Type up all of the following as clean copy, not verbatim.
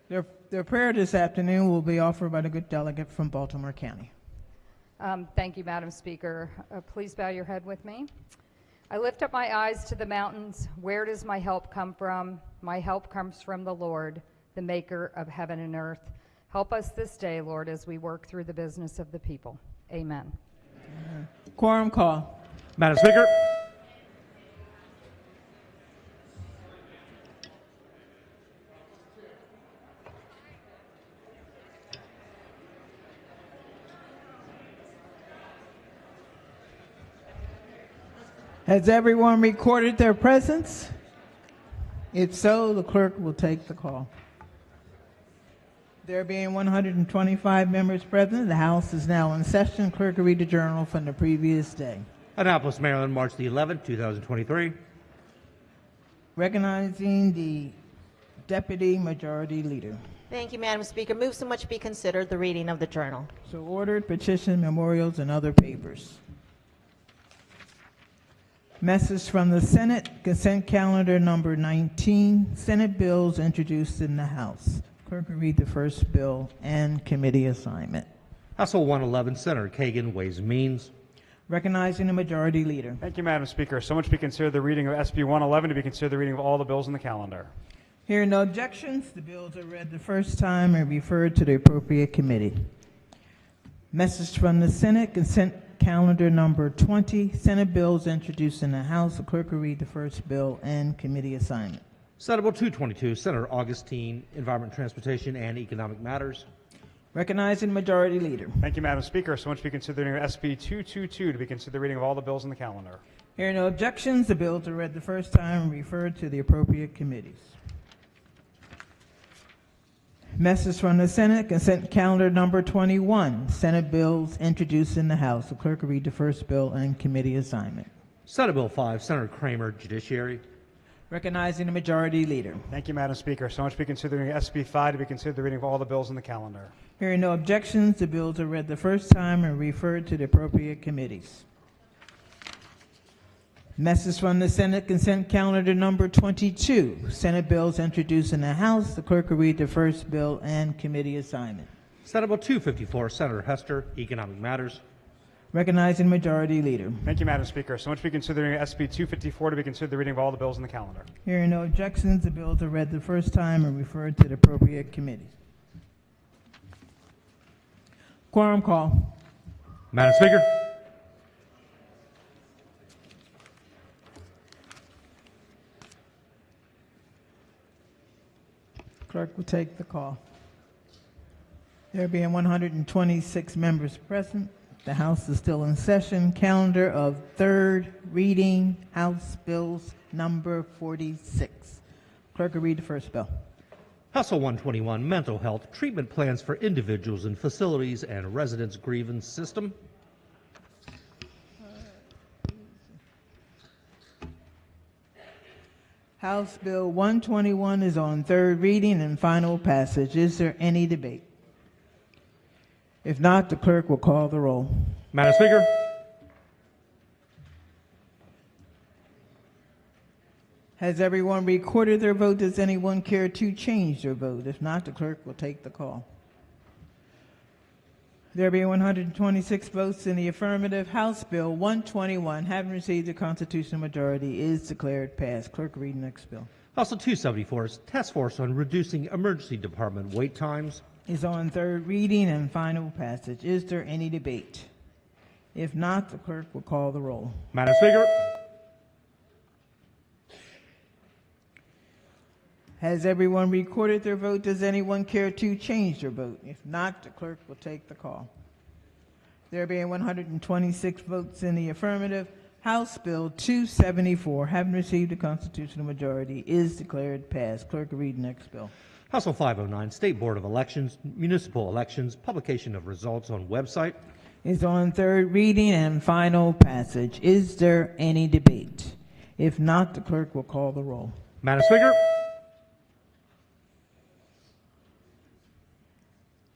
Their prayer this afternoon will be offered by the good delegate from Baltimore County. Thank you, Madam Speaker. Please bow your head with me. I lift up my eyes to the mountains. Where does my help come from? My help comes from the Lord, the maker of heaven and earth. Help us this day, Lord, as we work through the business of the people. Amen. Quorum call. Madam Speaker. Has everyone recorded their presence? If so, the clerk will take the call. There being 125 members present, the House is now in session. Clerk will read the journal from the previous day. Annapolis, Maryland, March the 11th, 2023. Recognizing the Deputy Majority Leader. Thank you, Madam Speaker. Move so much be considered the reading of the journal. So ordered. Petition, memorials, and other papers. Message from the Senate, consent calendar number 19, Senate bills introduced in the House. Clerk will read the first bill and committee assignment. House Bill 111, Senator Kagan, Ways and Means. Recognizing the Majority Leader. Thank you, Madam Speaker. So much be considered the reading of SB 111 to be considered the reading of all the bills in the calendar. Hearing no objections, the bills are read the first time and referred to the appropriate committee. Message from the Senate, consent calendar number 20, Senate bills introduced in the House. The clerk will read the first bill and committee assignment. Senate Bill 222, Senator Augustine, Environment, Transportation, and Economic Matters. Recognizing the Majority Leader. Thank you, Madam Speaker. So much be considered the reading of SB 222 to be considered the reading of all the bills in the calendar. Hearing no objections, the bills are read the first time and referred to the appropriate committees. Message from the Senate, consent calendar number 21, Senate bills introduced in the House. The clerk will read the first bill and committee assignment. Senate Bill 5, Senator Kramer, Judiciary. Recognizing the Majority Leader. Thank you, Madam Speaker. So much be considered the reading of SB 5 to be considered the reading of all the bills in the calendar. Hearing no objections, the bills are read the first time and referred to the appropriate committees. Message from the Senate, consent calendar number 22, Senate bills introduced in the House. The clerk will read the first bill and committee assignment. Senate Bill 254, Senator Hester, Economic Matters. Recognizing Majority Leader. Thank you, Madam Speaker. So much be considered the reading of SB 254 to be considered the reading of all the bills in the calendar. Hearing no objections, the bills are read the first time and referred to the appropriate committees. Quorum call. Madam Speaker. Clerk will take the call. There being 126 members present, the House is still in session. Calendar of third reading, House Bills number 46. Clerk will read the first bill. House Bill 121, Mental Health Treatment Plans for Individuals in Facilities and Residents Grievance System. House Bill 121 is on third reading and final passage. Is there any debate? If not, the clerk will call the roll. Madam Speaker. Has everyone recorded their vote? Does anyone care to change their vote? If not, the clerk will take the call. There be 126 votes in the affirmative. House Bill 121, having received the constitutional majority, is declared passed. Clerk, read the next bill. House Bill 274 is Task Force on Reducing Emergency Department Wait Times. Is on third reading and final passage. Is there any debate? If not, the clerk will call the roll. Madam Speaker. Has everyone recorded their vote? Does anyone care to change their vote? If not, the clerk will take the call. There being 126 votes in the affirmative, House Bill 274, having received the constitutional majority, is declared passed. Clerk will read the next bill. House Bill 509, State Board of Elections, Municipal Elections, Publication of Results on Website. Is on third reading and final passage. Is there any debate? If not, the clerk will call the roll. Madam Speaker.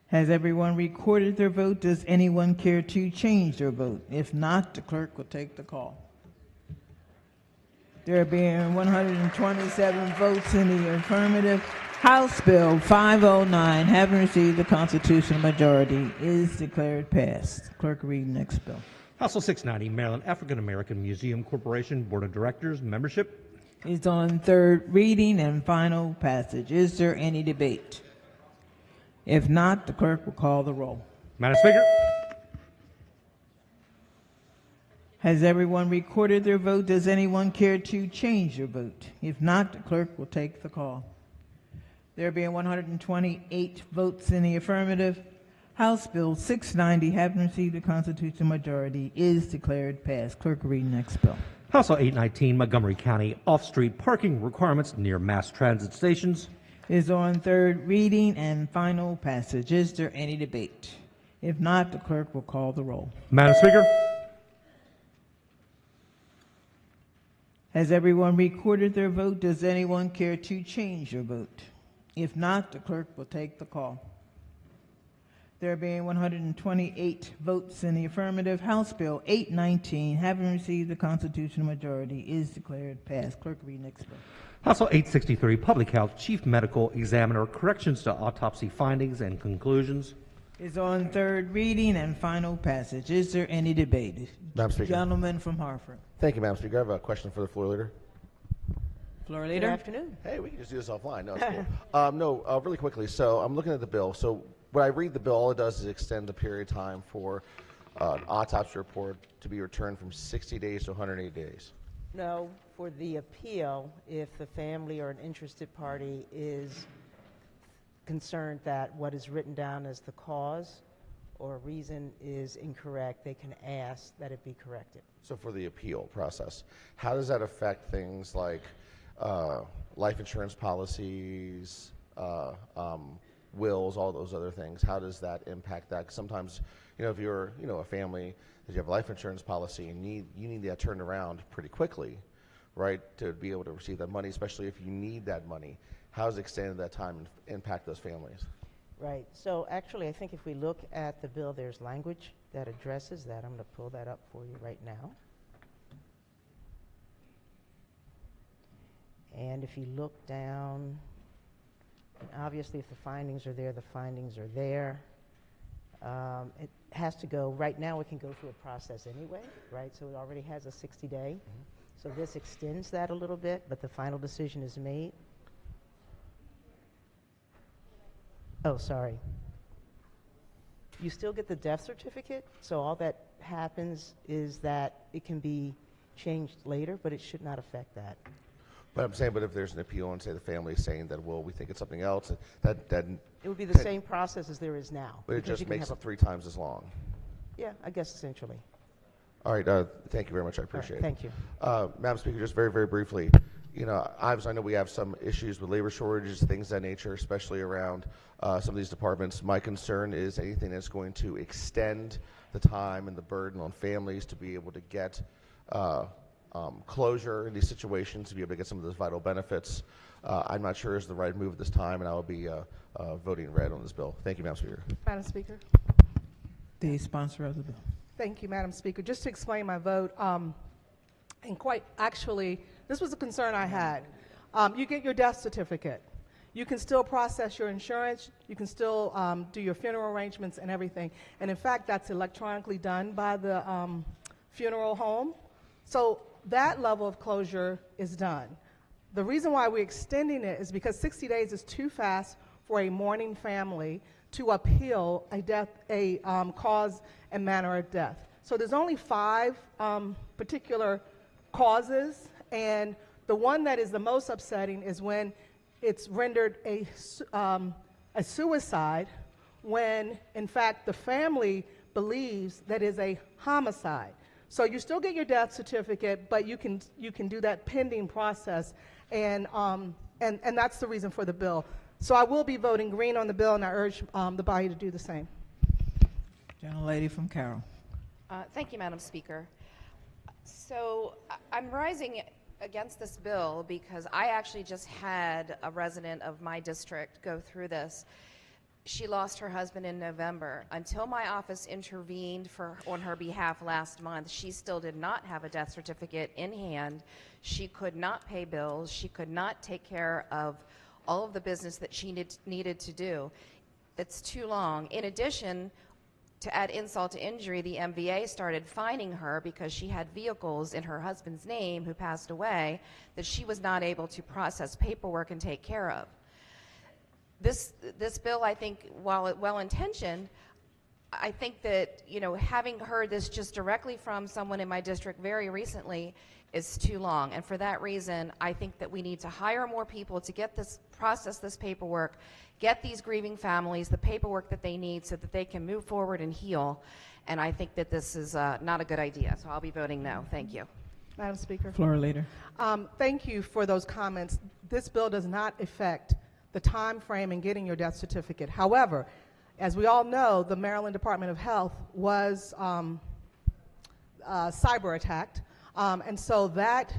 Has everyone recorded their vote? Does anyone care to change their vote? If not, the clerk will take the call. There being 127 votes in the affirmative, House Bill 509, having received the constitutional majority, is declared passed. Clerk, read next bill. House Bill 690, Maryland African American Museum Corporation Board of Directors membership. Is on third reading and final passage. Is there any debate? If not, the clerk will call the roll. Madam Speaker. Has everyone recorded their vote? Does anyone care to change their vote? If not, the clerk will take the call. There being 128 votes in the affirmative, House Bill 690, having received the constitutional majority, is declared passed. Clerk, read next bill. House Bill 819, Montgomery County off-street parking requirements near mass transit stations. Is on third reading and final passage. Is there any debate? If not, the clerk will call the roll. Madam Speaker. Has everyone recorded their vote? Does anyone care to change their vote? If not, the clerk will take the call. There being 128 votes in the affirmative, House Bill 819, having received the constitutional majority, is declared passed. Clerk, read next bill. House Bill 863, Public Health Chief Medical Examiner corrections to autopsy findings and conclusions. Is on third reading and final passage. Is there any debate? Madam Speaker. Gentleman from Hartford. Thank you, Madam Speaker. I have a question for the floor leader. Floor Good leader. afternoon. Hey, we can just do this offline. No, it's cool. Really quickly. So I'm looking at the bill. So when I read the bill, all it does is extend the period of time for an autopsy report to be returned from 60 days to 180 days. No, for the appeal, if the family or an interested party is concerned that what is written down as the cause or reason is incorrect, they can ask that it be corrected. So for the appeal process, how does that affect things like life insurance policies, wills, all those other things? How does that impact that? 'Cause sometimes, if you're, a family that you have a life insurance policy and you need that turned around pretty quickly, right, to be able to receive that money, especially if you need that money. How does extending that time impact those families? Right. So actually, I think if we look at the bill, there's language that addresses that. I'm going to pull that up for you right now. And if you look down, and obviously if the findings are there, the findings are there. It has to go, right now it can go through a process anyway, right? So it already has a 60-day. So this extends that a little bit, but the final decision is made. Oh, sorry. You still get the death certificate, so all that happens is that it can be changed later, but it should not affect that. But I'm saying, but if there's an appeal and say the family is saying that, well, we think it's something else, that It would be the same process as there is now. but it because you just can makes have it 3 times as long. Yeah, I guess essentially. All right, thank you very much. I appreciate it. Thank you. Madam Speaker, just very, very briefly, obviously I know we have some issues with labor shortages, things of that nature, especially around some of these departments. My concern is anything that's going to extend the time and the burden on families to be able to get closure in these situations, to be able to get some of those vital benefits. I'm not sure is the right move at this time, and I will be voting red on this bill. Thank you, Madam Speaker. Madam Speaker. The sponsor of the bill. Thank you, Madam Speaker. Just to explain my vote, and quite actually, this was a concern I had. You get your death certificate. You can still process your insurance. You can still do your funeral arrangements and everything. And in fact, that's electronically done by the funeral home. So that level of closure is done. The reason why we're extending it is because 60 days is too fast for a mourning family to appeal a cause and manner of death. So there's only 5 particular causes, and the one that is the most upsetting is when it's rendered a suicide, when in fact the family believes that is a homicide. So you still get your death certificate, but you can do that pending process, and that's the reason for the bill. So I will be voting green on the bill, and I urge the body to do the same. Gentlelady from Carroll. Thank you, Madam Speaker. So I'm rising against this bill because I actually just had a resident of my district go through this. She lost her husband in November. Until my office intervened on her behalf last month, she still did not have a death certificate in hand. She could not pay bills. She could not take care of all of the business that she needed to do. It's too long. In addition, to add insult to injury, the MVA started fining her because she had vehicles in her husband's name who passed away that she was not able to process paperwork and take care of. This bill, I think, while it well-intentioned, I think that, you know, having heard this just directly from someone in my district very recently is too long. And for that reason, I think that we need to hire more people to get this, process this paperwork, get these grieving families the paperwork that they need so that they can move forward and heal. And I think that this is not a good idea. So I'll be voting no. Thank you. Madam Speaker. Floor leader. Thank you for those comments. This bill does not affect the time frame in getting your death certificate. However, as we all know, the Maryland Department of Health was cyber attacked, and so that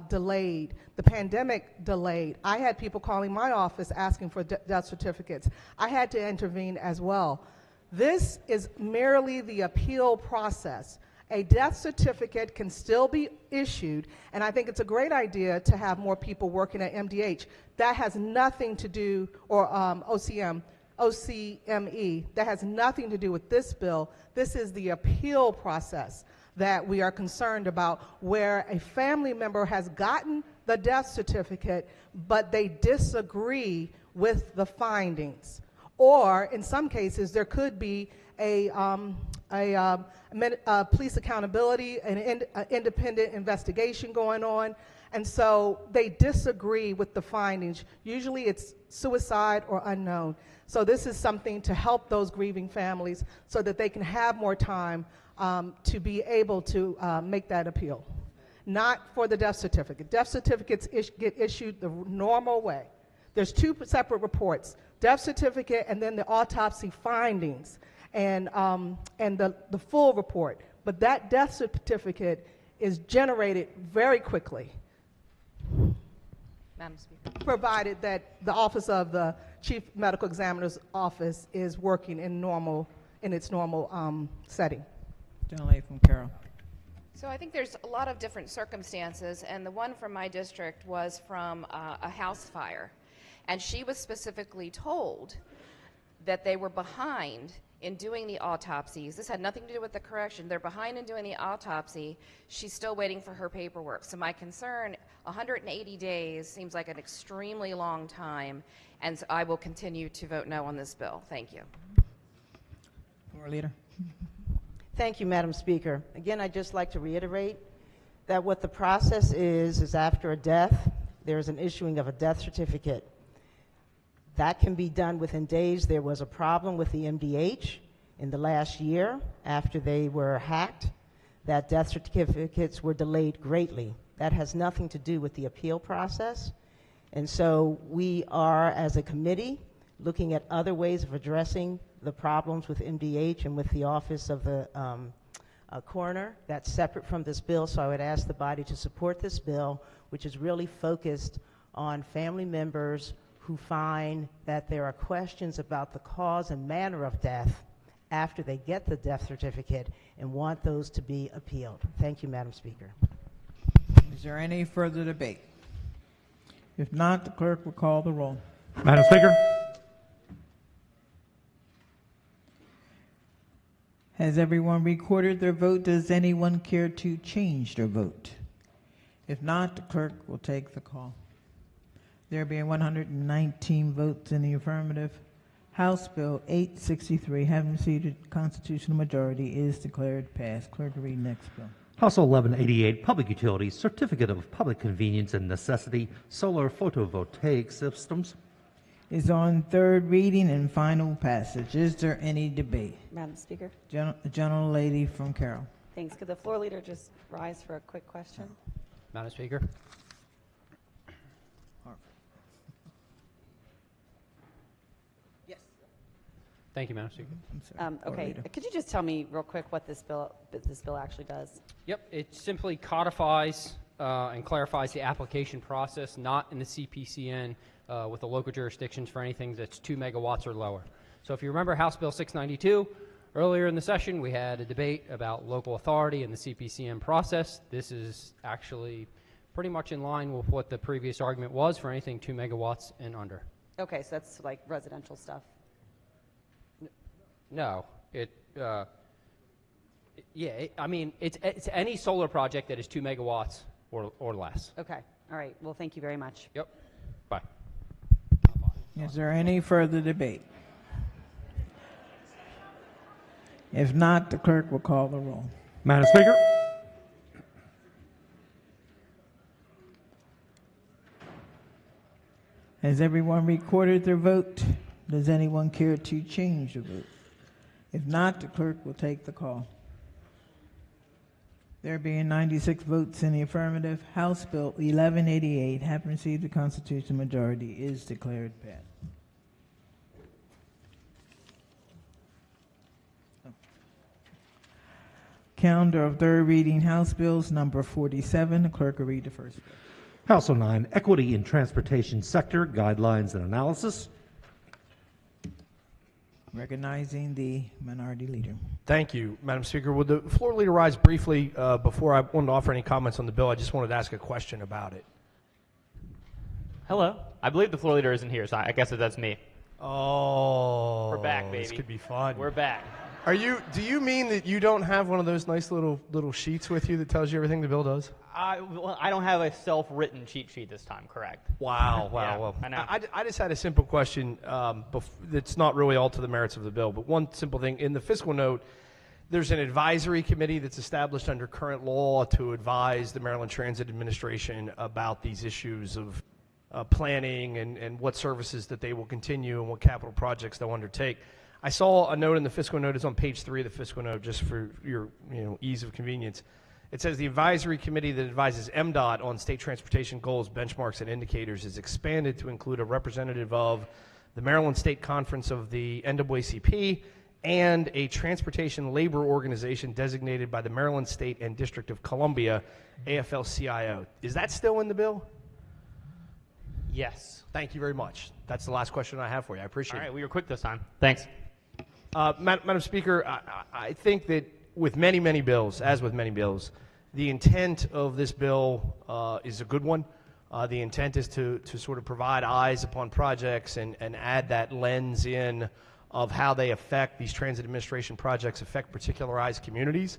delayed, the pandemic delayed. I had people calling my office asking for death certificates. I had to intervene as well. This is merely the appeal process. A death certificate can still be issued, and I think it's a great idea to have more people working at MDH. That has nothing to do, or OCME, that has nothing to do with this bill. This is the appeal process that we are concerned about, where a family member has gotten the death certificate, but they disagree with the findings. Or in some cases, there could be a police accountability, an independent investigation going on, and so they disagree with the findings. Usually it's suicide or unknown. So this is something to help those grieving families so that they can have more time to be able to make that appeal. Not for the death certificate. Death certificates get issued the normal way. There's two separate reports, death certificate and then the autopsy findings and the full report. But that death certificate is generated very quickly, Madam Speaker. provided that the Office of the Chief Medical Examiner's Office is working in its normal setting. Gentlelady from Carroll. So I think there's a lot of different circumstances, and the one from my district was from a house fire. And she was specifically told that they were behind in doing the autopsies. This had nothing to do with the correction. They're behind in doing the autopsy. She's still waiting for her paperwork. So my concern, 180 days seems like an extremely long time, and so I will continue to vote no on this bill. Thank you. Floor leader. Thank you, Madam Speaker. Again, I'd just like to reiterate that what the process is after a death, there is an issuing of a death certificate. That can be done within days. There was a problem with the MDH in the last year after they were hacked, that death certificates were delayed greatly. That has nothing to do with the appeal process. And so we are, as a committee, looking at other ways of addressing the problems with MDH and with the Office of the Coroner. That's separate from this bill, so I would ask the body to support this bill, which is really focused on family members who find that there are questions about the cause and manner of death after they get the death certificate and want those to be appealed. Thank you, Madam Speaker. Is there any further debate? If not, the clerk will call the roll. Madam Speaker. Has everyone recorded their vote? Does anyone care to change their vote? If not, the clerk will take the call. There being 119 votes in the affirmative, House Bill 863, having received a constitutional majority, is declared passed. Clerk will read next bill. House Bill 1188, Public Utilities, Certificate of Public Convenience and Necessity, Solar Photovoltaic Systems. Is on third reading and final passage. Is there any debate? Madam Speaker. Gentlelady from Carroll. Thanks. Could the floor leader just rise for a quick question? Madam Speaker. Yes. Thank you, Madam Speaker. Okay. Could you just tell me real quick what this bill actually does? Yep. It simply codifies and clarifies the application process, not in the CPCN with the local jurisdictions for anything that's 2 megawatts or lower. So if you remember House Bill 692, earlier in the session we had a debate about local authority and the CPCN process. This is actually pretty much in line with what the previous argument was for anything 2 megawatts and under. Okay, so that's like residential stuff. No, I mean, it's any solar project that is 2 megawatts or less. Okay, all right. Well, thank you very much. Yep. Bye. Is there any further debate? If not, the clerk will call the roll. Madam Speaker. Has everyone recorded their vote? Does anyone care to change their vote? If not, the clerk will take the call. There being 96 votes in the affirmative, House Bill 1188, having received the constitutional majority, is declared passed. Calendar of third reading House Bills, number 47. The clerk will read the first bill. House Bill 9, Equity in Transportation Sector Guidelines and Analysis. Recognizing the minority leader. Thank you, Madam Speaker. Would the floor leader rise briefly before I wanted to offer any comments on the bill? I just wanted to ask a question about it. Hello. I believe the floor leader isn't here, so I guess that's me. Oh, We're back, baby. This could be fun. We're back. Do you mean that you don't have one of those nice little sheets with you that tells you everything the bill does? Well, I don't have a self-written cheat sheet this time, correct? Wow. Yeah, Well, I know. I just had a simple question that's not really all to the merits of the bill, but one simple thing. In the fiscal note, there's an advisory committee that's established under current law to advise the Maryland Transit Administration about these issues of planning and what services that they will continue and what capital projects they'll undertake. I saw a note in the fiscal note. It's on page 3 of the fiscal note, just for your ease of convenience. It says the advisory committee that advises MDOT on state transportation goals, benchmarks, and indicators is expanded to include a representative of the Maryland State Conference of the NAACP and a transportation labor organization designated by the Maryland State and District of Columbia, AFL-CIO. Is that still in the bill? Yes. Thank you very much. That's the last question I have for you. I appreciate it. All right, we were quick this time. Thanks. Madam Speaker, I think that with many, many bills, as with many bills, the intent of this bill is a good one. The intent is to sort of provide eyes upon projects and add that lens in of how they affect, these transit administration projects affect particularized communities.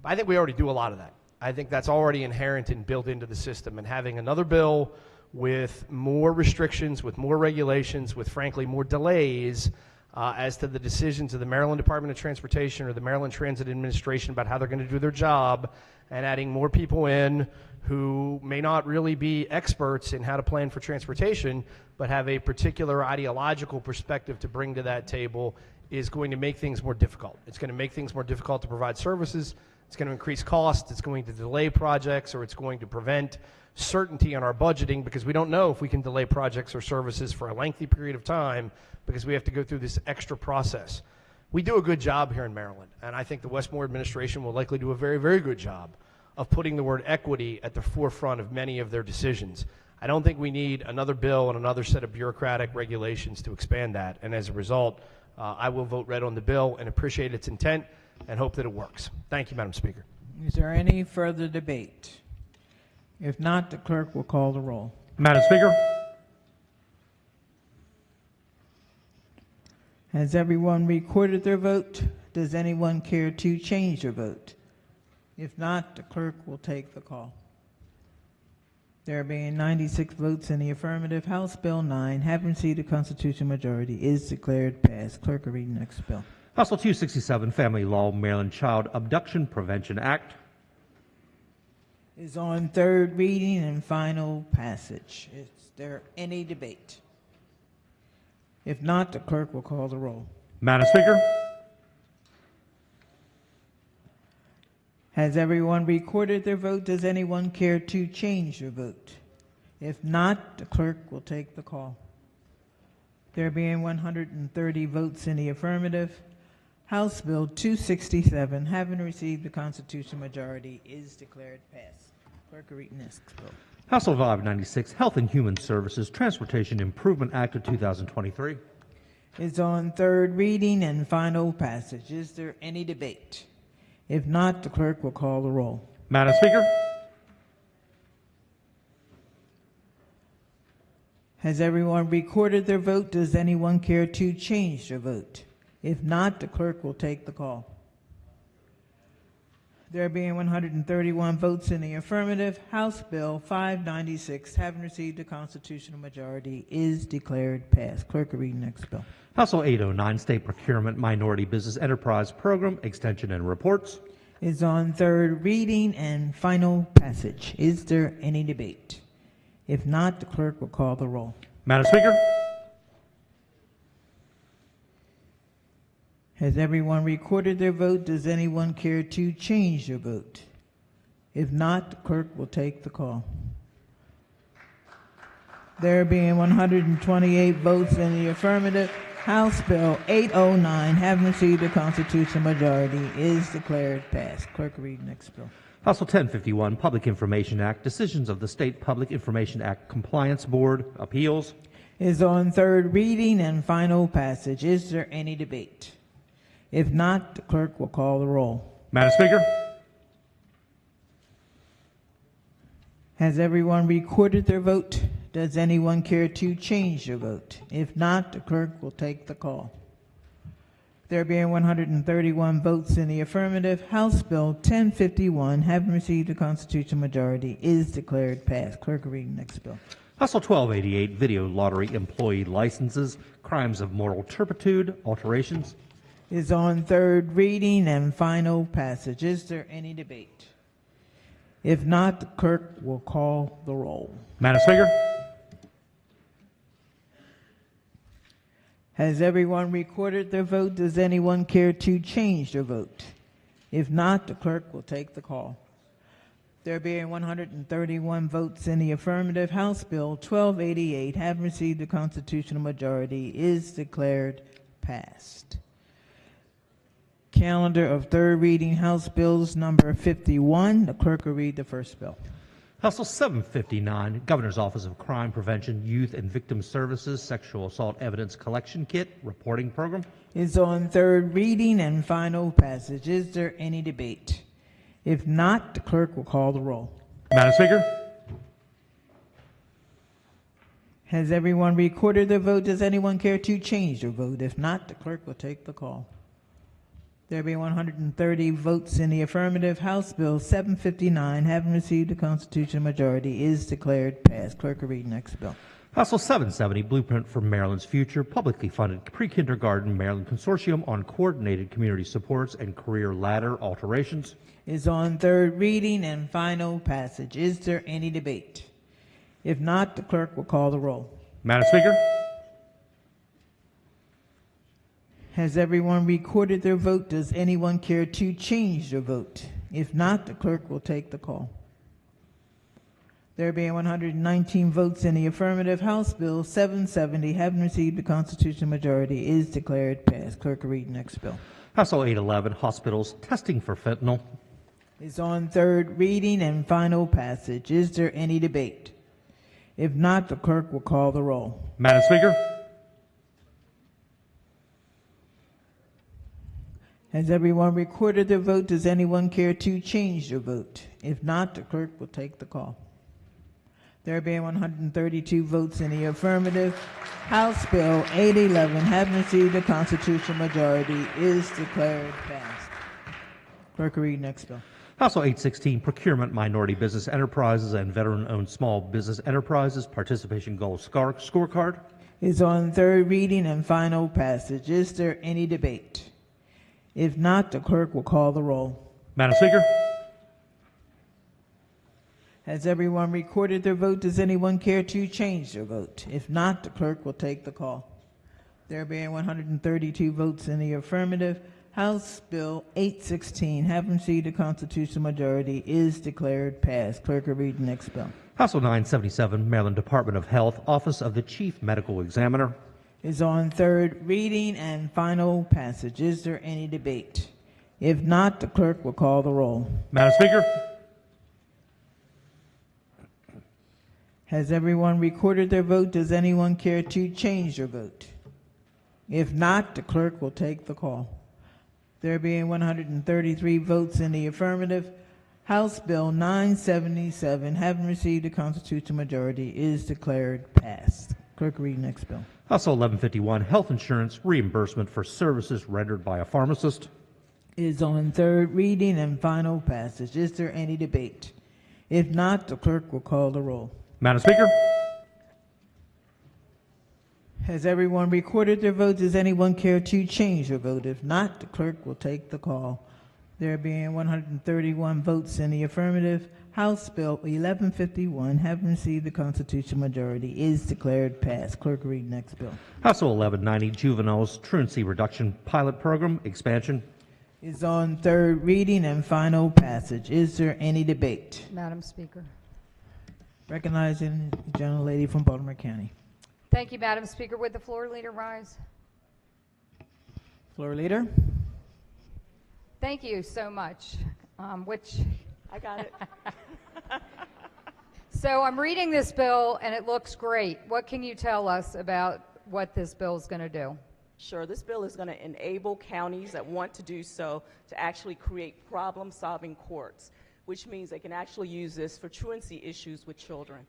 But I think we already do a lot of that. I think that's already inherent and built into the system. And having another bill with more restrictions, with more regulations, with frankly more delays as to the decisions of the Maryland Department of Transportation or the Maryland Transit Administration about how they're going to do their job, and adding more people in who may not really be experts in how to plan for transportation, but have a particular ideological perspective to bring to that table, is going to make things more difficult. It's going to make things more difficult to provide services. It's going to increase costs. It's going to delay projects, or it's going to prevent certainty on our budgeting, because we don't know if we can delay projects or services for a lengthy period of time because we have to go through this extra process. We do a good job here in Maryland, and I think the Westmore administration will likely do a very, very good job of putting the word equity at the forefront of many of their decisions. I don't think we need another bill and another set of bureaucratic regulations to expand that, and as a result, I will vote red on the bill and appreciate its intent and hope that it works. Thank you, Madam Speaker. Is there any further debate? If not, the clerk will call the roll. Madam Speaker. Has everyone recorded their vote? Does anyone care to change their vote? If not, the clerk will take the call. There being 96 votes in the affirmative, House Bill 9, having received a constitutional majority, is declared passed. Clerk will read the next bill. House Bill 267, Family Law, Maryland Child Abduction Prevention Act. Is on third reading and final passage. Is there any debate? If not, the clerk will call the roll. Madam Speaker. Has everyone recorded their vote? Does anyone care to change their vote? If not, the clerk will take the call. There being 130 votes in the affirmative, House Bill 267, having received the constitutional majority, is declared passed. Clerk will read the next bill. House Bill 596, Health and Human Services Transportation Improvement Act of 2023. Is on third reading and final passage. Is there any debate? If not, the clerk will call the roll. Madam Speaker. Has everyone recorded their vote? Does anyone care to change their vote? If not, the clerk will take the call. There being 131 votes in the affirmative, House Bill 596, having received a constitutional majority, is declared passed. Clerk will read the next bill. House Bill 809, State Procurement Minority Business Enterprise Program, Extension and Reports. Is on third reading and final passage. Is there any debate? If not, the clerk will call the roll. Madam Speaker. Has everyone recorded their vote? Does anyone care to change their vote? If not, the clerk will take the call. There being 128 votes in the affirmative, House Bill 809, having received a constitutional majority, is declared passed. Clerk will read the next bill. House Bill 1051, Public Information Act, Decisions of the State Public Information Act Compliance Board, Appeals. Is on third reading and final passage. Is there any debate? If not, the clerk will call the roll. Madam Speaker. Has everyone recorded their vote? Does anyone care to change their vote? If not, the clerk will take the call. There being 131 votes in the affirmative, House Bill 1051, having received a constitutional majority, is declared passed. Clerk will read the next bill. House Bill 1288, Video Lottery Employee Licenses, Crimes of Moral Turpitude, Alterations. Is on third reading and final passage. Is there any debate? If not, the clerk will call the roll. Madam Speaker. Has everyone recorded their vote? Does anyone care to change their vote? If not, the clerk will take the call. There being 131 votes in the affirmative, House Bill 1288, having received a constitutional majority, is declared passed. Calendar of third reading House Bills number 51. The clerk will read the first bill. House Bill 759, Governor's Office of Crime Prevention, Youth and Victim Services, Sexual Assault Evidence Collection Kit, Reporting Program. Is on third reading and final passage. Is there any debate? If not, the clerk will call the roll. Madam Speaker. Has everyone recorded their vote? Does anyone care to change their vote? If not, the clerk will take the call. There being 130 votes in the affirmative, House Bill 759, having received a constitutional majority, is declared passed. Clerk will read next bill. House Bill 770, Blueprint for Maryland's Future, Publicly Funded Pre-Kindergarten Maryland Consortium on Coordinated Community Supports and Career Ladder Alterations. Is on third reading and final passage. Is there any debate? If not, the clerk will call the roll. Madam Speaker. Has everyone recorded their vote? Does anyone care to change their vote? If not, the clerk will take the call. There being 119 votes in the affirmative, House Bill 770, having received a constitutional majority, is declared passed. Clerk will read the next bill. House Bill 811, Hospitals Testing for Fentanyl. Is on third reading and final passage. Is there any debate? If not, the clerk will call the roll. Madam Speaker. Has everyone recorded their vote? Does anyone care to change their vote? If not, the clerk will take the call. There being 132 votes in the affirmative, House Bill 811, having received a constitutional majority, is declared passed. Clerk will read next bill. House Bill 816, Procurement Minority Business Enterprises and Veteran-Owned Small Business Enterprises Participation Goal Scorecard. Is on third reading and final passage. Is there any debate? If not, the clerk will call the roll. Madam Speaker. Has everyone recorded their vote? Does anyone care to change their vote? If not, the clerk will take the call. There being 132 votes in the affirmative, House Bill 816, having received a constitutional majority, is declared passed. Clerk will read the next bill. House Bill 977, Maryland Department of Health, Office of the Chief Medical Examiner. Is on third reading and final passage. Is there any debate? If not, the clerk will call the roll. Madam Speaker. Has everyone recorded their vote? Does anyone care to change their vote? If not, the clerk will take the call. There being 133 votes in the affirmative, House Bill 977, having received a constitutional majority, is declared passed. Clerk, read next bill. House Bill 1151, health insurance reimbursement for services rendered by a pharmacist. Is on third reading and final passage. Is there any debate? If not, the clerk will call the roll. Madam Speaker, Has everyone recorded their vote? Does anyone care to change their vote? If not, the clerk will take the call. There being 131 votes in the affirmative, House Bill 1151, having received the constitutional majority, is declared passed. Clerk, read next bill. House Bill 1190, juveniles truancy reduction pilot program expansion. Is on third reading and final passage. Is there any debate? Madam Speaker. Recognizing the gentlelady from Baltimore County. Thank you, Madam Speaker. Would the floor leader rise? Floor leader. Thank you so much. I got it. So I'm reading this bill and it looks great. What can you tell us about what this bill is going to do? Sure, this bill is going to enable counties that want to do so to actually create problem-solving courts, which means they can actually use this for truancy issues with children.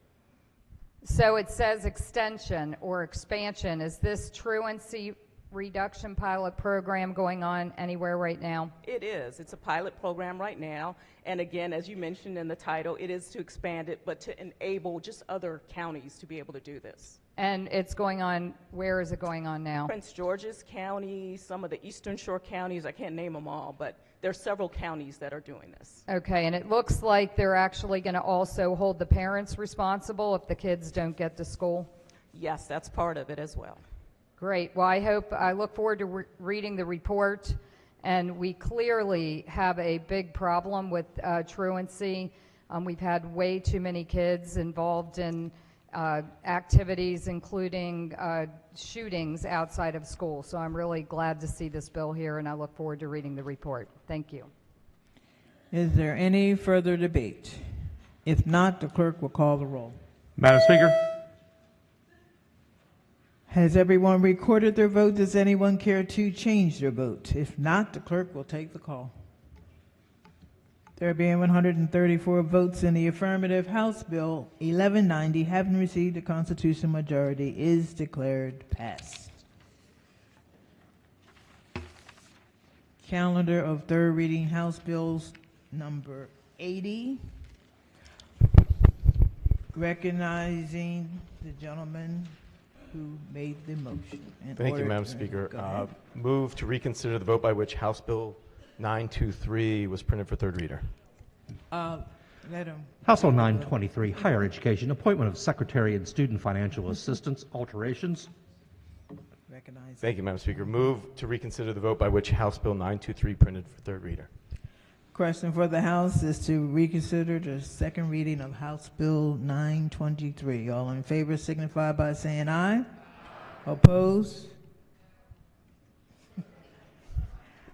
So it says extension or expansion. Is this truancy reduction pilot program going on anywhere right now? It is. It's a pilot program right now. And again, as you mentioned in the title, it is to expand it, but to enable just other counties to be able to do this. And it's going on, where is it going on now? Prince George's County, some of the Eastern Shore counties, I can't name them all, but there are several counties that are doing this. Okay, and it looks like they're actually going to also hold the parents responsible if the kids don't get to school? Yes, that's part of it as well. Great. Well, I look forward to reading the report, and we clearly have a big problem with truancy. We've had way too many kids involved in activities, including shootings outside of school. So I'm really glad to see this bill here, and I look forward to reading the report. Thank you. Is there any further debate? If not, the clerk will call the roll. Madam Speaker, Has everyone recorded their vote? Does anyone care to change their vote? If not, the clerk will take the call. There being 134 votes in the affirmative, House Bill 1190, having received the constitutional majority, is declared passed. Calendar of third reading House Bills number 80. Recognizing the gentleman who made the motion. Thank you, Madam Speaker. Move to reconsider the vote by which House Bill 923 was printed for third reader. Let him. House Bill 923, higher education, appointment of secretary and student financial assistance, alterations. Recognize. Thank you, Madam Speaker. Move to reconsider the vote by which House Bill 923 printed for third reader. Question for the House is to reconsider the second reading of House Bill 923. All in favor signify by saying aye. Opposed?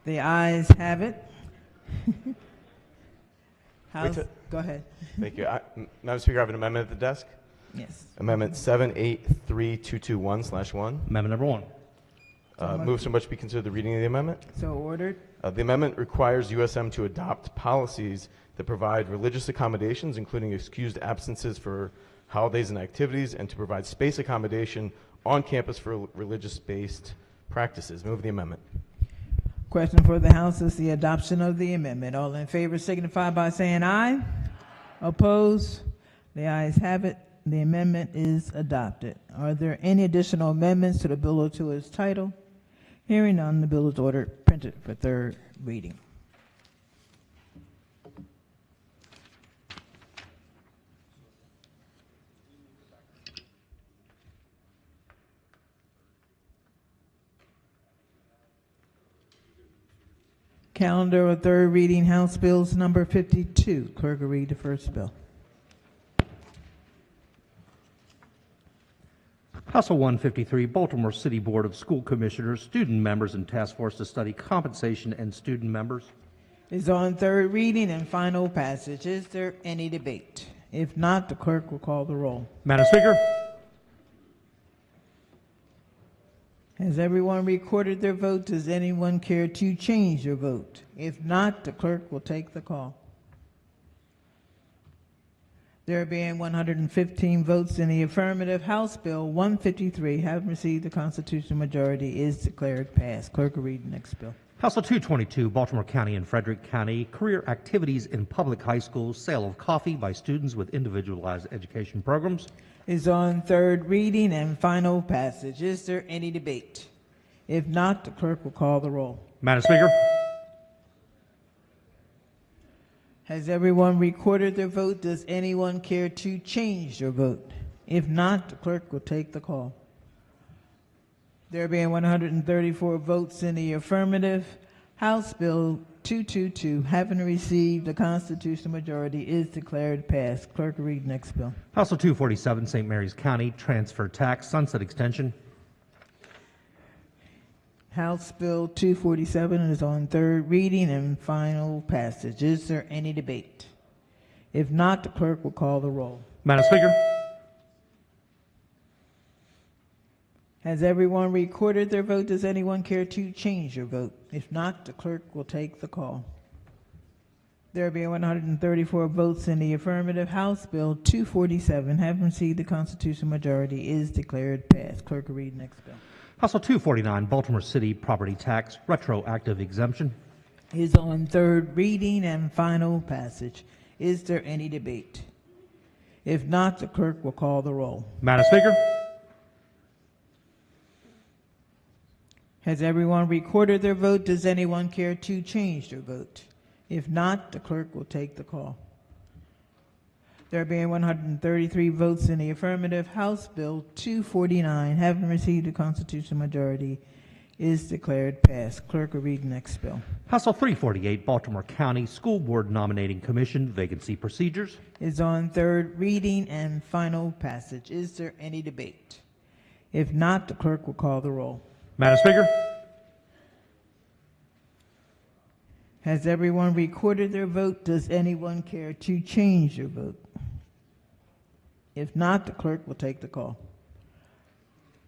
The ayes have it. House, go ahead. Thank you. Madam Speaker, I have an amendment at the desk. Yes. Amendment 783221/1. Amendment number 1. Move so much be considered the reading of the amendment. So ordered. The amendment requires USM to adopt policies that provide religious accommodations, including excused absences for holidays and activities, and to provide space accommodation on campus for religious-based practices. Move the amendment. Question for the House is the adoption of the amendment. All in favor signify by saying aye. Opposed? The ayes have it. The amendment is adopted. Are there any additional amendments to the bill or to its title? Hearing none, the bill is ordered printed for third reading. Calendar of third reading House Bills number 52. Clerk will read the first bill. House Bill 153, Baltimore City Board of School Commissioners, student members, and task force to study compensation and student members. Is on third reading and final passage. Is there any debate? If not, the clerk will call the roll. Madam Speaker, has everyone recorded their vote? Does anyone care to change their vote? If not, the clerk will take the call. There being 115 votes in the affirmative, House Bill 153, having received the constitutional majority, is declared passed. Clerk will read the next bill. House Bill 222, Baltimore County and Frederick County, career activities in public high schools, sale of coffee by students with individualized education programs. Is on third reading and final passage. Is there any debate? If not, the clerk will call the roll. Madam Speaker. Has everyone recorded their vote? Does anyone care to change their vote? If not, the clerk will take the call. There being 134 votes in the affirmative, House Bill 222, having received the constitutional majority, is declared passed. Clerk will read the next bill. House Bill 247, St. Mary's County, transfer tax, sunset extension. House Bill 247 is on third reading and final passage. Is there any debate? If not, the clerk will call the roll. Madam Speaker. Has everyone recorded their vote? Does anyone care to change their vote? If not, the clerk will take the call. There being 134 votes in the affirmative, House Bill 247, having received the constitutional majority, is declared passed. Clerk will read the next bill. House Bill 249, Baltimore City property tax, retroactive exemption. Is on third reading and final passage. Is there any debate? If not, the clerk will call the roll. Madam Speaker. Has everyone recorded their vote? Does anyone care to change their vote? If not, the clerk will take the call. There being 133 votes in the affirmative, House Bill 249, having received the constitutional majority, is declared passed. Clerk will read the next bill. House Bill 348, Baltimore County School Board Nominating Commission, vacancy procedures. Is on third reading and final passage. Is there any debate? If not, the clerk will call the roll. Madam Speaker. Has everyone recorded their vote? Does anyone care to change their vote? If not, the clerk will take the call.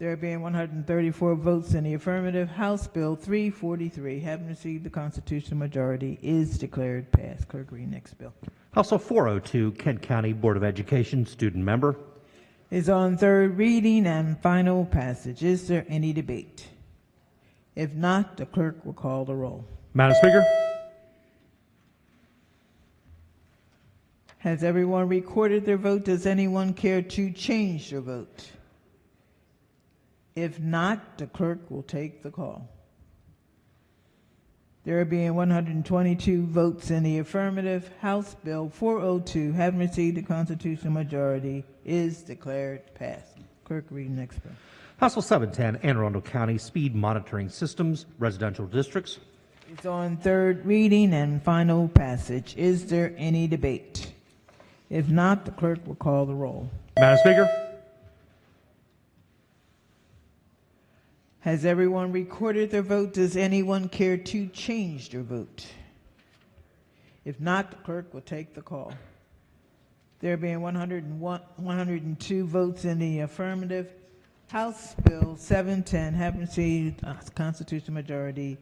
There being 134 votes in the affirmative, House Bill 343, having received the constitutional majority, is declared passed. Clerk, read next bill. House Bill 402, Kent County Board of Education, student member. Is on third reading and final passage. Is there any debate? If not, the clerk will call the roll. Madam Speaker. Has everyone recorded their vote? Does anyone care to change their vote? If not, the clerk will take the call. There being 122 votes in the affirmative, House Bill 402, having received the constitutional majority, is declared passed. Clerk, read the next bill. House Bill 710, Anne Arundel County Speed Monitoring Systems, residential districts. It's on third reading and final passage. Is there any debate? If not, the clerk will call the roll. Madam Speaker. Has everyone recorded their vote? Does anyone care to change their vote? If not, the clerk will take the call. There being 102 votes in the affirmative, House Bill 710, having received a constitutional majority,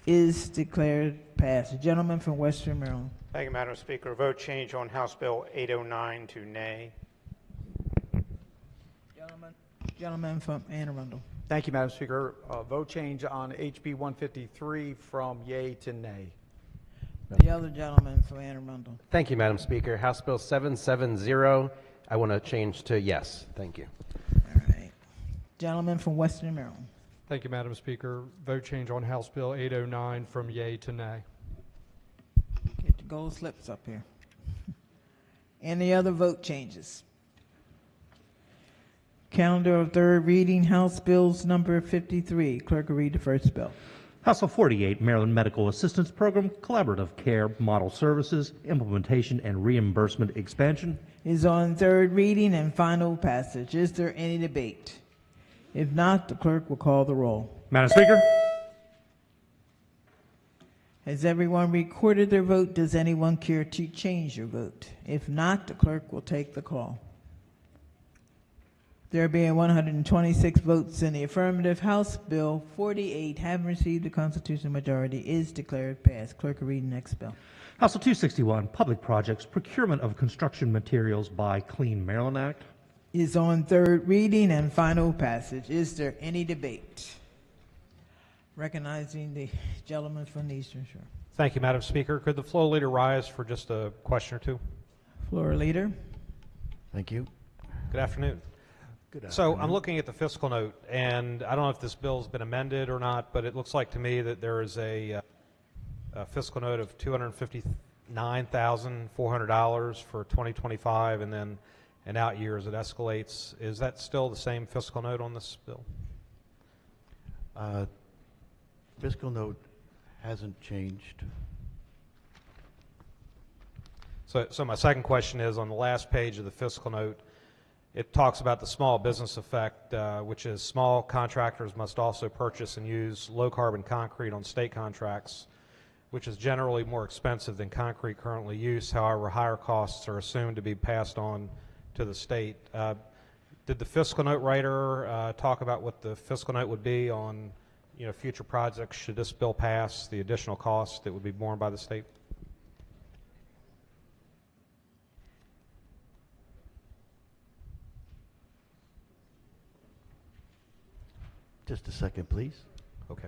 is declared passed. The gentleman from Western Maryland. Thank you, Madam Speaker. Vote change on House Bill 809 to nay. Gentleman from Anne Arundel. Thank you, Madam Speaker. Vote change on HB 153 from yea to nay. The other gentleman from Anne Arundel. Thank you, Madam Speaker. House Bill 770, I want to change to yes. Thank you. All right. Gentleman from Western Maryland. Thank you, Madam Speaker. Vote change on House Bill 809 from yea to nay. Get the gold slips up here. Any other vote changes? Calendar of third reading, House Bills number 53. Clerk will read the first bill. House Bill 48, Maryland Medical Assistance Program, Collaborative Care Model Services, Implementation and Reimbursement Expansion. Is on third reading and final passage. Is there any debate? If not, the clerk will call the roll. Madam Speaker. Has everyone recorded their vote? Does anyone care to change your vote? If not, the clerk will take the call. There being 126 votes in the affirmative, House Bill 48, having received a constitutional majority, is declared passed. Clerk will read the next bill. House Bill 261, Public Projects, Procurement of Construction Materials by Clean Maryland Act. Is on third reading and final passage. Is there any debate? Recognizing the gentleman from the Eastern Shore. Thank you, Madam Speaker. Could the floor leader rise for just a question or two? Floor leader. Thank you. Good afternoon. Good afternoon. So I'm looking at the fiscal note, and I don't know if this bill's been amended or not, but it looks like to me that there is a fiscal note of $259,400 for 2025, and then in out years it escalates. Is that still the same fiscal note on this bill? Fiscal note hasn't changed. So my second question is, on the last page of the fiscal note, it talks about the small business effect, which is small contractors must also purchase and use low-carbon concrete on state contracts, which is generally more expensive than concrete currently used. However, higher costs are assumed to be passed on to the state. Did the fiscal note writer talk about what the fiscal note would be on future projects should this bill pass, the additional cost that would be borne by the state? Just a second, please. Okay.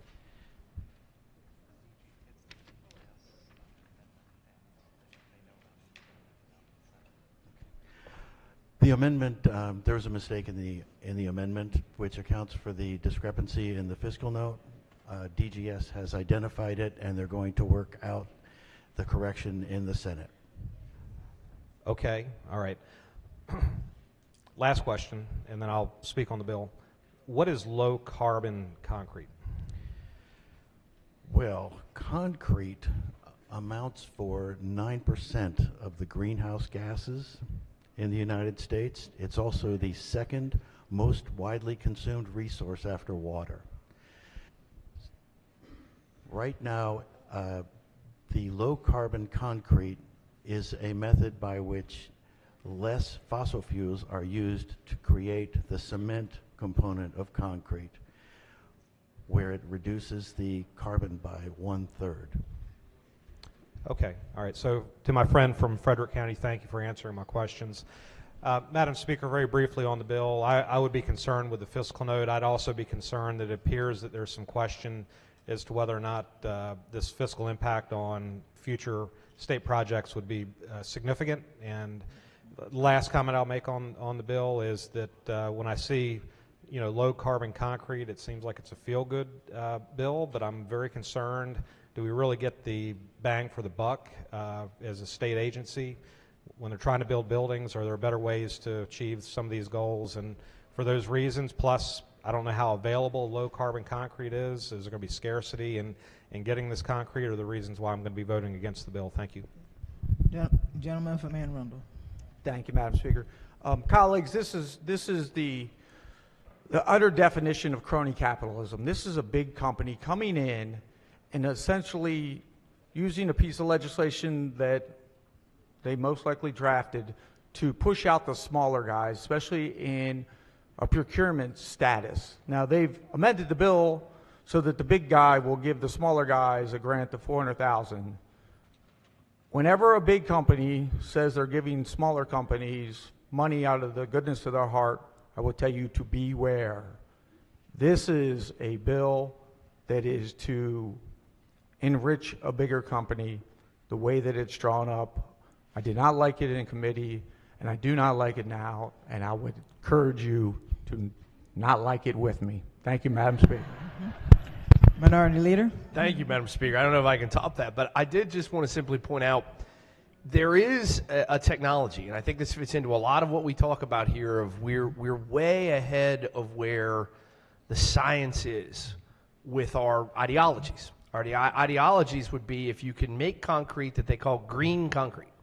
The amendment, there was a mistake in the amendment, which accounts for the discrepancy in the fiscal note. DGS has identified it, and they're going to work out the correction in the Senate. Okay, all right. Last question, and then I'll speak on the bill. What is low carbon concrete? Well, concrete amounts for 9% of the greenhouse gases in the United States. It's also the second most widely consumed resource after water. Right now, the low carbon concrete is a method by which less fossil fuels are used to create the cement component of concrete, where it reduces the carbon by 1/3. Okay, all right. So to my friend from Frederick County, thank you for answering my questions. Madam Speaker, very briefly on the bill, I would be concerned with the fiscal note. I'd also be concerned that it appears that there's some question as to whether or not this fiscal impact on future state projects would be significant. And the last comment I'll make on the bill is that when I see low carbon concrete, it seems like it's a feel-good bill, but I'm very concerned. Do we really get the bang for the buck as a state agency when they're trying to build buildings? Are there better ways to achieve some of these goals? And for those reasons, plus I don't know how available low carbon concrete is there going to be scarcity in getting this concrete, are the reasons why I'm going to be voting against the bill? Thank you. Gentleman from Anne Arundel. Thank you, Madam Speaker. Colleagues, this is the utter definition of crony capitalism. This is a big company coming in and essentially using a piece of legislation that they most likely drafted to push out the smaller guys, especially in a procurement status. Now, they've amended the bill so that the big guy will give the smaller guys a grant of $400,000. Whenever a big company says they're giving smaller companies money out of the goodness of their heart, I will tell you to beware. This is a bill that is to enrich a bigger company the way that it's drawn up. I did not like it in committee, and I do not like it now, and I would encourage you to not like it with me. Thank you, Madam Speaker. Minority Leader. Thank you, Madam Speaker. I don't know if I can top that, but I did just want to simply point out there is a technology, and I think this fits into a lot of what we talk about here of we're way ahead of where the science is with our ideologies. Our ideologies would be if you can make concrete that they call green concrete,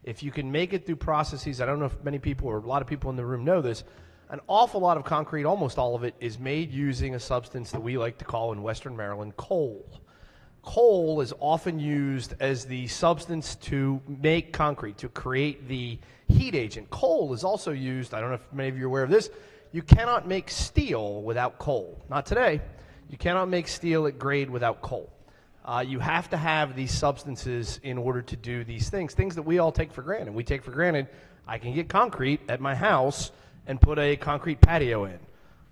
if you can make it through processes, I don't know if many people or a lot of people in the room know this, an awful lot of concrete, almost all of it, is made using a substance that we like to call in Western Maryland coal. Coal is often used as the substance to make concrete, to create the heat agent. Coal is also used, I don't know if many of you are aware of this, You cannot make steel without coal. Not today. You cannot make steel at grade without coal. You have to have these substances in order to do these things that we all take for granted. We take for granted I can get concrete at my house and put a concrete patio in.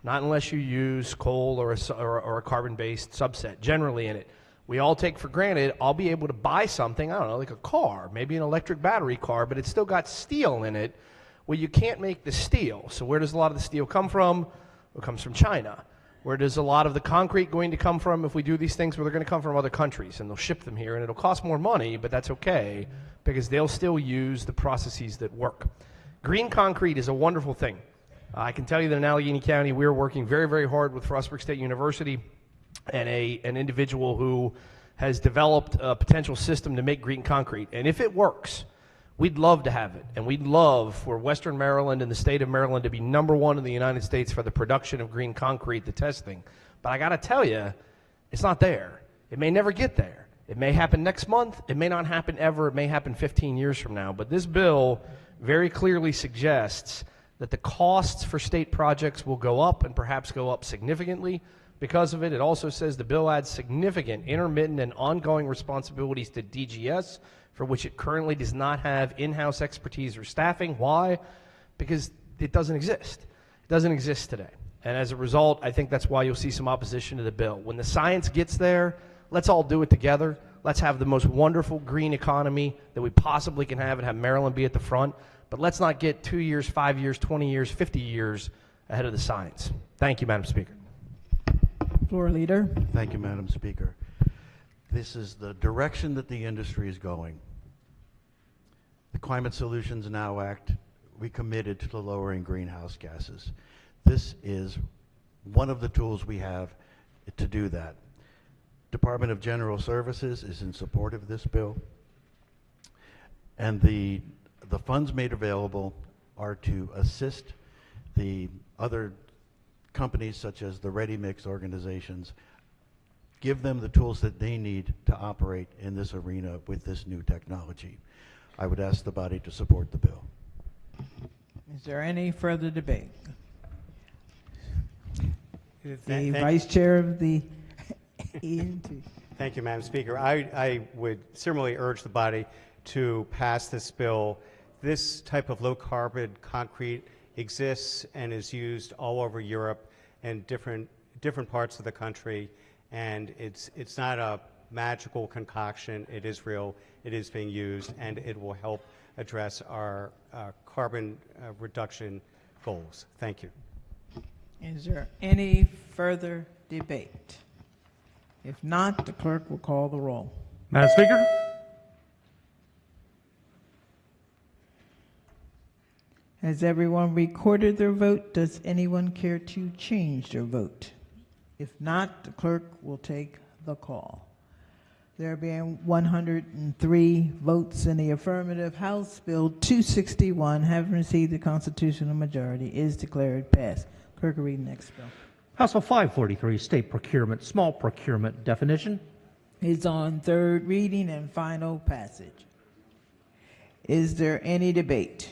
Not unless you use coal or a carbon-based subset generally in it. We all take for granted I'll be able to buy something, I don't know, like a car, maybe an electric battery car, but it's still got steel in it. Well, you can't make the steel. So where does a lot of the steel come from? It comes from China. Where does a lot of the concrete going to come from if we do these things? Well, they're going to come from other countries, and they'll ship them here, and it'll cost more money, but that's okay, because they'll still use the processes that work. Green concrete is a wonderful thing. I can tell you that in Allegheny County, we're working very, very hard with Frostburg State University and an individual who has developed a potential system to make green concrete. And if it works, we'd love to have it. And we'd love for Western Maryland and the state of Maryland to be #1 in the United States for the production of green concrete, the testing. But I got to tell you, it's not there. It may never get there. It may happen next month. It may not happen ever. It may happen 15 years from now. But this bill very clearly suggests that the costs for state projects will go up and perhaps go up significantly. Because of it, it also says the bill adds significant intermittent and ongoing responsibilities to DGS, for which it currently does not have in-house expertise or staffing. Why? Because it doesn't exist. It doesn't exist today. And as a result, I think that's why you'll see some opposition to the bill. When the science gets there, let's all do it together. Let's have the most wonderful green economy that we possibly can have and have Maryland be at the front. But let's not get 2 years, 5 years, 20 years, 50 years ahead of the science. Thank you, Madam Speaker. Floor Leader. Thank you, Madam Speaker. This is the direction that the industry is going. The Climate Solutions Now Act, we committed to lowering greenhouse gases. This is one of the tools we have to do that. Department of General Services is in support of this bill. And the funds made available are to assist the other companies such as the Ready Mix organizations, give them the tools that they need to operate in this arena with this new technology. I would ask the body to support the bill. Is there any further debate? The Thank- Vice Chair of the ENT. Thank you, Madam Speaker. I would similarly urge the body to pass this bill. This type of low-carbon concrete exists and is used all over Europe and different parts of the country, and it's not a magical concoction. It is real. It is being used, and it will help address our carbon reduction goals. Thank you. Is there any further debate? If not, the clerk will call the roll. Madam Speaker? Has everyone recorded their vote? Does anyone care to change their vote? If not, the clerk will take the call. There being 103 votes in the affirmative, House Bill 261, having received the constitutional majority, is declared passed. Clerk will read the next bill. House Bill 543, State Procurement, Small Procurement Definition. Is on third reading and final passage. Is there any debate?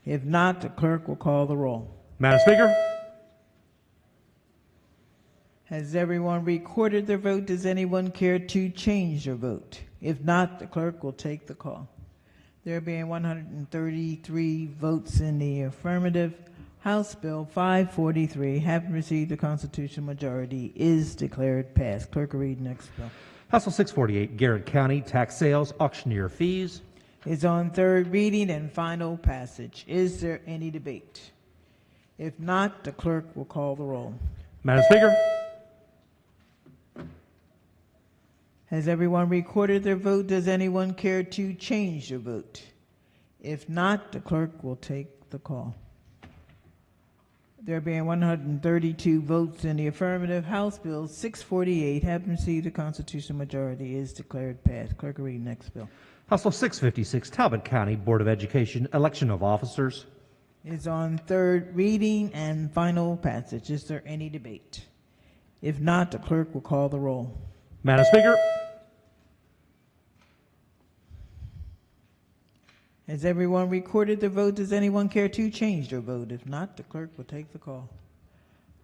If not, the clerk will call the roll. Madam Speaker? Has everyone recorded their vote? Does anyone care to change their vote? If not, the clerk will take the call. There being 133 votes in the affirmative, House Bill 543, having received the constitutional majority, is declared passed. Clerk will read the next bill. House Bill 648, Garrett County Tax Sales Auctioneer Fees. Is on third reading and final passage. Is there any debate? If not, the clerk will call the roll. Madam Speaker? Has everyone recorded their vote? Does anyone care to change their vote? If not, the clerk will take the call. There being 132 votes in the affirmative, House Bill 648, having received the constitutional majority, is declared passed. Clerk will read the next bill. House Bill 656, Talbot County Board of Education Election of Officers. Is on third reading and final passage. Is there any debate? If not, the clerk will call the roll. Madam Speaker? Has everyone recorded their vote? Does anyone care to change their vote? If not, the clerk will take the call.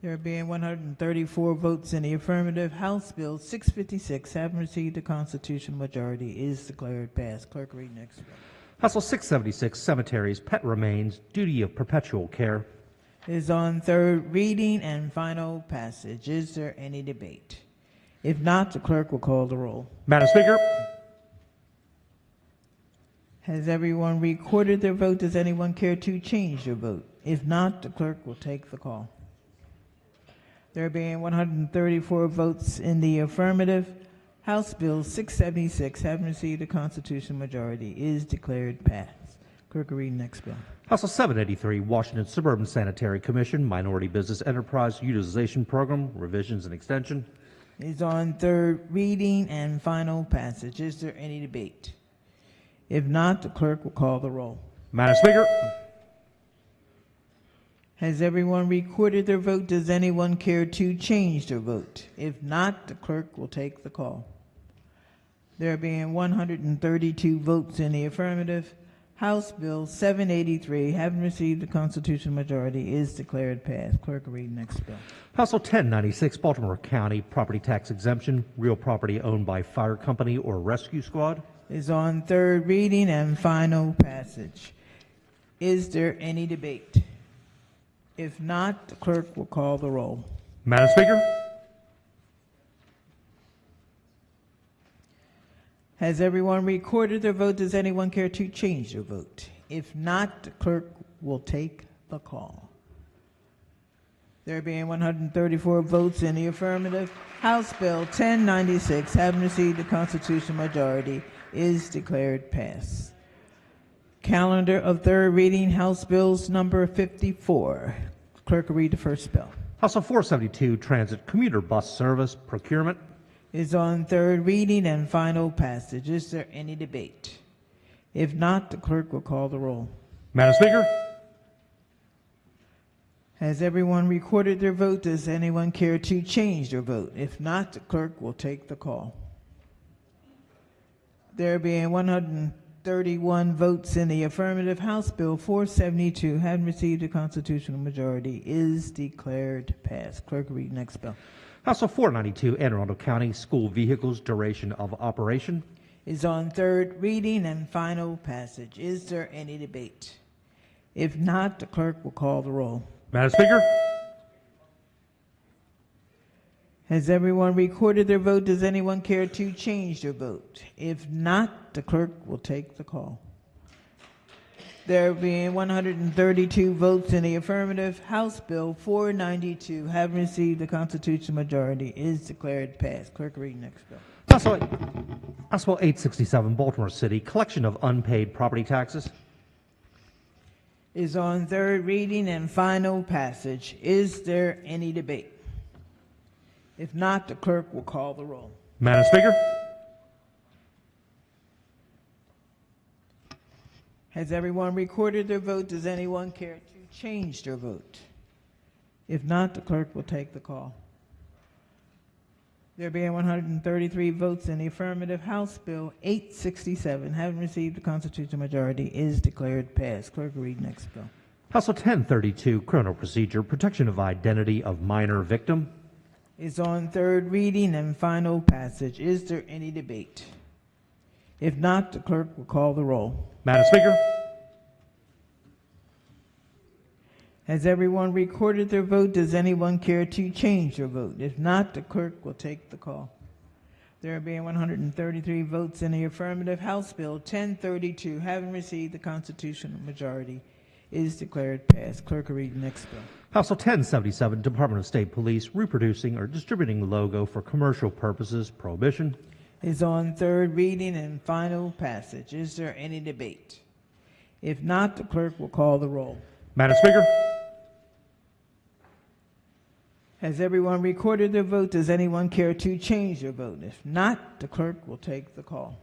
There being 134 votes in the affirmative, House Bill 656, having received the constitutional majority, is declared passed. Clerk, read next bill. House Bill 676, Cemeteries, Pet Remains, Duty of Perpetual Care. Is on third reading and final passage. Is there any debate? If not, the clerk will call the roll. Madam Speaker. Has everyone recorded their vote? Does anyone care to change their vote? If not, the clerk will take the call. There being 134 votes in the affirmative, House Bill 676, having received a constitutional majority, is declared passed. Clerk will read next bill. House Bill 783, Washington Suburban Sanitary Commission, Minority Business Enterprise Utilization Program, revisions and extension. Is on third reading and final passage. Is there any debate? If not, the clerk will call the roll. Madam Speaker. Has everyone recorded their vote? Does anyone care to change their vote? If not, the clerk will take the call. There being 132 votes in the affirmative, House Bill 783, having received the constitutional majority, is declared passed. Clerk will read next bill. House Bill 1096, Baltimore County Property Tax Exemption, real property owned by fire company or rescue squad. Is on third reading and final passage. Is there any debate? If not, the clerk will call the roll. Madam Speaker. Has everyone recorded their vote? Does anyone care to change their vote? If not, the clerk will take the call. There being 134 votes in the affirmative, House Bill 1096, having received the constitutional majority, is declared passed. Calendar of third reading, House Bills number 54. Clerk will read the first bill. House Bill 472, Transit Commuter Bus Service Procurement. Is on third reading and final passage. Is there any debate? If not, the clerk will call the roll. Madam Speaker. Has everyone recorded their vote? Does anyone care to change their vote? If not, the clerk will take the call. There being 131 votes in the affirmative, House Bill 472, having received a constitutional majority, is declared passed. Clerk will read next bill. House Bill 492, Anne Arundel County School Vehicles Duration of Operation. Is on third reading and final passage. Is there any debate? If not, the clerk will call the roll. Madam Speaker. Has everyone recorded their vote? Does anyone care to change their vote? If not, the clerk will take the call. There being 132 votes in the affirmative, House Bill 492, having received the constitutional majority, is declared passed. Clerk, read next bill. House Bill 867, Baltimore City, Collection of Unpaid Property Taxes. Is on third reading and final passage. Is there any debate? If not, the clerk will call the roll. Madam Speaker. Has everyone recorded their vote? Does anyone care to change their vote? If not, the clerk will take the call. There being 133 votes in the affirmative, House Bill 867, having received the constitutional majority, is declared passed. Clerk will read next bill. House Bill 1032, Criminal Procedure, Protection of Identity of Minor Victim. Is on third reading and final passage. Is there any debate? If not, the clerk will call the roll. Madam Speaker. Has everyone recorded their vote? Does anyone care to change their vote? If not, the clerk will take the call. There being 133 votes in the affirmative, House Bill 1032, having received the constitutional majority, is declared passed. Clerk will read the next bill. House Bill 1077, Department of State Police, Reproducing or Distributing Logo for Commercial Purposes, Prohibition. Is on third reading and final passage. Is there any debate? If not, the clerk will call the roll. Madam Speaker. Has everyone recorded their vote? Does anyone care to change their vote? If not, the clerk will take the call.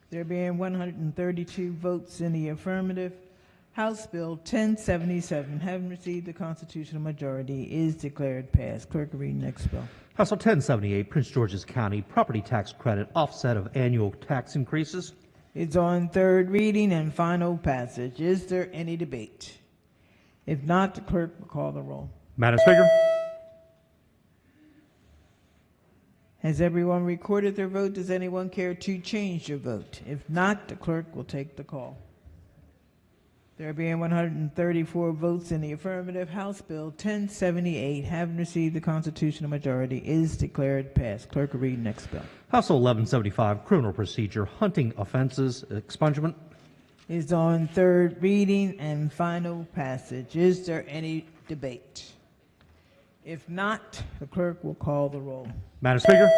There being 132 votes in the affirmative, House Bill 1077, having received the constitutional majority, is declared passed. Clerk will read next bill. House Bill 1078, Prince George's County Property Tax Credit Offset of Annual Tax Increases. is on third reading and final passage. Is there any debate? If not, the clerk will call the roll. Madam Speaker. Has everyone recorded their vote? Does anyone care to change their vote? If not, the clerk will take the call. There being 134 votes in the affirmative, House Bill 1078, having received the constitutional majority, is declared passed. Clerk will read next bill. House Bill 1175, criminal procedure, hunting offenses, expungement. Is on third reading and final passage. Is there any debate? If not, the clerk will call the roll. Madam Speaker.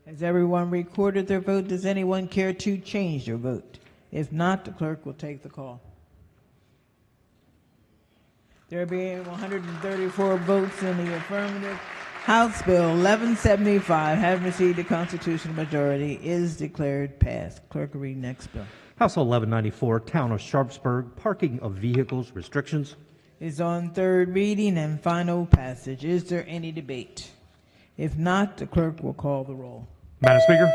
Has everyone recorded their vote? Does anyone care to change their vote? If not, the clerk will take the call. There being 134 votes in the affirmative, House Bill 1175, having received the constitutional majority, is declared passed. Clerk will read next bill. House Bill 1194, Town of Sharpsburg, parking of vehicles, restrictions. Is on third reading and final passage. Is there any debate? If not, the clerk will call the roll. Madam Speaker.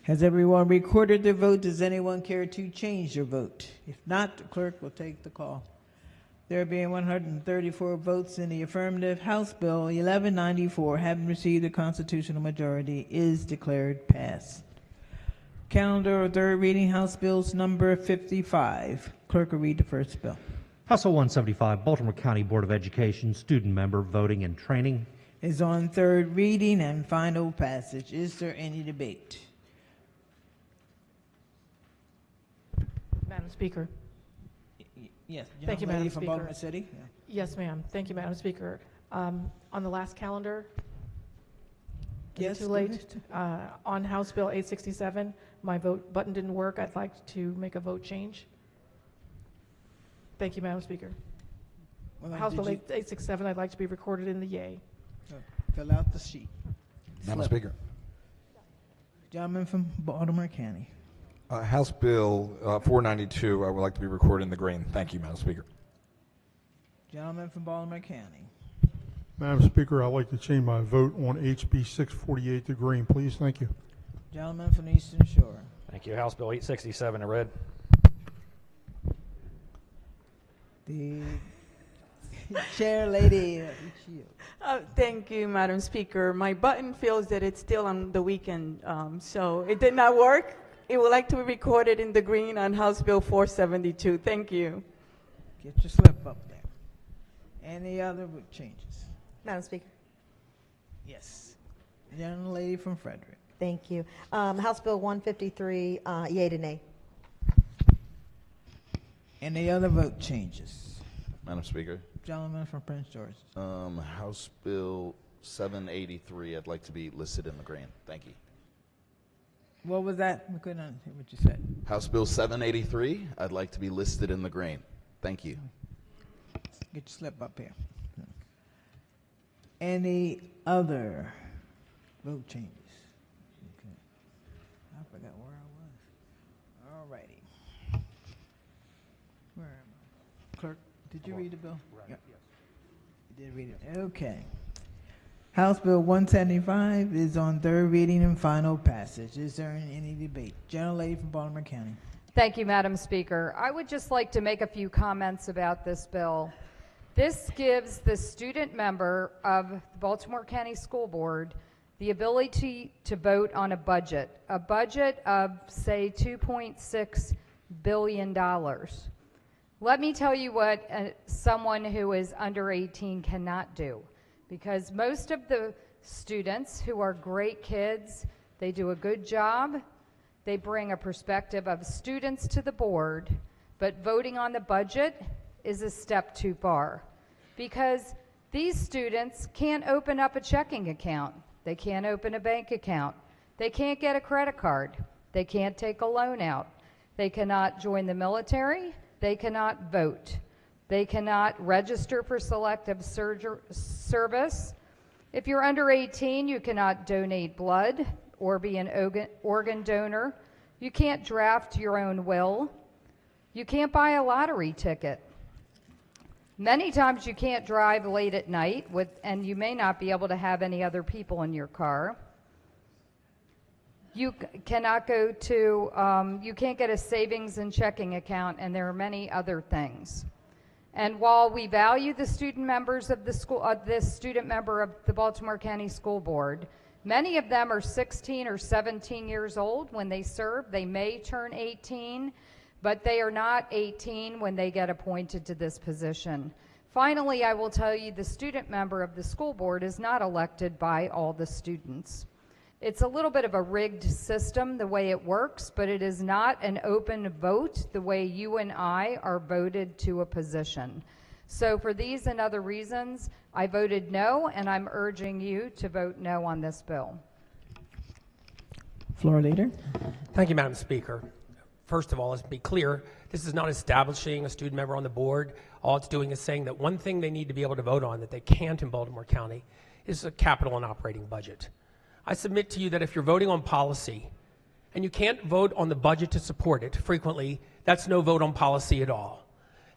Has everyone recorded their vote? Does anyone care to change their vote? If not, the clerk will take the call. There being 134 votes in the affirmative, House Bill 1194, having received the constitutional majority, is declared passed. Calendar of third reading, House Bills number 55. Clerk will read the first bill. House Bill 175, Baltimore County Board of Education, student member voting and training. Is on third reading and final passage. Is there any debate? Madam Speaker. Yes. Thank you, Young lady Madam from Speaker. Baltimore City. Yeah. Yes, ma'am. Thank you, Madam Speaker. On the last calendar, is it Yes, too go late? On House Bill 867, my vote button didn't work. I'd like to make a vote change. Thank you, Madam Speaker. Well, House did Bill you- 867, I'd like to be recorded in the yay. Fill out the sheet. Madam Slip. Speaker. Gentleman from Baltimore County. House Bill 492, I would like to be recorded in the green. Thank you, Madam Speaker. Gentleman from Baltimore County. Madam Speaker, I'd like to change my vote on HB 648 to green, please. Thank you. Gentleman from Eastern Shore. Thank you. House Bill 867 in red. The chair lady. Thank you, Madam Speaker. My button feels that it's still on the weekend, so it did not work. It would like to be recorded in the green on House Bill 472. Thank you. Get your slip up there. Any other changes? Madam Speaker. Yes. Young lady from Frederick. Thank you. House Bill 153, yea to nay. Any other vote changes? Madam Speaker. Gentleman from Prince George. House Bill 783, I'd like to be listed in the green. Thank you. What was that? We couldn't understand what you said. House Bill 783, I'd like to be listed in the green. Thank you. Get your slip up here. Any other vote changes? Okay. I forgot where I was. All righty. Where am I? Clerk, did you read the bill? Right. Yeah. Yes. You did read it. Okay. House Bill 175 is on third reading and final passage. Is there any debate? General Lady from Baltimore County. Thank you, Madam Speaker. I would just like to make a few comments about this bill. This gives the student member of the Baltimore County School Board the ability to vote on a budget of, say, $2.6 billion. Let me tell you what someone who is under 18 cannot do, because most of the students who are great kids, they do a good job, they bring a perspective of students to the board, but voting on the budget is a step too far, because these students can't open up a checking account, they can't open a bank account, they can't get a credit card, they can't take a loan out, they cannot join the military, they cannot vote, they cannot register for selective service. If you're under 18, you cannot donate blood or be an organ donor. You can't draft your own will. You can't buy a lottery ticket. Many times you can't drive late at night and you may not be able to have any other people in your car. You cannot go to, you can't get a savings and checking account, and there are many other things. And while we value the student members of the school, this student member of the Baltimore County School Board, many of them are 16 or 17 years old when they serve. They may turn 18, but they are not 18 when they get appointed to this position. Finally, I will tell you the student member of the school board is not elected by all the students. It's a little bit of a rigged system the way it works, but it is not an open vote the way you and I are voted to a position. So for these and other reasons, I voted no, and I'm urging you to vote no on this bill. Floor leader. Thank you, Madam Speaker. First of all, let's be clear, this is not establishing a student member on the board. All it's doing is saying that one thing they need to be able to vote on that they can't in Baltimore County is a capital and operating budget. I submit to you that if you're voting on policy and you can't vote on the budget to support it, frequently that's no vote on policy at all.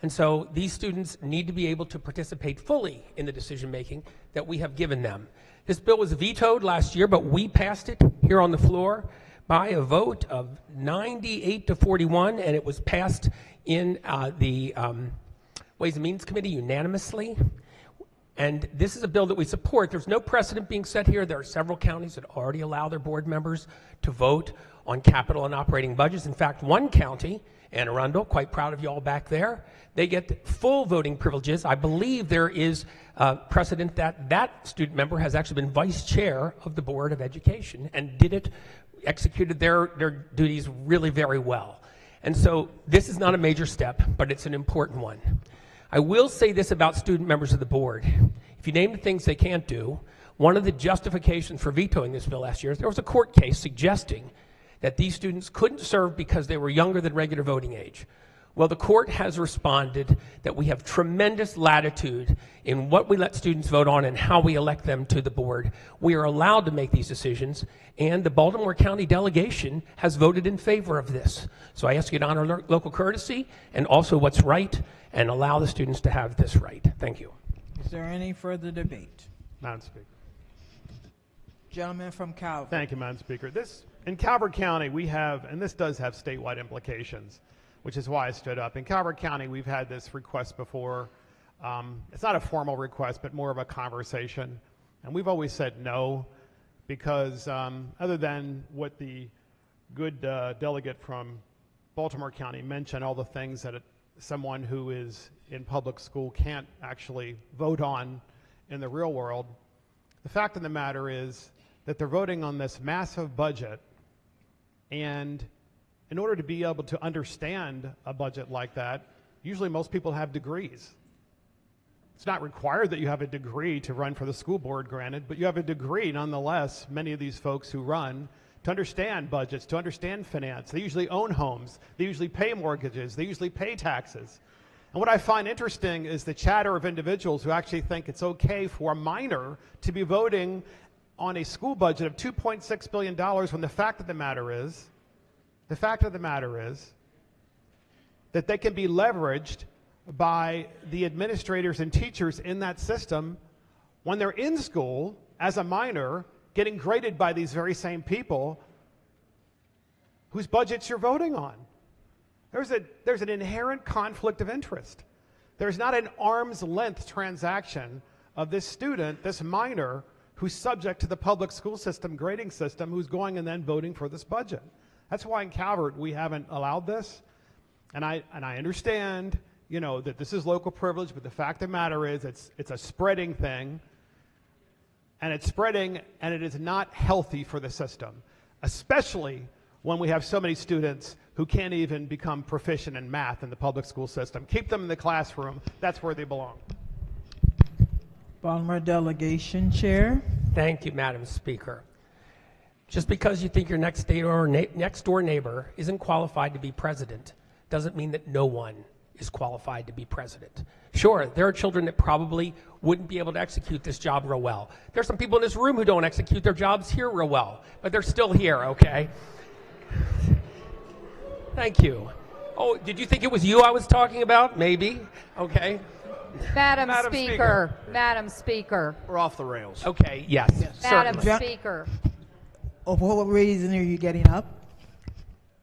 And so these students need to be able to participate fully in the decision making that we have given them. This bill was vetoed last year, but we passed it here on the floor by a vote of 98 to 41, and it was passed in the Ways and Means Committee unanimously. And this is a bill that we support. There's no precedent being set here. There are several counties that already allow their board members to vote on capital and operating budgets. In fact, one county, Anne Arundel, quite proud of you all back there, they get full voting privileges. I believe there is precedent that that student member has actually been vice chair of the Board of Education and executed their duties really very well. And so this is not a major step, but it's an important one. I will say this about student members of the board. If you name the things they can't do, one of the justifications for vetoing this bill last year is there was a court case suggesting that these students couldn't serve because they were younger than regular voting age. Well, the court has responded that we have tremendous latitude in what we let students vote on and how we elect them to the board. We are allowed to make these decisions, and the Baltimore County delegation has voted in favor of this. So I ask you to honor local courtesy and also what's right and allow the students to have this right. Thank you. Is there any further debate? Madam Speaker. Gentleman from Calvert. Thank you, Madam Speaker. In Calvert County, we have, and this does have statewide implications, which is why I stood up. In Calvert County, we've had this request before. It's not a formal request, but more of a conversation. And we've always said no, because other than what the good delegate from Baltimore County mentioned, all the things that someone who is in public school can't actually vote on in the real world, the fact of the matter is that they're voting on this massive budget, and in order to be able to understand a budget like that, usually most people have degrees. It's not required that you have a degree to run for the school board, granted, but you have a degree nonetheless, many of these folks who run, to understand budgets, to understand finance. They usually own homes. They usually pay mortgages. They usually pay taxes. And what I find interesting is the chatter of individuals who actually think it's okay for a minor to be voting on a school budget of $2.6 billion when the fact of the matter is that they can be leveraged by the administrators and teachers in that system when they're in school as a minor, getting graded by these very same people whose budgets you're voting on. There's an inherent conflict of interest. There's not an arm's length transaction of this student, this minor, who's subject to the public school system grading system, who's going and then voting for this budget. That's why in Calvert we haven't allowed this. And I understand, that this is local privilege, but the fact of the matter is it's a spreading thing. And it's spreading, and it is not healthy for the system, especially when we have so many students who can't even become proficient in math in the public school system. Keep them in the classroom. That's where they belong. Baltimore Delegation Chair. Thank you, Madam Speaker. Just because you think your next door neighbor isn't qualified to be president doesn't mean that no one is qualified to be president. Sure, there are children that probably wouldn't be able to execute this job real well. There's some people in this room who don't execute their jobs here real well, but they're still here, okay? Thank you. Oh, did you think it was you I was talking about? Maybe. Okay. Madam Madam Speaker, Madam Speaker, We're off the rails. Okay, yes, Madam certainly. Speaker. Oh, for what reason are you getting up?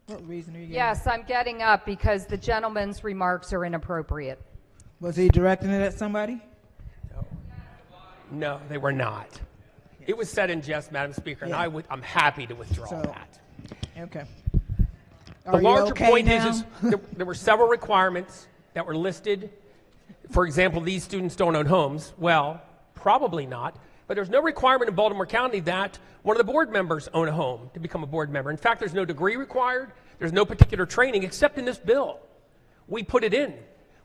What reason are you getting up? Yes, I'm getting up because the gentleman's remarks are inappropriate. Was he directing it at somebody? No, they were not. It was said in jest, Madam Speaker, and Yeah. I'm happy to withdraw So- that. Okay. The Are you larger okay point now? is there were several requirements that were listed. For example, these students don't own homes. Well, probably not. But there's no requirement in Baltimore County that one of the board members own a home to become a board member. In fact, there's no degree required. There's no particular training except in this bill. We put it in.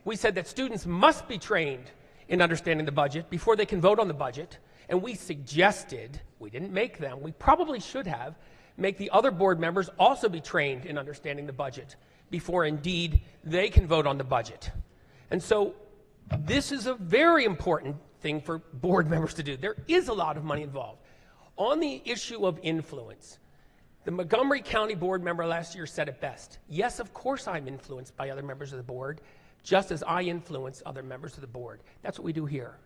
We said that students must be trained in understanding the budget before they can vote on the budget. And we suggested, we didn't make them, we probably should have, make the other board members also be trained in understanding the budget before indeed they can vote on the budget. And so this is a very important thing for board members to do. There is a lot of money involved. On the issue of influence, the Montgomery County board member last year said it best. Yes, of course I'm influenced by other members of the board, just as I influence other members of the board. That's what we do here.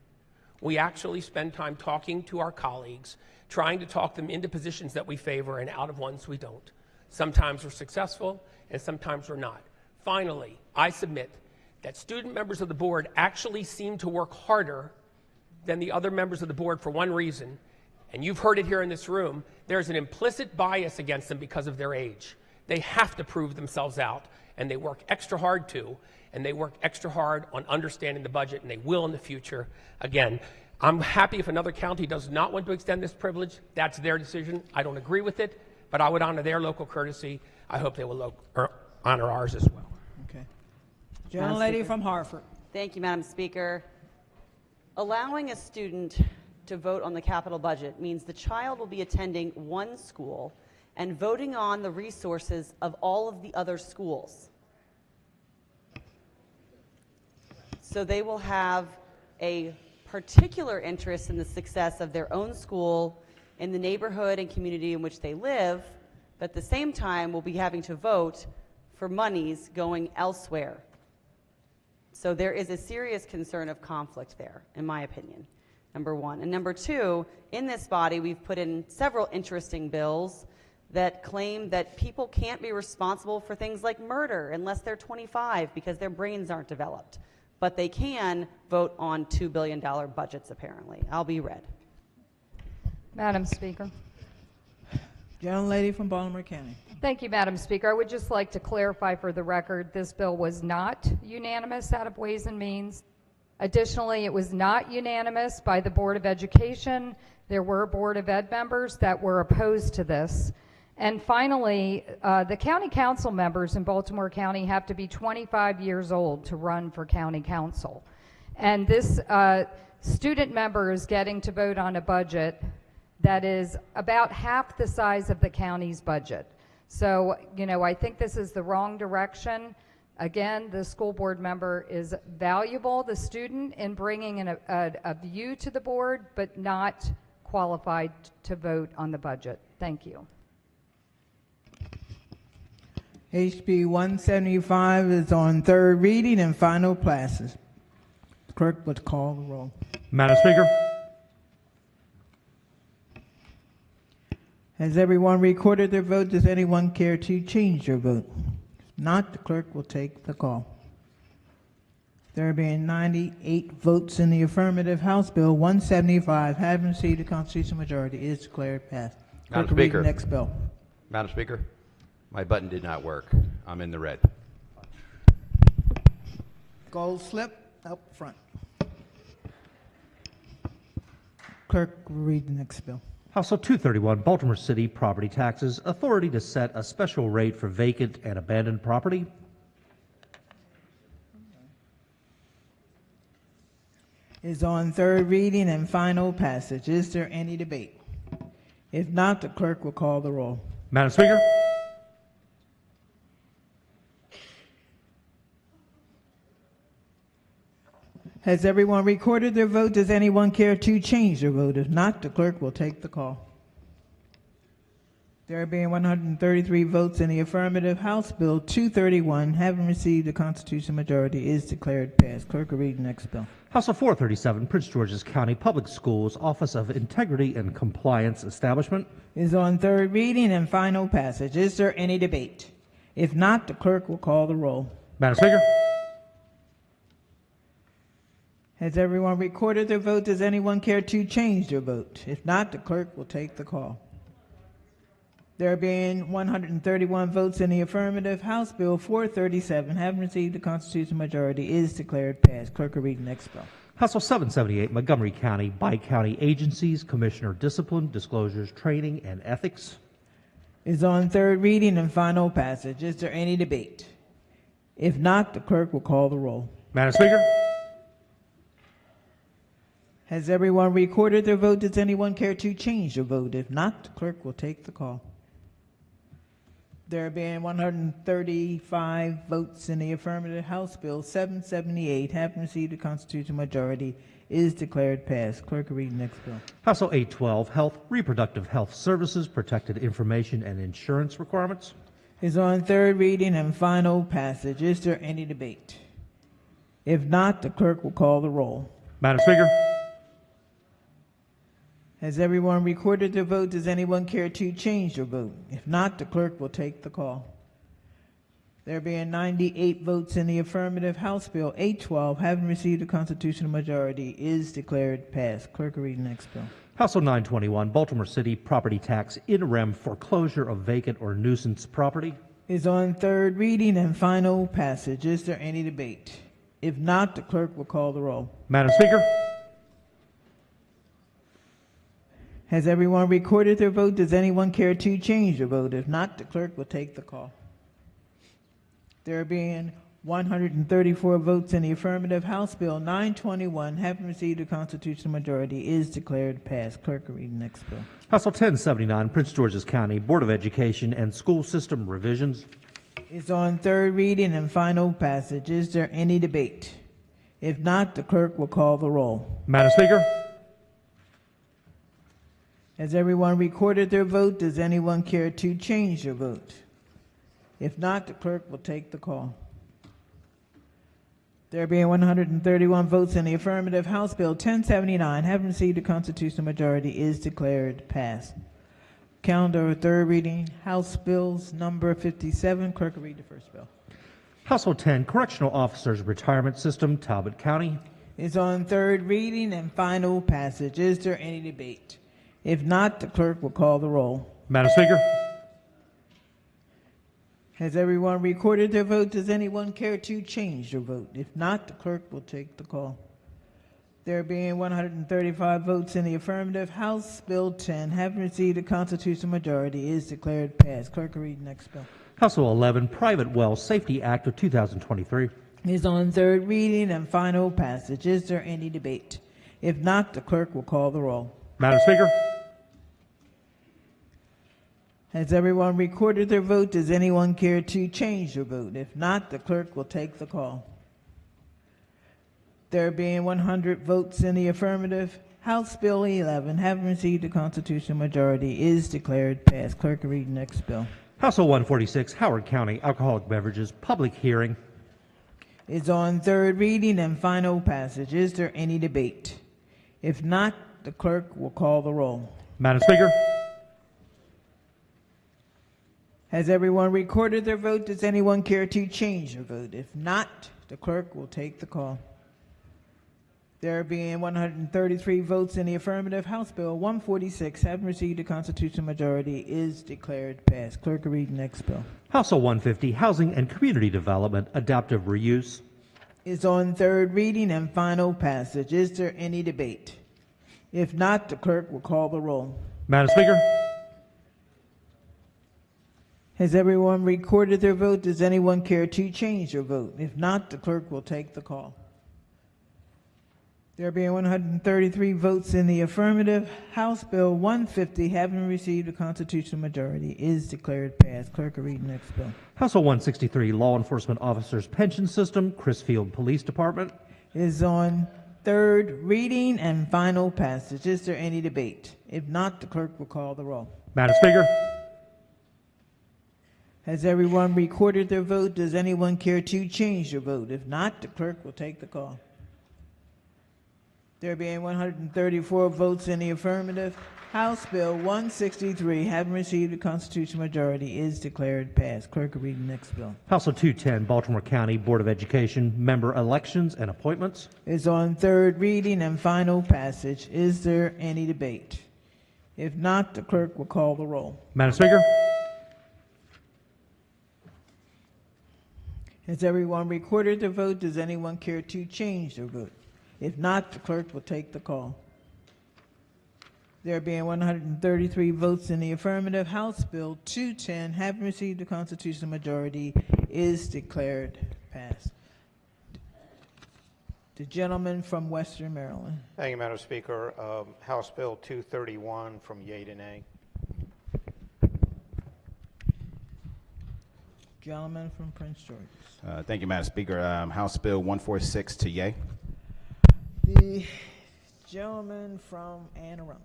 We actually spend time talking to our colleagues, trying to talk them into positions that we favor and out of ones we don't. Sometimes we're successful, and sometimes we're not. Finally, I submit that student members of the board actually seem to work harder than the other members of the board for one reason, and you've heard it here in this room. There's an implicit bias against them because of their age. They have to prove themselves out, and they work extra hard to, and they work extra hard on understanding the budget, and they will in the future. Again, I'm happy if another county does not want to extend this privilege. That's their decision. I don't agree with it, but I would honor their local courtesy. I hope they will honor ours as well. Okay. Gentlelady from Hartford. Thank you, Madam Speaker. Allowing a student to vote on the capital budget means the child will be attending one school and voting on the resources of all of the other schools. So they will have a particular interest in the success of their own school, in the neighborhood and community in which they live, but at the same time will be having to vote for monies going elsewhere. So there is a serious concern of conflict there, in my opinion, number one. And number two, in this body, we've put in several interesting bills that claim that people can't be responsible for things like murder unless they're 25 because their brains aren't developed. But they can vote on $2 billion budgets, apparently. I'll be read. Madam Speaker. Gentlelady from Baltimore County. Thank you, Madam Speaker. I would just like to clarify for the record, this bill was not unanimous out of Ways and Means. Additionally, it was not unanimous by the Board of Education. There were Board of Ed members that were opposed to this. And finally, the county council members in Baltimore County have to be 25 years old to run for county council. And this student member is getting to vote on a budget that is about half the size of the county's budget. So, you know, I think this is the wrong direction. Again, the school board member is valuable, the student, in bringing a view to the board, but not qualified to vote on the budget. Thank you. HB 175 is on third reading and final passes. Clerk would call the roll. Madam Speaker. Has everyone recorded their vote? Does anyone care to change their vote? If not, the clerk will take the call. There being 98 votes in the affirmative, House Bill 175, having received a constitutional majority, is declared passed. Madam Clerk will read Speaker. the next bill. Madam Speaker, my button did not work. I'm in the red. Gold slip up front. Clerk will read the next bill. House Bill 231, Baltimore City Property Taxes, authority to set a special rate for vacant and abandoned property. Is on third reading and final passage. Is there any debate? If not, the clerk will call the roll. Madam Speaker. Has everyone recorded their vote? Does anyone care to change their vote? If not, the clerk will take the call. There being 133 votes in the affirmative, House Bill 231, having received a constitutional majority, is declared passed. Clerk will read the next bill. House Bill 437, Prince George's County Public Schools Office of Integrity and Compliance Establishment. Is on third reading and final passage. Is there any debate? If not, the clerk will call the roll. Madam Speaker. Has everyone recorded their vote? Does anyone care to change their vote? If not, the clerk will take the call. There being 131 votes in the affirmative, House Bill 437, having received the constitutional majority, is declared passed. Clerk will read the next bill. House Bill 778, Montgomery County Bi-County Agencies, Commissioner Discipline, Disclosures, Training, and Ethics. Is on third reading and final passage. Is there any debate? If not, the clerk will call the roll. Madam Speaker. Has everyone recorded their vote? Does anyone care to change their vote? If not, the clerk will take the call. There being 135 votes in the affirmative, House Bill 778, having received a constitutional majority, is declared passed. Clerk will read the next bill. House Bill 812, Health, Reproductive Health Services, Protected Information and Insurance Requirements. Is on third reading and final passage. Is there any debate? If not, the clerk will call the roll. Madam Speaker. Has everyone recorded their vote? Does anyone care to change their vote? If not, the clerk will take the call. There being 98 votes in the affirmative, House Bill 812, having received a constitutional majority, is declared passed. Clerk will read the next bill. House Bill 921, Baltimore City Property Tax in rem foreclosure of vacant or nuisance property. Is on third reading and final passage. Is there any debate? If not, the clerk will call the roll. Madam Speaker. Has everyone recorded their vote? Does anyone care to change their vote? If not, the clerk will take the call. There being 134 votes in the affirmative, House Bill 921, having received a constitutional majority, is declared passed. Clerk will read the next bill. House Bill 1079, Prince George's County Board of Education and School System Revisions. Is on third reading and final passage. Is there any debate? If not, the clerk will call the roll. Madam Speaker. Has everyone recorded their vote? Does anyone care to change their vote? If not, the clerk will take the call. There being 131 votes in the affirmative, House Bill 1079, having received a constitutional majority, is declared passed. Calendar of third reading, House Bills number 57. Clerk will read the first bill. House Bill 10, Correctional Officers Retirement System, Talbot County. Is on third reading and final passage. Is there any debate? If not, the clerk will call the roll. Madam Speaker. Has everyone recorded their vote? Does anyone care to change their vote? If not, the clerk will take the call. There being 135 votes in the affirmative, House Bill 10, having received a constitutional majority, is declared passed. Clerk will read the next bill. House Bill 11, Private Well Safety Act of 2023. Is on third reading and final passage. Is there any debate? If not, the clerk will call the roll. Madam Speaker. Has everyone recorded their vote? Does anyone care to change their vote? If not, the clerk will take the call. There being 100 votes in the affirmative, House Bill 11, having received a constitutional majority, is declared passed. Clerk will read the next bill. House Bill 146, Howard County Alcoholic Beverages, public hearing. Is on third reading and final passage. Is there any debate? If not, the clerk will call the roll. Madam Speaker. Has everyone recorded their vote? Does anyone care to change their vote? If not, the clerk will take the call. There being 133 votes in the affirmative, House Bill 146, having received a constitutional majority, is declared passed. Clerk will read the next bill. House Bill 150, Housing and Community Development, Adaptive Reuse. Is on third reading and final passage. Is there any debate? If not, the clerk will call the roll. Madam Speaker. Has everyone recorded their vote? Does anyone care to change their vote? If not, the clerk will take the call. There being 133 votes in the affirmative, House Bill 150, having received a constitutional majority, is declared passed. Clerk will read the next bill. House Bill 163, Law Enforcement Officers Pension System, Chrisfield Police Department. Is on third reading and final passage. Is there any debate? If not, the clerk will call the roll. Madam Speaker. Has everyone recorded their vote? Does anyone care to change their vote? If not, the clerk will take the call. There being 134 votes in the affirmative, House Bill 163, having received a constitutional majority, is declared passed. Clerk will read the next bill. House Bill 210, Baltimore County Board of Education member elections and appointments. Is on third reading and final passage. Is there any debate? If not, the clerk will call the roll. Madam Speaker. Has everyone recorded their vote? Does anyone care to change their vote? If not, the clerk will take the call. There being 133 votes in the affirmative, House Bill 210, having received a constitutional majority, is declared passed. The gentleman from Western Maryland. Thank you, Madam Speaker. House Bill 231 from yea to nay. Gentleman from Prince George's. Thank you, Madam Speaker. House Bill 146 to yea. The gentleman from Anne Arundel.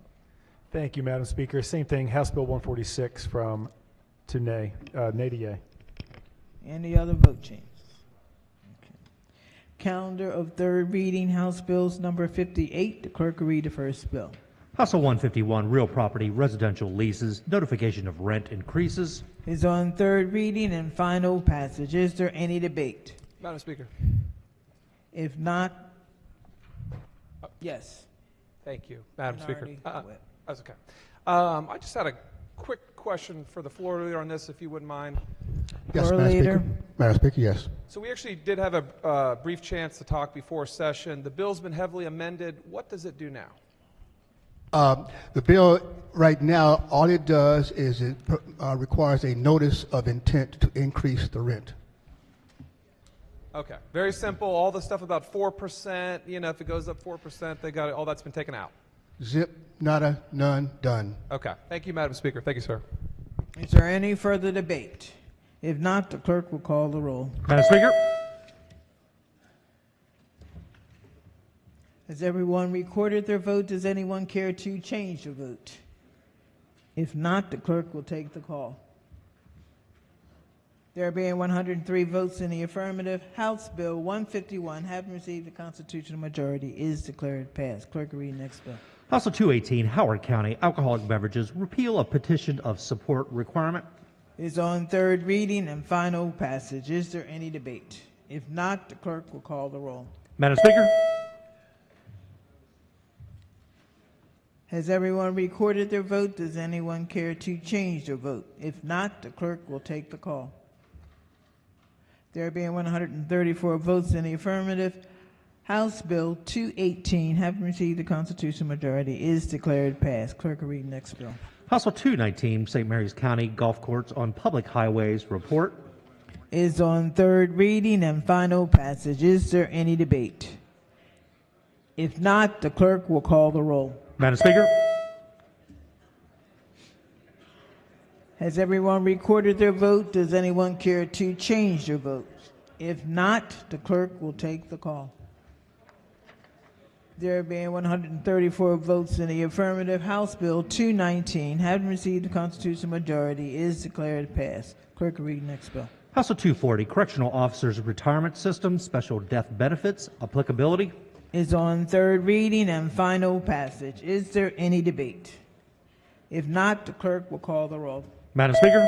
Thank you, Madam Speaker. Same thing, House Bill 146 to nay, nay to yea. Any other vote changes? Okay. Calendar of third reading, House Bills number 58. The clerk will read the first bill. House Bill 151, real property, residential leases, notification of rent increases. Is on third reading and final passage. Is there any debate? Madam Speaker. If not, yes. Thank you, Madam Speaker. Minority That's okay. I just had a quick question for the floor leader on this, if you wouldn't mind. Yes, Floor Madam leader. Speaker. Madam Speaker, yes. So we actually did have a brief chance to talk before session. The bill's been heavily amended. What does it do now? The bill right now, all it does is it requires a notice of intent to increase the rent. Okay, very simple. All the stuff about 4%, if it goes up 4%, they got it. All that's been taken out. Zip, nada, none, done. Okay, thank you, Madam Speaker. Thank you, sir. Is there any further debate? If not, the clerk will call the roll. Madam Speaker. Has everyone recorded their vote? Does anyone care to change their vote? If not, the clerk will take the call. There being 103 votes in the affirmative, House Bill 151, having received a constitutional majority, is declared passed. Clerk will read the next bill. House Bill 218, Howard County alcoholic beverages, repeal of petition of support requirement. Is on third reading and final passage. Is there any debate? If not, the clerk will call the roll. Madam Speaker. Has everyone recorded their vote? Does anyone care to change their vote? If not, the clerk will take the call. There being 134 votes in the affirmative, House Bill 218, having received the constitutional majority, is declared passed. Clerk will read the next bill. House Bill 219, St. Mary's County Golf Courts on Public Highways report. Is on third reading and final passage. Is there any debate? If not, the clerk will call the roll. Madam Speaker. Has everyone recorded their vote? Does anyone care to change their vote? If not, the clerk will take the call. There being 134 votes in the affirmative, House Bill 219, having received the constitutional majority, is declared passed. Clerk will read the next bill. House Bill 240, Correctional Officers Retirement System, Special Death Benefits, applicability. Is on third reading and final passage. Is there any debate? If not, the clerk will call the roll. Madam Speaker.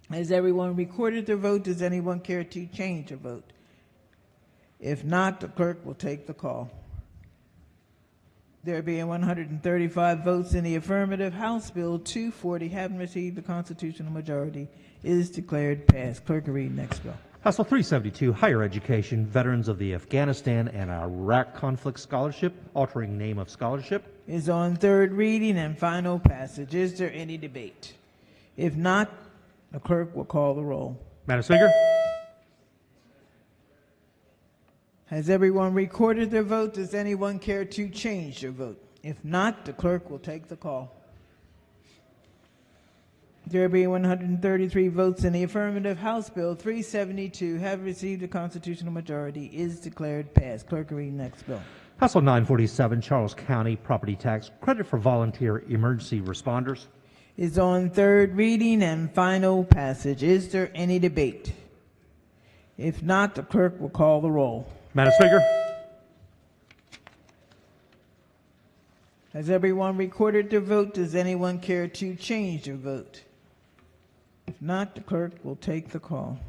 Has everyone recorded their vote? Does anyone care to change their vote? If not, the clerk will take the call. There being 135 votes in the affirmative, House Bill 240, having received the constitutional majority, is declared passed. Clerk will read the next bill. House Bill 372, Higher Education, Veterans of the Afghanistan and Iraq Conflict Scholarship, altering name of scholarship. Is on third reading and final passage. Is there any debate? If not, the clerk will call the roll. Madam Speaker. Has everyone recorded their vote? Does anyone care to change their vote? If not, the clerk will take the call. There being 133 votes in the affirmative, House Bill 372, having received a constitutional majority, is declared passed. Clerk will read the next bill. House Bill 947, Charles County Property Tax Credit for Volunteer Emergency Responders. is on third reading and final passage. Is there any debate? If not, the clerk will call the roll. Madam Speaker. Has everyone recorded their vote? Does anyone care to change their vote? If not, the clerk will take the call.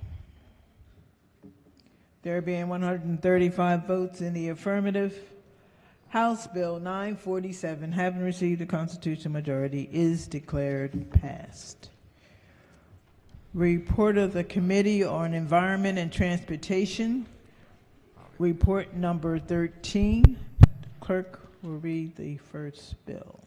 There being 135 votes in the affirmative, House Bill 947, having received a constitutional majority, is declared passed. Report of the Committee on Environment and Transportation, report number 13. The clerk will read the first bill.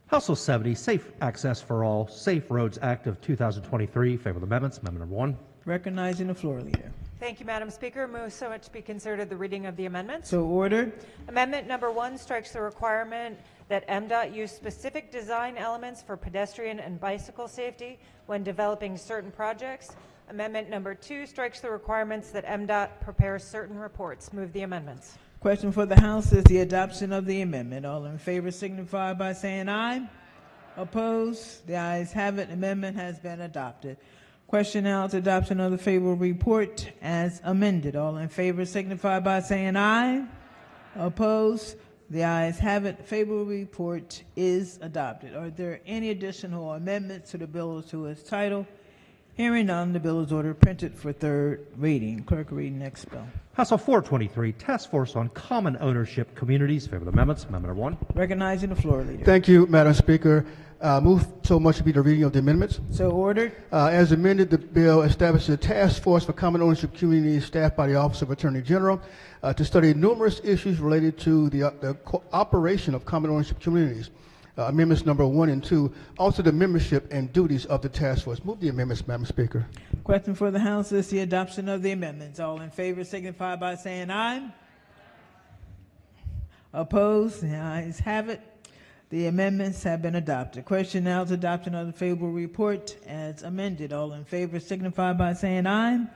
House Bill 70, Safe Access for All, Safe Roads Act of 2023. Favorable amendments. Amendment number 1. Recognizing the floor leader. Thank you, Madam Speaker. Move so much to be considered the reading of the amendments. So ordered. Amendment number 1 strikes the requirement that MDOT use specific design elements for pedestrian and bicycle safety when developing certain projects. Amendment number 2 strikes the requirements that MDOT prepare certain reports. Move the amendments. Question for the House is the adoption of the amendment. All in favor signify by saying aye. Opposed? The ayes have it. Amendment has been adopted. Question now is adoption of the favorable report as amended. All in favor signify by saying aye. Opposed? The ayes have it. Favorable report is adopted. Are there any additional amendments to the bill or to its title? Hearing none, the bill is ordered printed for third reading. Clerk will read next bill. House Bill 423, Task Force on Common Ownership Communities. Favorable amendments. Amendment number 1. Recognizing the floor leader. Thank you, Madam Speaker. Move so much to be the reading of the amendments. So ordered. As amended, the bill establishes a task force for common ownership communities staffed by the Office of Attorney General to study numerous issues related to the operation of common ownership communities. Amendments number 1 and 2, also the membership and duties of the task force. Move the amendments, Madam Speaker. Question for the House is the adoption of the amendments. All in favor signify by saying aye. Opposed? The ayes have it. The amendments have been adopted. Question now is adoption of the favorable report as amended. All in favor signify by saying aye.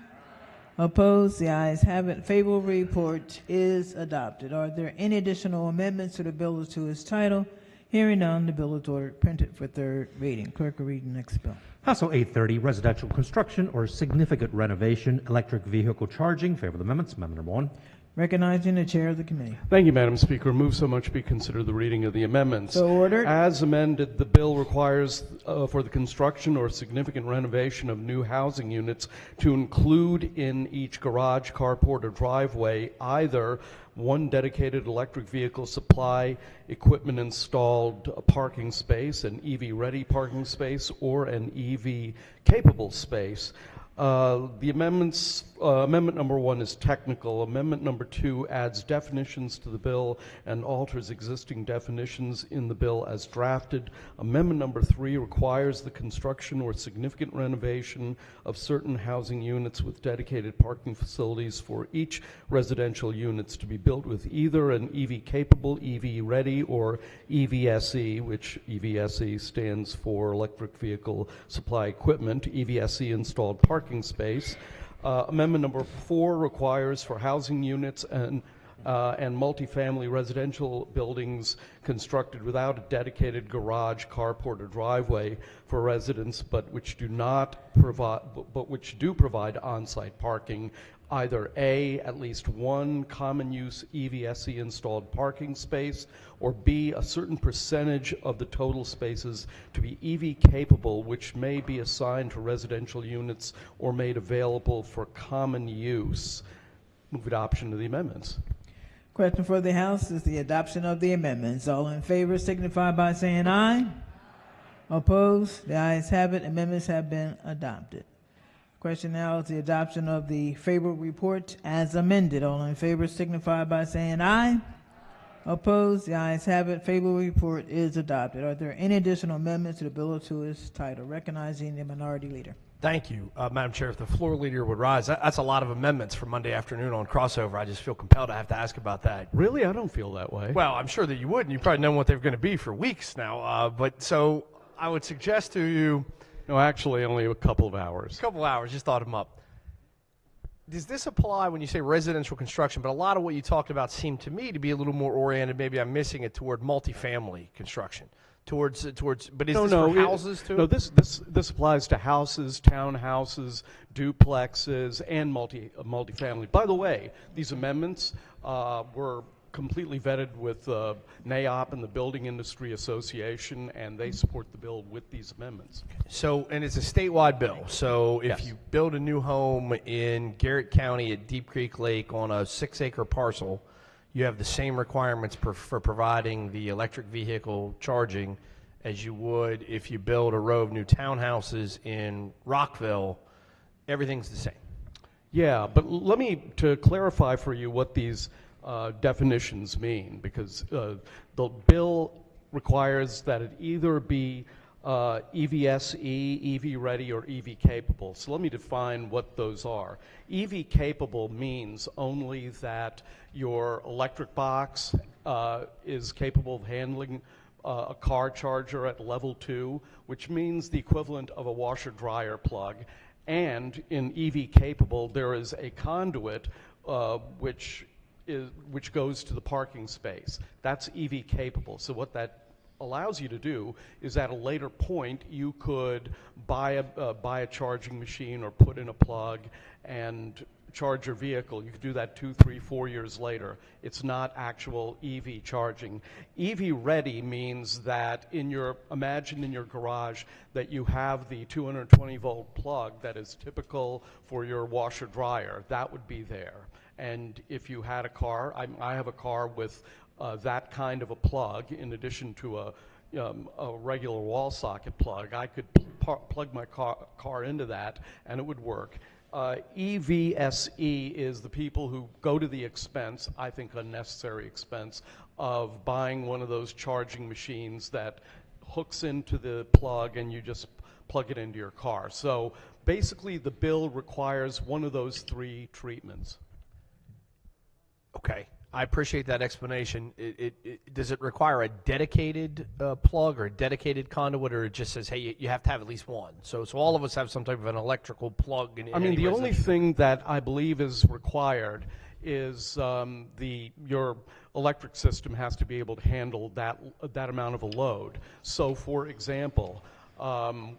Opposed? The ayes have it. Favorable report is adopted. Are there any additional amendments to the bill or to its title? Hearing none, the bill is ordered printed for third reading. Clerk will read the next bill. House Bill 830, Residential Construction or Significant Renovation, Electric Vehicle Charging. Favorable amendments. Amendment number 1. Recognizing the chair of the committee. Thank you, Madam Speaker. Move so much be considered the reading of the amendments. So ordered. As amended, the bill requires for the construction or significant renovation of new housing units to include in each garage, carport, or driveway either one dedicated electric vehicle supply equipment installed parking space, an EV-ready parking space, or an EV-capable space. The amendments, amendment number 1 is technical. Amendment number 2 adds definitions to the bill and alters existing definitions in the bill as drafted. Amendment number 3 requires the construction or significant renovation of certain housing units with dedicated parking facilities for each residential units to be built with either an EV-capable, EV-ready, or EVSE, which EVSE stands for Electric Vehicle Supply Equipment, EVSE installed parking space. Amendment number 4 requires for housing units and multifamily residential buildings constructed without a dedicated garage, carport, or driveway for residents, but which do provide on-site parking, either A, at least one common use EVSE installed parking space, or B, a certain percentage of the total spaces to be EV capable, which may be assigned to residential units or made available for common use. Move adoption of the amendments. Question for the House is the adoption of the amendments. All in favor signify by saying aye. Opposed? The ayes have it. Amendments have been adopted. Question now is the adoption of the favorable report as amended. All in favor signify by saying aye. Opposed? The ayes have it. Favorable report is adopted. Are there any additional amendments to the bill or to its title? Recognizing the minority leader. Thank you, Madam Chair. If the floor leader would rise, that's a lot of amendments for Monday afternoon on crossover. I just feel compelled to have to ask about that. Really? I don't feel that way. Well, I'm sure that you would, and you probably know what they're going to be for weeks now. But so I would suggest to you. No, actually, only a couple of hours. A couple of hours, just thought them up. Does this apply when you say residential construction? But a lot of what you talked about seemed to me to be a little more oriented, maybe I'm missing it, toward multifamily construction, Towards, but is No, this no, for houses too? No, this applies to houses, townhouses, duplexes, and multifamily. By the way, these amendments were completely vetted with NAIOP and the Building Industry Association, and they support the bill with these amendments. So, and it's a statewide bill. So if Yes. you build a new home in Garrett County at Deep Creek Lake on a 6-acre parcel, you have the same requirements for providing the electric vehicle charging as you would if you build a row of new townhouses in Rockville. Everything's the same. Yeah, but let me to clarify for you what these definitions mean, because the bill requires that it either be EVSE, EV ready, or EV capable. So let me define what those are. EV capable means only that your electric box is capable of handling a car charger at level 2, which means the equivalent of a washer dryer plug. And in EV capable, there is a conduit which goes to the parking space. That's EV capable. So what that allows you to do is at a later point you could buy a charging machine or put in a plug and charge your vehicle. You could do that 2, 3, 4 years later. It's not actual EV charging. EV ready means that imagine in your garage that you have the 220 volt plug that is typical for your washer dryer. That would be there. And if you had a car, I have a car with that kind of a plug, in addition to a regular wall socket plug, I could plug my car into that and it would work. EVSE is the people who go to the expense, I think unnecessary expense, of buying one of those charging machines that hooks into the plug and you just plug it into your car. So basically the bill requires one of those 3 treatments. Okay, I appreciate that explanation. Does it require a dedicated plug or a dedicated conduit, or it just says, hey, you have to have at least one? So all of us have some type of an electrical plug. I mean, the only thing that I believe is required is your electric system has to be able to handle that amount of a load. So, for example,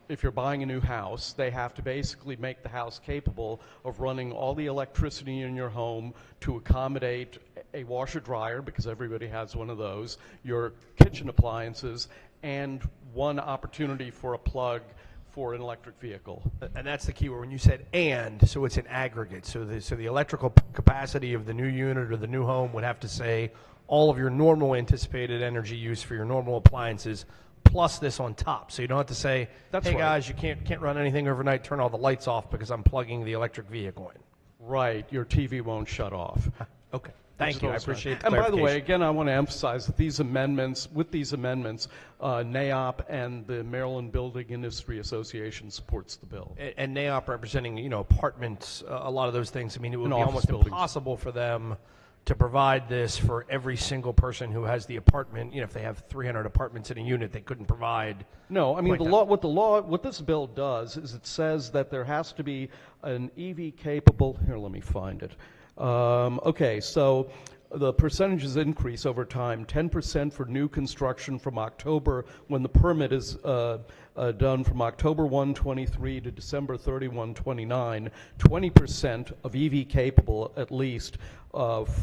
if you're buying a new house, they have to basically make the house capable of running all the electricity in your home to accommodate a washer dryer, because everybody has one of those, your kitchen appliances, and one opportunity for a plug for an electric vehicle. And that's the key word when you said "and," so it's an aggregate. So the electrical capacity of the new unit or the new home would have to say all of your normal anticipated energy use for your normal appliances plus this on top. So you don't have to say, That's hey right. guys, you can't run anything overnight, turn all the lights off because I'm plugging the electric vehicle in. Right, your TV won't shut off. Okay, thank you. I appreciate the And by the way, clarification. again, I want to emphasize that these amendments, NAIOP and the Maryland Building Industry Association supports the bill. And NAIOP representing, apartments, a lot of those things. I mean, it would And be office almost buildings. impossible for them to provide this for every single person who has the apartment. If they have 300 apartments in a unit, they couldn't provide. No, I mean, quite that. what this bill does is it says that there has to be an EV capable, here, let me find it. Okay, so the percentages increase over time, 10% for new construction from October, when the permit is done from October 1, 23 to December 31, 29, 20% of EV capable at least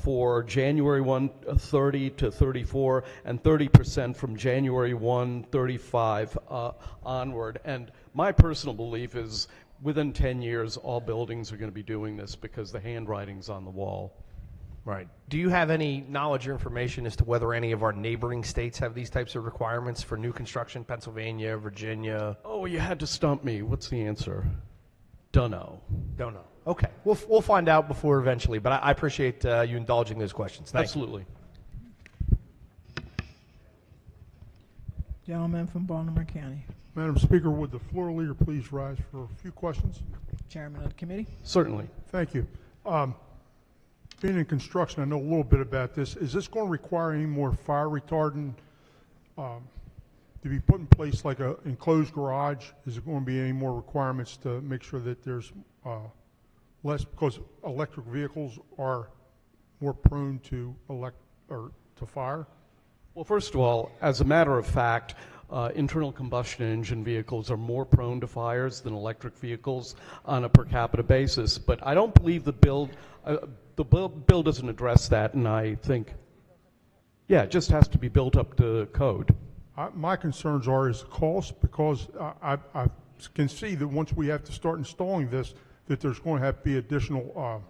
for January 1, 30 to 34, and 30% from January 1, 35 onward. And my personal belief is within 10 years, all buildings are going to be doing this because the handwriting's on the wall. Right. Do you have any knowledge or information as to whether any of our neighboring states have these types of requirements for new construction? Pennsylvania, Virginia? Oh, you had to stump me. What's the answer? Dunno. Don't know. Okay. We'll find out before eventually, but I appreciate you indulging those questions. Thank Absolutely. Gentleman from Baltimore County. Madam Speaker, would the floor leader please rise for a few questions? Chairman of the committee. Certainly. Thank you. Being in construction, I know a little bit about this. Is this going to require any more fire retardant to be put in place, like an enclosed garage? Is there going to be any more requirements to make sure that there's less, because electric vehicles are more prone to fire? Well, first of all, as a matter of fact, internal combustion engine vehicles are more prone to fires than electric vehicles on a per capita basis. But I don't believe the bill doesn't address that, and I think, yeah, it just has to be built up to code. My concerns are is the cost, because I can see that once we have to start installing this, that there's going to have to be additional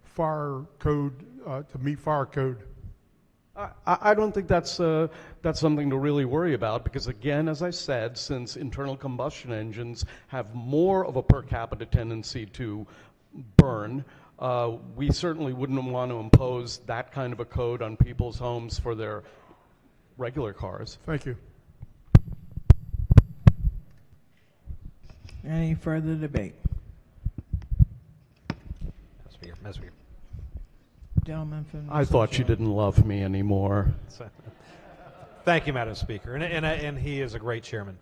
fire code to meet fire code. I don't think that's something to really worry about, because again, as I said, since internal combustion engines have more of a per capita tendency to burn, we certainly wouldn't want to impose that kind of a code on people's homes for their regular cars. Thank you. Any further debate? Madam Speaker. Gentleman from the I thought you didn't love me anymore. Thank you, Madam Speaker, and he is a great chairman.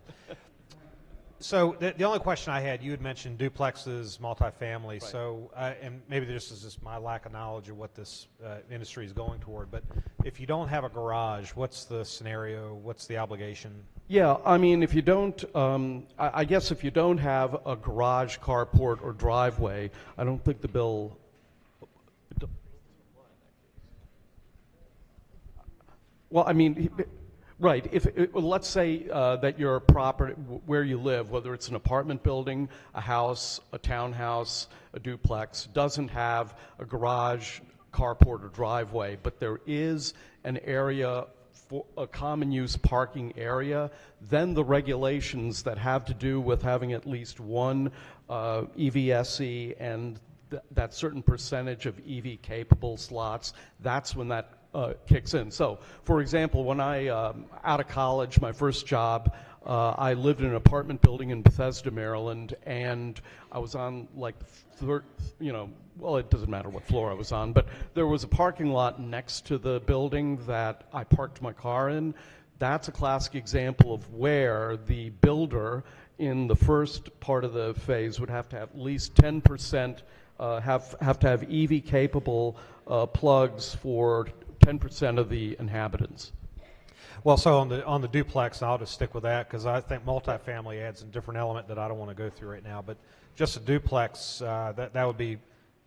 So the only question I had, you had mentioned duplexes, multifamily. Right. So and maybe this is just my lack of knowledge of what this industry is going toward. But if you don't have a garage, what's the scenario? What's the obligation? Yeah, I mean, if you don't, I guess if you don't have a garage, carport, or driveway, I don't think the bill. Well, I mean, right. Let's say that your property, where you live, whether it's an apartment building, a house, a townhouse, a duplex, doesn't have a garage, carport, or driveway, but there is an area for a common use parking area, then the regulations that have to do with having at least one EVSE and that certain percentage of EV capable slots, that's when that kicks in. So, for example, when I, out of college, my first job, I lived in an apartment building in Bethesda, Maryland, and I was on like well, it doesn't matter what floor I was on, but there was a parking lot next to the building that I parked my car in. That's a classic example of where the builder in the first part of the phase would have to have at least 10%, have to have EV capable plugs for 10% of the inhabitants. Well, so on the duplex, I'll just stick with that because I think multifamily adds a different element that I don't want to go through right now. But just a duplex, that would be,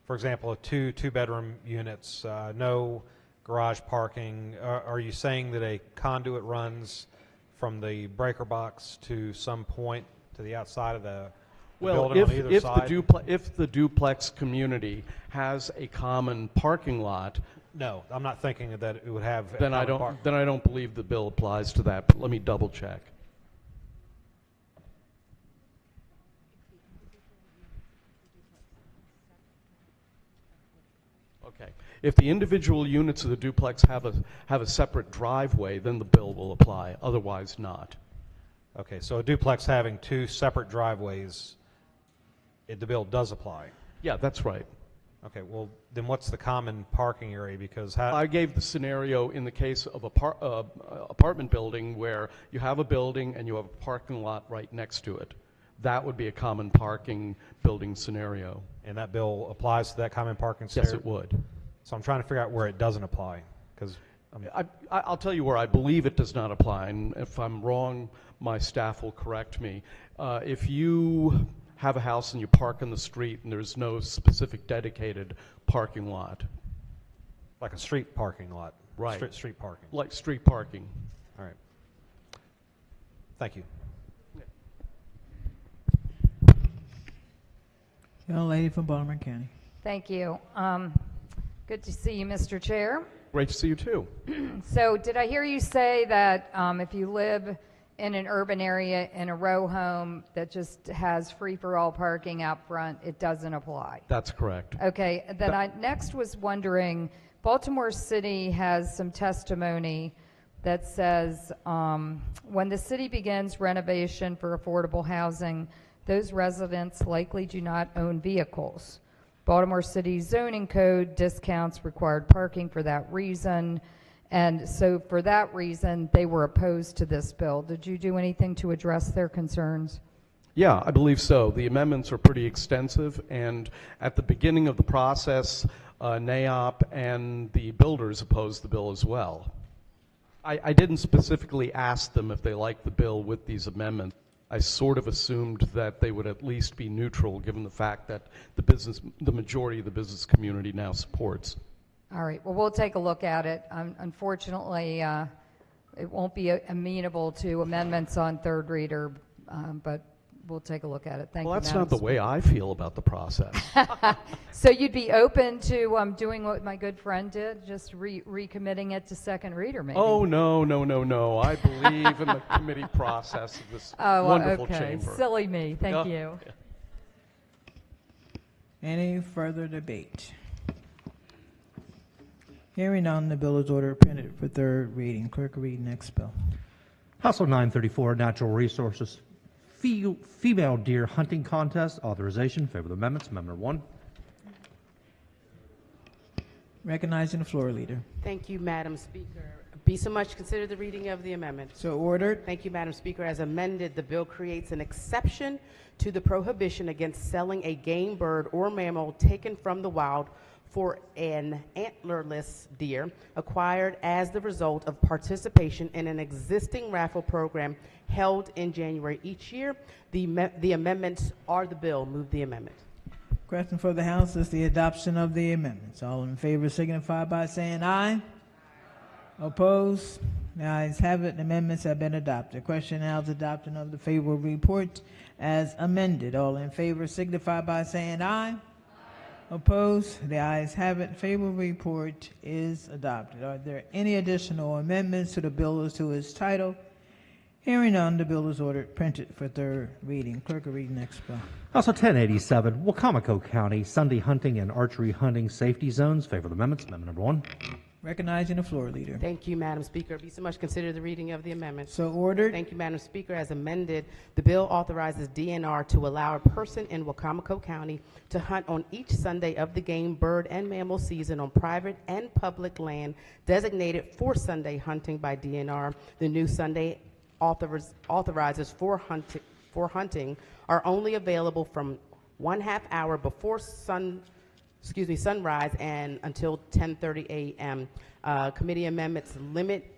for example, a two-bedroom units, no garage parking. Are you saying that a conduit runs from the breaker box to some point to the outside of the building on either side? If the duplex community has a common parking lot. No, I'm not thinking that it would have. Then I don't believe the bill applies to that. But let me double check. Okay. If the individual units of the duplex have a separate driveway, then the bill will apply. Otherwise, not. Okay. So a duplex having two separate driveways, the bill does apply. Yeah, that's right. Okay, well, then what's the common parking area? Because I gave the scenario in the case of apartment building where you have a building and you have a parking lot right next to it. That would be a common parking building scenario. And that bill applies to that common parking scenario? Yes, it would. So I'm trying to figure out where it doesn't apply. Because I'll tell you where I believe it does not apply, and if I'm wrong, my staff will correct me. If you have a house and you park in the street and there's no specific dedicated parking lot. Like a street parking lot. Right. Street parking. Like street parking. All right. Thank you. Young lady from Baltimore County. Thank you. Good to see you, Mr. Chair. Great to see you too. So did I hear you say that if you live in an urban area in a row home that just has free-for-all parking out front, it doesn't apply? That's correct. Okay, then I next was wondering, Baltimore City has some testimony that says when the city begins renovation for affordable housing, those residents likely do not own vehicles. Baltimore City's zoning code discounts required parking for that reason. And so for that reason, they were opposed to this bill. Did you do anything to address their concerns? Yeah, I believe so. The amendments are pretty extensive, and at the beginning of the process, NAOP and the builders opposed the bill as well. I didn't specifically ask them if they liked the bill with these amendments. I sort of assumed that they would at least be neutral, given the fact that the majority of the business community now supports. All right, well, we'll take a look at it. Unfortunately, it won't be amenable to amendments on third reader, but we'll take a look at it. Thank you. Well, that's Madam not the way I feel about the process. So you'd be open to doing what my good friend did, just recommitting it to second reader, maybe? Oh, no. I believe in the committee process of this wonderful okay. chamber. Silly me. Thank you. Yeah. Any further debate? Hearing none, the bill is ordered printed for third reading. Clerk will read next bill. House Bill 934, Natural Resources Female Deer Hunting Contest, authorization. Favor the amendments. Amendment 1. Recognizing the floor leader. Thank you, Madam Speaker. Be so much consider the reading of the amendment. So ordered. Thank you, Madam Speaker. As amended, the bill creates an exception to the prohibition against selling a game bird or mammal taken from the wild for an antlerless deer acquired as the result of participation in an existing raffle program held in January each year. The amendments are the bill. Move the amendment. Question for the House is the adoption of the amendments. All in favor signify by saying aye. Opposed? The ayes have it. The amendments have been adopted. Question now is adoption of the favorable report as amended. All in favor signify by saying aye. Opposed? The ayes have it. Favorable report is adopted. Are there any additional amendments to the bill as to its title? Hearing none, the bill is ordered printed for third reading. Clerk will read next bill. Also 1087, Wacomico County Sunday Hunting and Archery Hunting Safety Zones. Favor the amendments. Amendment number 1. Recognizing the floor leader. Thank you, Madam Speaker. Be so much consider the reading of the amendment. So ordered. Thank you, Madam Speaker. As amended, the bill authorizes DNR to allow a person in Wacomico County to hunt on each Sunday of the game, bird, and mammal season on private and public land designated for Sunday hunting by DNR. The new Sunday authorizes for hunting are only available from 1/2 hour before sunrise and until 10:30 a.m. Committee amendments limit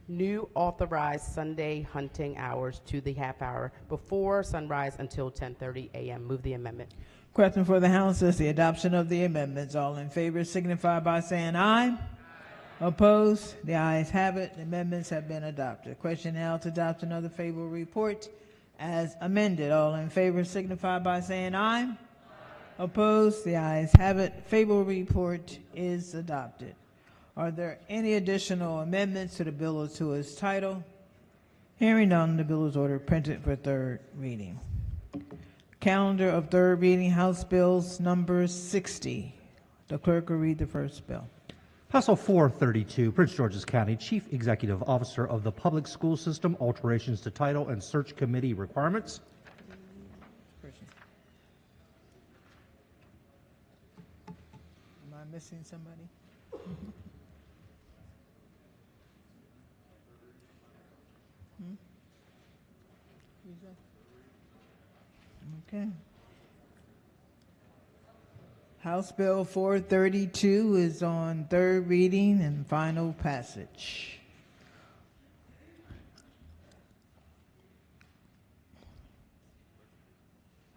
new authorized Sunday hunting hours to the 1/2 hour before sunrise until 10:30 a.m. Move the amendment. Question for the House is the adoption of the amendments. All in favor signify by saying aye. Opposed? The ayes have it. The amendments have been adopted. Question now is adoption of the favorable report as amended. All in favor signify by saying aye. Opposed? The ayes have it. Favorable report is adopted. Are there any additional amendments to the bill or to its title? Hearing none, the bill is ordered printed for third reading. Calendar of third reading, House Bills number 60. The clerk will read the first bill. House Bill 432, Prince George's County Chief Executive Officer of the Public School System, alterations to title and search committee requirements. Am I missing somebody? Who's that? Okay. House Bill 432 is on third reading and final passage.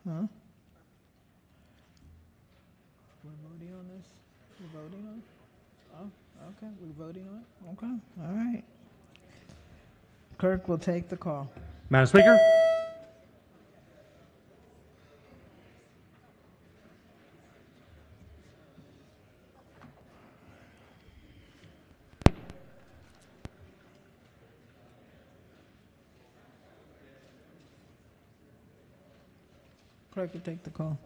Huh? We're voting on this? We're voting on it? Oh, okay. We're voting on it? Okay. All right. Clerk will take the call. Madam Speaker? Clerk will take the call.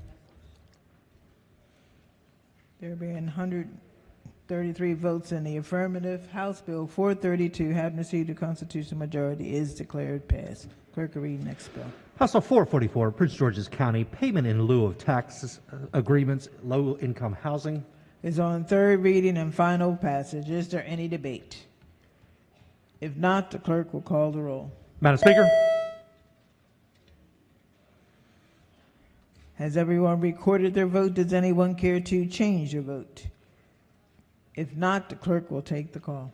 There being 133 votes in the affirmative, House Bill 432, having received a constitutional majority, is declared passed. Clerk will read next bill. House Bill 444, Prince George's County Payment in lieu of taxes agreements, low-income housing. Is on third reading and final passage. Is there any debate? If not, the clerk will call the roll. Madam Speaker? Has everyone recorded their vote? Does anyone care to change their vote? If not, the clerk will take the call.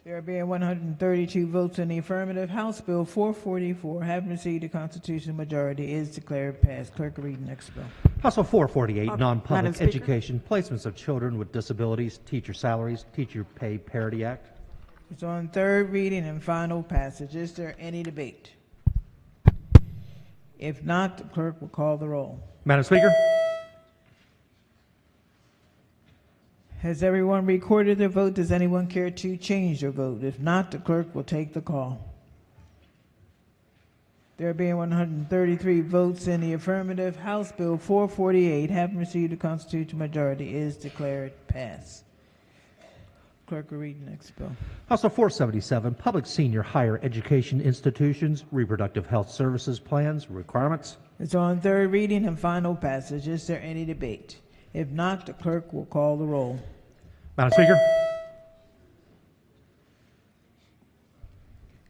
There being 132 votes in the affirmative, House Bill 444, having received a constitutional majority, is declared passed. Clerk will read the next bill. House Bill 448, Madam non-public Speaker. education, placements of children with disabilities, teacher salaries, teacher pay parity act. It's on third reading and final passage. Is there any debate? If not, the clerk will call the roll. Madam Speaker. Has everyone recorded their vote? Does anyone care to change their vote? If not, the clerk will take the call. There being 133 votes in the affirmative, House Bill 448, having received a constitutional majority, is declared passed. Clerk will read the next bill. House Bill 477, public senior higher education institutions, reproductive health services plans, requirements. It's on third reading and final passage. Is there any debate? If not, the clerk will call the roll. Madam Speaker.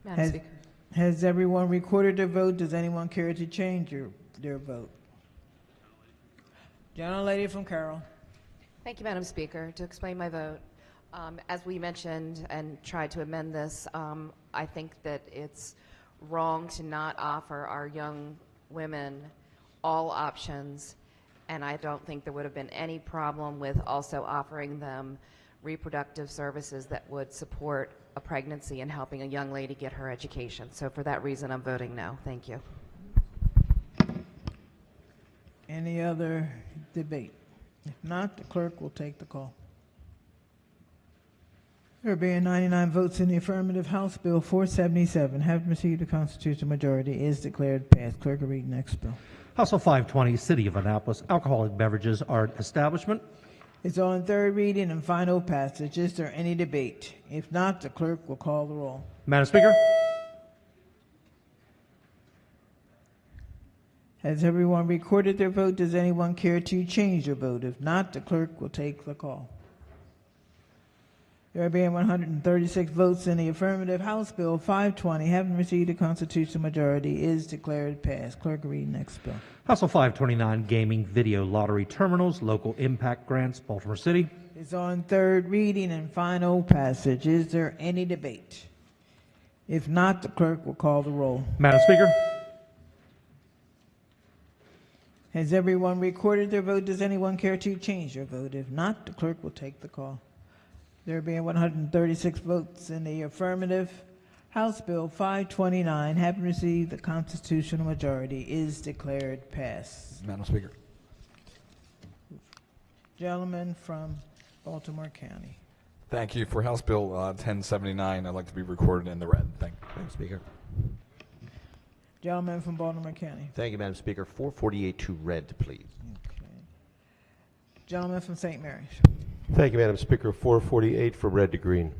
Madam Speaker. Has everyone recorded their vote? Does anyone care to change their vote? Gentlelady from Carroll. Thank you, Madam Speaker. To explain my vote, as we mentioned and tried to amend this, I think that it's wrong to not offer our young women all options, and I don't think there would have been any problem with also offering them reproductive services that would support a pregnancy and helping a young lady get her education. So for that reason, I'm voting no. Thank you. Any other debate? If not, the clerk will take the call. There being 99 votes in the affirmative, House Bill 477, having received a constitutional majority, is declared passed. Clerk will read the next bill. House Bill 520, City of Annapolis, alcoholic beverages art establishment. It's on third reading and final passage. Is there any debate? If not, the clerk will call the roll. Madam Speaker. Has everyone recorded their vote? Does anyone care to change their vote? If not, the clerk will take the call. There being 136 votes in the affirmative, House Bill 520, having received a constitutional majority, is declared passed. Clerk will read the next bill. House Bill 529, gaming video lottery terminals, local impact grants, Baltimore City. It's on third reading and final passage. Is there any debate? If not, the clerk will call the roll. Madam Speaker. Has everyone recorded their vote? Does anyone care to change their vote? If not, the clerk will take the call. There being 136 votes in the affirmative, House Bill 529, having received the constitutional majority, is declared passed. Madam Speaker. Gentleman from Baltimore County. Thank you. For House Bill 1079, I'd like to be recorded in the red. Thank you, Madam Speaker. Gentleman from Baltimore County. Thank you, Madam Speaker. 448 to red, please. Okay. Gentleman from St. Mary's. Thank you, Madam Speaker. 448 from red to green.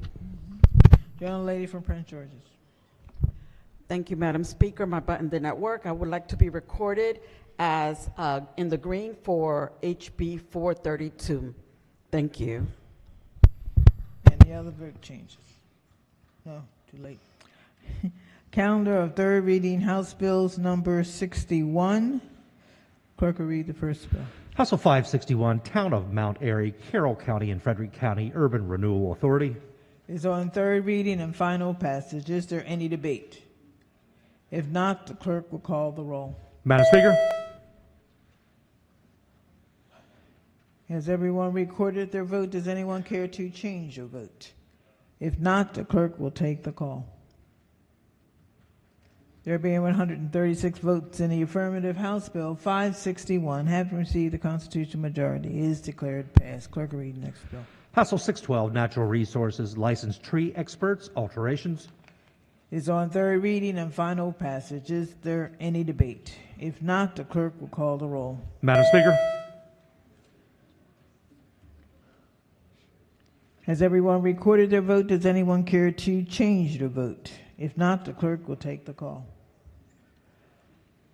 Gentlelady from Prince George's. Thank you, Madam Speaker. My button did not work. I would like to be recorded as in the green for HB 432. Thank you. Any other vote changes? No, too late. Calendar of third reading, House Bills number 61. Clerk will read the first bill. House Bill 561, Town of Mount Airy, Carroll County and Frederick County Urban Renewal Authority. Is on third reading and final passage. Is there any debate? If not, the clerk will call the roll. Madam Speaker. Has everyone recorded their vote? Does anyone care to change their vote? If not, the clerk will take the call. There being 136 votes in the affirmative, House Bill 561, having received the constitutional majority, is declared passed. Clerk will read the next bill. House Bill 612, Natural Resources Licensed Tree Experts, alterations. Is on third reading and final passage. Is there any debate? If not, the clerk will call the roll. Madam Speaker. Has everyone recorded their vote? Does anyone care to change their vote? If not, the clerk will take the call.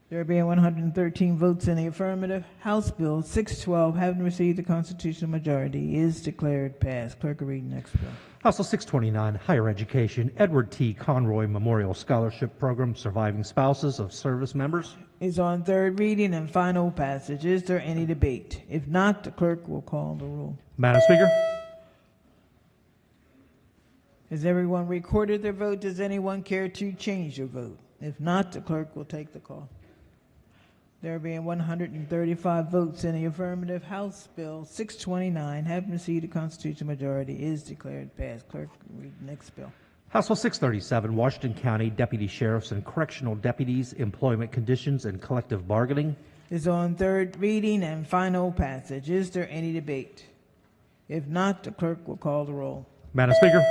There being 113 votes in the affirmative, House Bill 612, having received the constitutional majority, is declared passed. Clerk will read the next bill. House Bill 629, Higher Education, Edward T. Conroy Memorial Scholarship Program, Surviving Spouses of Service Members. Is on third reading and final passage. Is there any debate? If not, the clerk will call the roll. Madam Speaker. Has everyone recorded their vote? Does anyone care to change their vote? If not, the clerk will take the call. There being 135 votes in the affirmative, House Bill 629, having received a constitutional majority, is declared passed. Clerk, read the next bill. House Bill 637, Washington County Deputy Sheriffs and Correctional Deputies, Employment Conditions and Collective Bargaining. Is on third reading and final passage. Is there any debate? If not, the clerk will call the roll. Madam Speaker.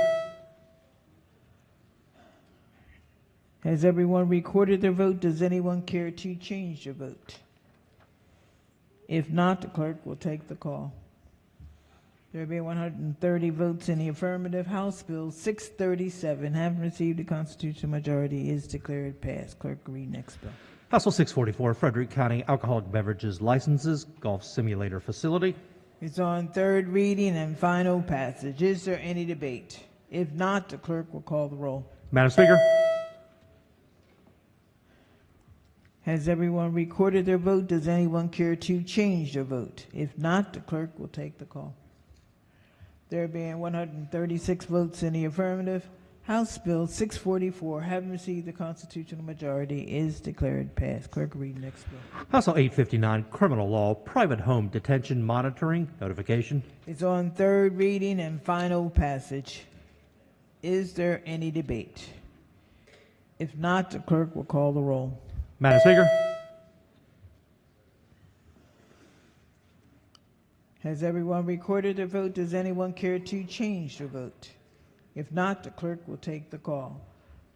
Has everyone recorded their vote? Does anyone care to change their vote? If not, the clerk will take the call. There being 130 votes in the affirmative, House Bill 637, having received a constitutional majority, is declared passed. Clerk, read next bill. House Bill 644, Frederick County Alcoholic Beverages Licenses, Golf Simulator Facility. It's on third reading and final passage. Is there any debate? If not, the clerk will call the roll. Madam Speaker. Has everyone recorded their vote? Does anyone care to change their vote? If not, the clerk will take the call. There being 136 votes in the affirmative, House Bill 644, having received the constitutional majority, is declared passed. Clerk, read next bill. House Bill 859, Criminal Law, Private Home Detention Monitoring, Notification. It's on third reading and final passage. Is there any debate? If not, the clerk will call the roll. Madam Speaker. Has everyone recorded their vote? Does anyone care to change their vote? If not, the clerk will take the call.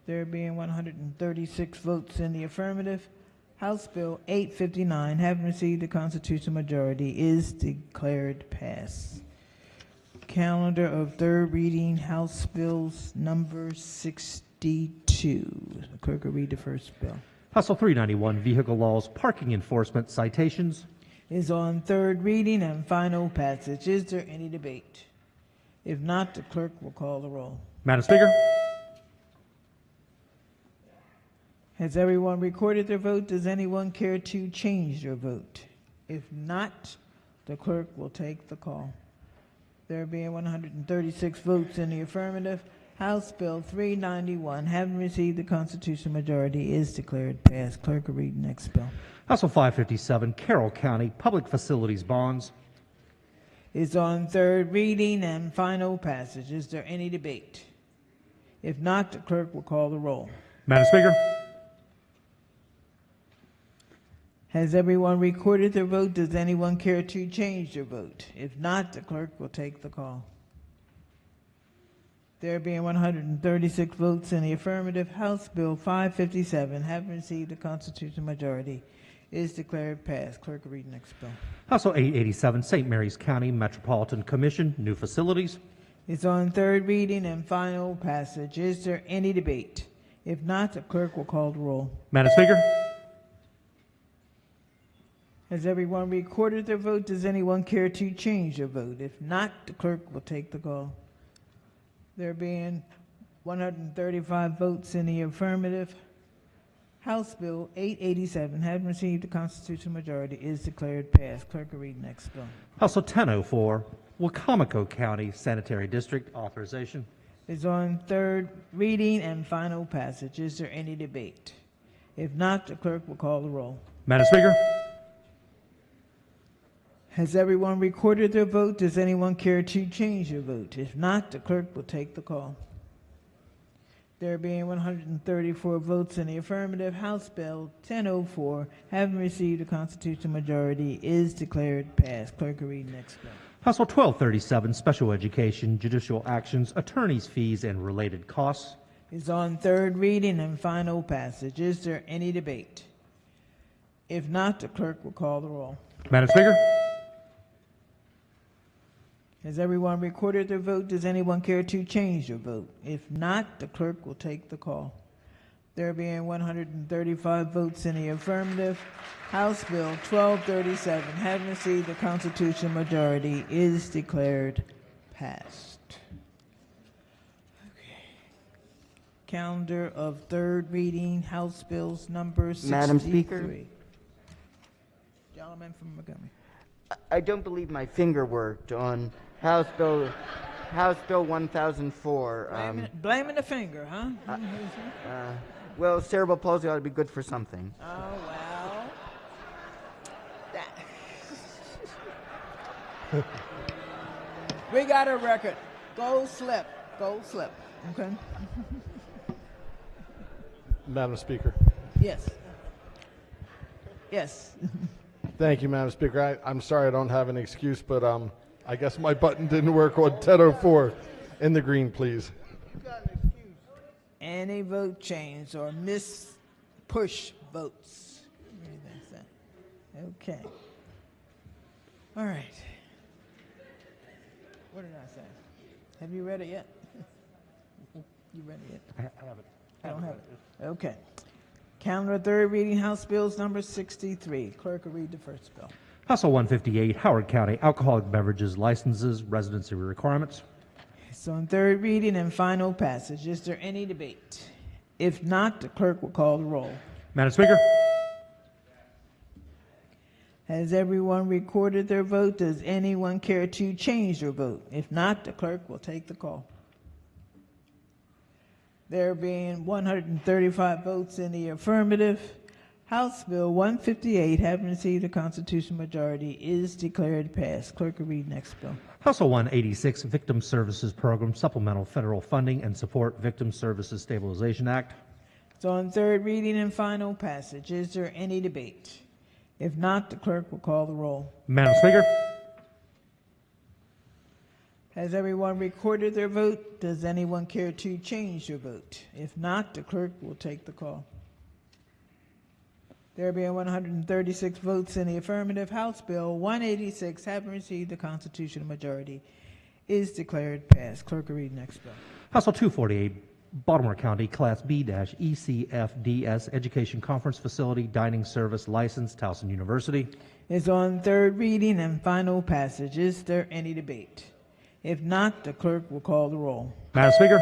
There being 136 votes in the affirmative, House Bill 859, having received the constitutional majority, is declared passed. Calendar of third reading, House Bills number 62. The clerk will read the first bill. House Bill 391, Vehicle Laws, Parking Enforcement Citations. Is on third reading and final passage. Is there any debate? If not, the clerk will call the roll. Madam Speaker. Has everyone recorded their vote? Does anyone care to change their vote? If not, the clerk will take the call. There being 136 votes in the affirmative, House Bill 391, having received the constitutional majority, is declared passed. Clerk will read the next bill. House Bill 557, Carroll County Public Facilities Bonds. Is on third reading and final passage. Is there any debate? If not, the clerk will call the roll. Madam Speaker. Has everyone recorded their vote? Does anyone care to change their vote? If not, the clerk will take the call. There being 136 votes in the affirmative, House Bill 557, having received the constitutional majority, is declared passed. Clerk will read the next bill. House Bill 887, St. Mary's County Metropolitan Commission, New Facilities. It's on third reading and final passage. Is there any debate? If not, the clerk will call the roll. Madam Speaker. Has everyone recorded their vote? Does anyone care to change their vote? If not, the clerk will take the call. There being 135 votes in the affirmative, House Bill 887, having received the constitutional majority, is declared passed. Clerk will read the next bill. House Bill 1004, Wacomico County Sanitary District Authorization. Is on third reading and final passage. Is there any debate? If not, the clerk will call the roll. Madam Speaker. Has everyone recorded their vote? Does anyone care to change their vote? If not, the clerk will take the call. There being 134 votes in the affirmative, House Bill 1004, having received a constitutional majority, is declared passed. Clerk will read the next bill. House Bill 1237, Special Education, Judicial Actions, Attorneys' Fees, and Related Costs. Is on third reading and final passage. Is there any debate? If not, the clerk will call the roll. Madam Speaker. Has everyone recorded their vote? Does anyone care to change their vote? If not, the clerk will take the call. There being 135 votes in the affirmative, House Bill 1237, having received the constitutional majority, is declared passed. Calendar of third reading, House Bills number 63. Madam Speaker. Gentleman from Montgomery. I don't believe my finger worked on House Bill House Bill 1004. Blaming the finger, huh? Well, cerebral palsy ought to be good for something. Oh, well. We got a record. Gold slip. Okay. Madam Speaker. Yes. Yes. Thank you, Madam Speaker. I'm sorry I don't have an excuse, but I guess my button didn't work on 1004. In the green, please. Any vote change or push votes? Okay. All right. What did I say? Have you read it yet? You read it yet? I haven't. I don't have it. Okay. Calendar third reading, House Bills number 63. Clerk will read the first bill. House Bill 158, Howard County Alcoholic Beverages Licenses, Residency Requirements. It's on third reading and final passage. Is there any debate? If not, the clerk will call the roll. Madam Speaker. Has everyone recorded their vote? Does anyone care to change their vote? If not, the clerk will take the call. There being 135 votes in the affirmative, House Bill 158, having received a constitutional majority, is declared passed. Clerk will read next bill. House Bill 186, Victim Services Program, Supplemental Federal Funding and Support Victim Services Stabilization Act. It's on third reading and final passage. Is there any debate? If not, the clerk will call the roll. Madam Speaker. Has everyone recorded their vote? Does anyone care to change their vote? If not, the clerk will take the call. There being 136 votes in the affirmative, House Bill 186, having received the constitutional majority, is declared passed. Clerk will read next bill. House Bill 248, Baltimore County Class B-ECFDS Education Conference Facility Dining Service License, Towson University. Is on third reading and final passage. Is there any debate? If not, the clerk will call the roll. Madam Speaker.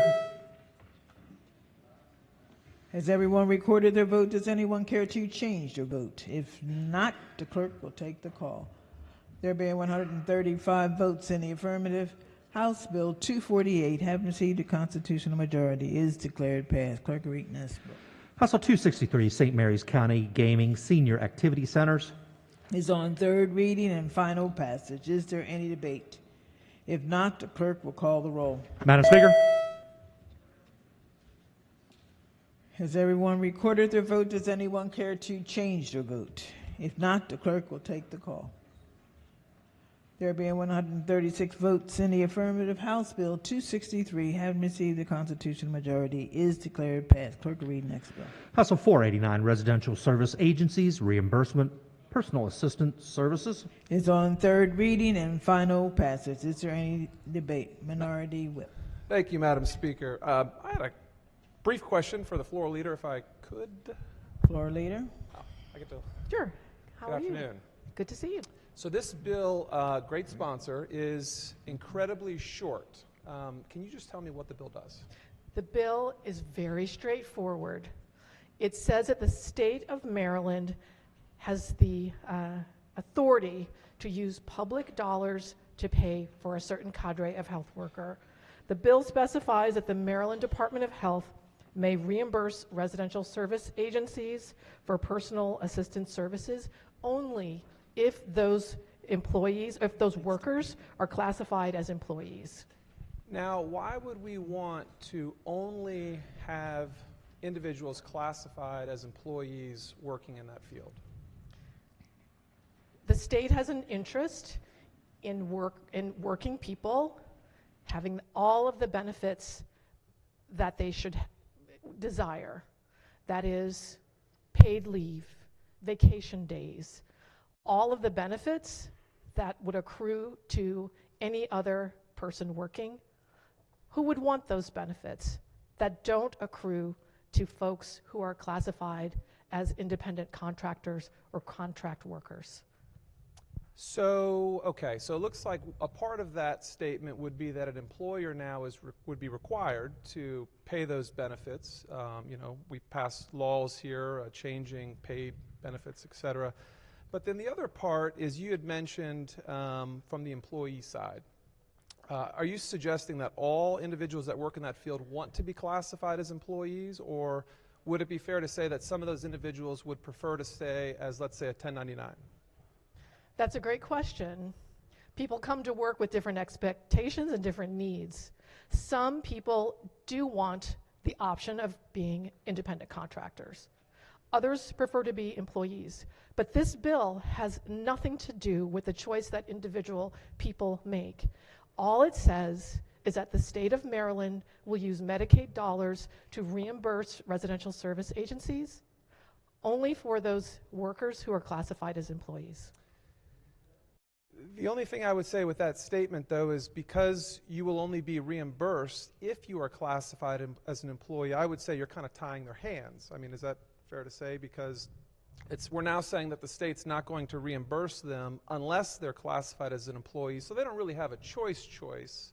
Has everyone recorded their vote? Does anyone care to change their vote? If not, the clerk will take the call. There being 135 votes in the affirmative, House Bill 248, having received a constitutional majority, is declared passed. Clerk will read next bill. House Bill 263, St. Mary's County Gaming Senior Activity Centers. Is on third reading and final passage. Is there any debate? If not, the clerk will call the roll. Madam Speaker. Has everyone recorded their vote? Does anyone care to change their vote? If not, the clerk will take the call. There being 136 votes in the affirmative, House Bill 263, having received the constitutional majority, is declared passed. Clerk will read next bill. House Bill 489, Residential Service Agencies Reimbursement Personal Assistance Services. Is on third reading and final passage. Is there any debate? Minority Whip. Thank you, Madam Speaker. I had a brief question for the floor leader, if I could. Floor leader. I get to. Sure. How Good are you? afternoon. Good to see you. So this bill, great sponsor, is incredibly short. Can you just tell me what the bill does? The bill is very straightforward. It says that the state of Maryland has the authority to use public dollars to pay for a certain cadre of health worker. The bill specifies that the Maryland Department of Health may reimburse residential service agencies for personal assistance services only if those employees, if those workers are classified as employees. Now, why would we want to only have individuals classified as employees working in that field? The state has an interest in working people having all of the benefits that they should desire. That is paid leave, vacation days, all of the benefits that would accrue to any other person working. Who would want those benefits that don't accrue to folks who are classified as independent contractors or contract workers? So, okay, so it looks like a part of that statement would be that an employer now would be required to pay those benefits. You know, we passed laws here changing paid benefits, et cetera. But then the other part is you had mentioned from the employee side. Are you suggesting that all individuals that work in that field want to be classified as employees, or would it be fair to say that some of those individuals would prefer to stay as, let's say, a 1099? That's a great question. People come to work with different expectations and different needs. Some people do want the option of being independent contractors. Others prefer to be employees. But this bill has nothing to do with the choice that individual people make. All it says is that the state of Maryland will use Medicaid dollars to reimburse residential service agencies only for those workers who are classified as employees. The only thing I would say with that statement, though, is because you will only be reimbursed if you are classified as an employee, I would say you're kind of tying their hands. I mean, is that fair to say? Because we're now saying that the state's not going to reimburse them unless they're classified as an employee, so they don't really have a choice.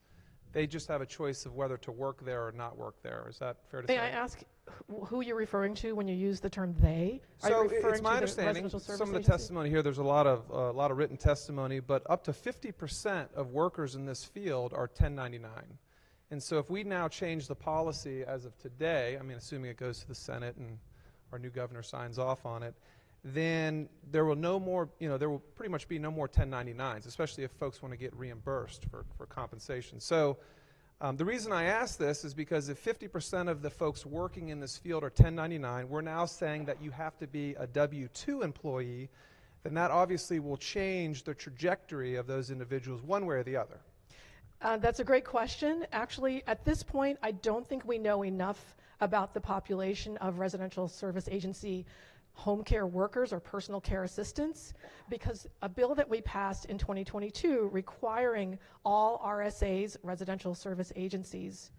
They just have a choice of whether to work there or not work there. Is that fair to say? May I ask who you're referring to when you use the term they? Are So you referring it's my to the understanding, residential service some of the agency? testimony here, there's a lot of written testimony, but up to 50% of workers in this field are 1099. And so if we now change the policy as of today, I mean, assuming it goes to the Senate and our new governor signs off on it, then there will there will pretty much be no more 1099s, especially if folks want to get reimbursed for compensation. So the reason I ask this is because if 50% of the folks working in this field are 1099, we're now saying that you have to be a W-2 employee, then that obviously will change the trajectory of those individuals one way or the other. That's a great question. Actually, at this point, I don't think we know enough about the population of residential service agency home care workers or personal care assistants, because a bill that we passed in 2022 requiring all RSAs, residential service agencies,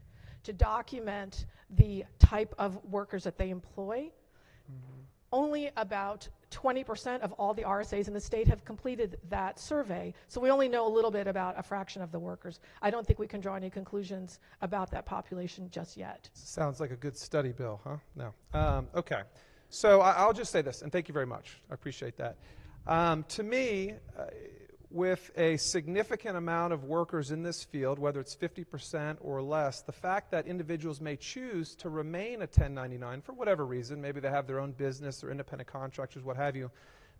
to document the type of workers that they employ, only about 20% of all the RSAs in the state have completed that survey. So we only know a little bit about a fraction of the workers. I don't think we can draw any conclusions about that population just yet. Sounds like a good study bill, huh? No. Okay. So I'll just say this, and thank you very much. I appreciate that. To me, with a significant amount of workers in this field, whether it's 50% or less, the fact that individuals may choose to remain a 1099 for whatever reason, maybe they have their own business or independent contractors, what have you,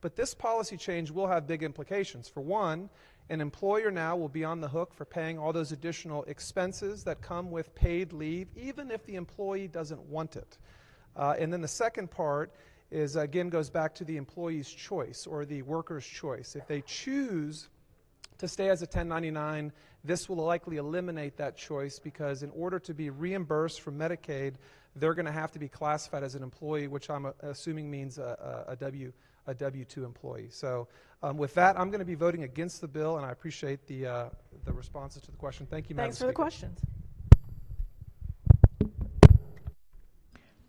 but this policy change will have big implications. For one, an employer now will be on the hook for paying all those additional expenses that come with paid leave, even if the employee doesn't want it. And then the second part is, again, goes back to the employee's choice or the worker's choice. If they choose to stay as a 1099, this will likely eliminate that choice, because in order to be reimbursed from Medicaid, they're going to have to be classified as an employee, which I'm assuming means a W-2 employee. So with that, I'm going to be voting against the bill, and I appreciate the responses to the question. Thank you, Madam Speaker. Thanks for the questions.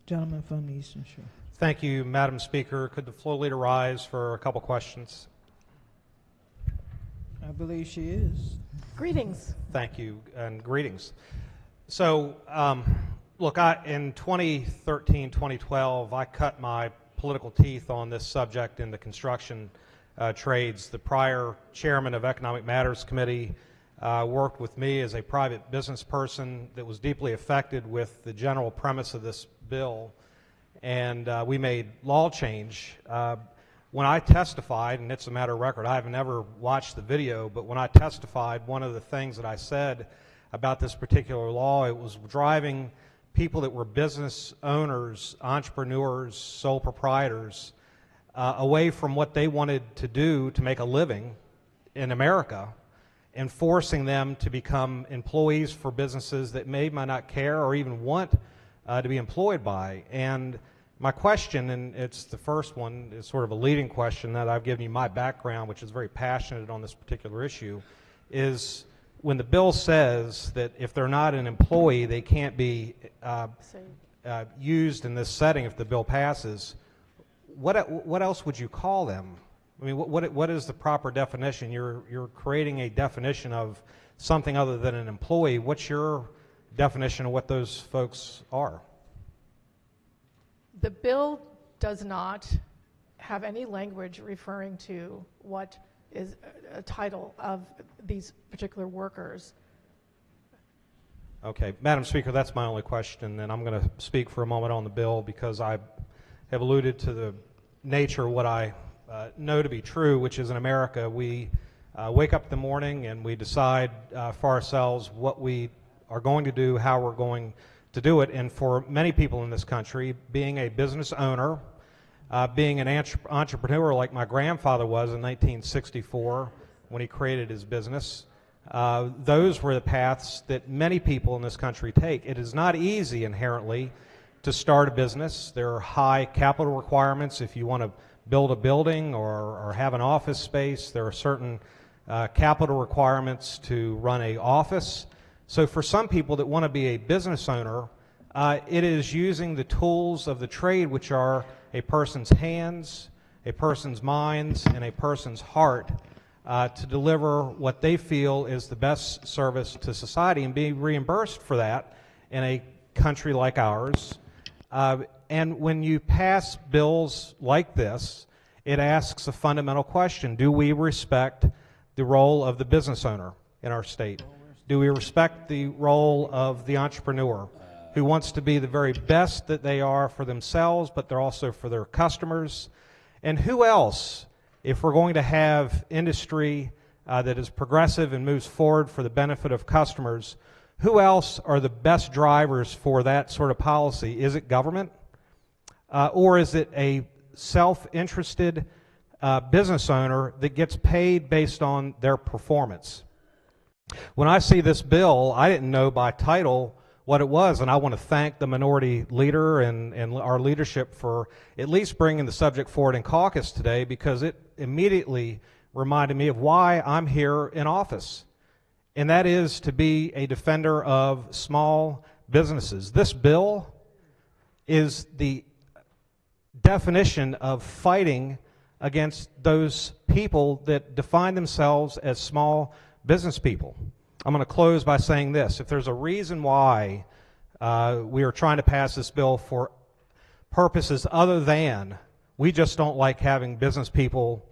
Gentleman from the Eastern Shore. Thank you, Madam Speaker. Could the floor leader rise for a couple questions? I believe she is. Greetings. Thank you, and greetings. So, look, in 2013, 2012, I cut my political teeth on this subject in the construction trades. The prior chairman of Economic Matters Committee worked with me as a private business person that was deeply affected with the general premise of this bill, and we made law change. When I testified, and it's a matter of record, I have never watched the video, but when I testified, one of the things that I said about this particular law, it was driving people that were business owners, entrepreneurs, sole proprietors, away from what they wanted to do to make a living in America, and forcing them to become employees for businesses that may not care or even want to be employed by. And my question, and it's the first one, is sort of a leading question that I've given you my background, which is very passionate on this particular issue, is when the bill says that if they're not an employee, they can't be used in this setting if the bill passes, what else would you call them? I mean, what is the proper definition? You're creating a definition of something other than an employee. What's your definition of what those folks are? The bill does not have any language referring to what is a title of these particular workers. Okay, Madam Speaker, that's my only question, and I'm going to speak for a moment on the bill because I have alluded to the nature of what I know to be true, which is in America we wake up in the morning and we decide for ourselves what we are going to do, how we're going to do it, and for many people in this country, being a business owner, being an entrepreneur like my grandfather was in 1964 when he created his business, those were the paths that many people in this country take. It is not easy inherently to start a business. There are high capital requirements if you want to build a building or have an office space. There are certain capital requirements to run an office. So for some people that want to be a business owner, it is using the tools of the trade, which are a person's hands, a person's minds, and a person's heart, to deliver what they feel is the best service to society and be reimbursed for that in a country like ours. And when you pass bills like this, it asks a fundamental question. Do we respect the role of the business owner in our state? Do we respect the role of the entrepreneur who wants to be the very best that they are for themselves, but they're also for their customers? And who else, if we're going to have industry that is progressive and moves forward for the benefit of customers, who else are the best drivers for that sort of policy? Is it government? Or is it a self-interested business owner that gets paid based on their performance? When I see this bill, I didn't know by title what it was, and I want to thank the minority leader and our leadership for at least bringing the subject forward in caucus today, because it immediately reminded me of why I'm here in office, and that is to be a defender of small businesses. This bill is the definition of fighting against those people that define themselves as small business people. I'm going to close by saying this. If there's a reason why we are trying to pass this bill for purposes other than we just don't like having business people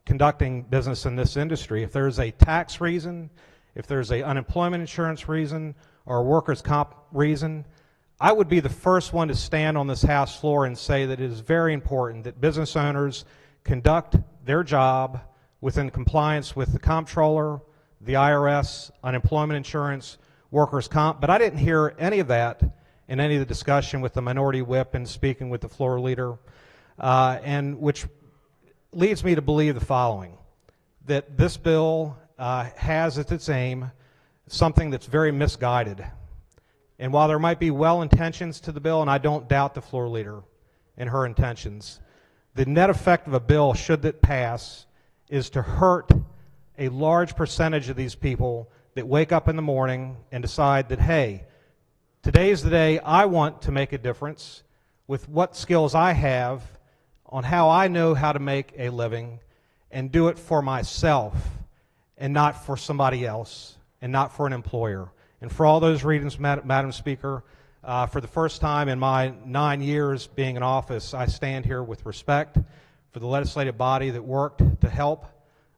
conducting business in this industry, if there's a tax reason, if there's an unemployment insurance reason, or a workers' comp reason, I would be the first one to stand on this House floor and say that it is very important that business owners conduct their job within compliance with the comptroller, the IRS, unemployment insurance, workers' comp. But I didn't hear any of that in any of the discussion with the minority whip and speaking with the floor leader, and which leads me to believe the following, that this bill has as its aim something that's very misguided. And while there might be well intentions to the bill, and I don't doubt the floor leader and her intentions, the net effect of a bill, should it pass, is to hurt a large percentage of these people that wake up in the morning and decide that, hey, today's the day I want to make a difference with what skills I have on how I know how to make a living and do it for myself and not for somebody else and not for an employer. And for all those reasons, Madam Speaker, for the first time in my 9 years being in office, I stand here with respect for the legislative body that worked to help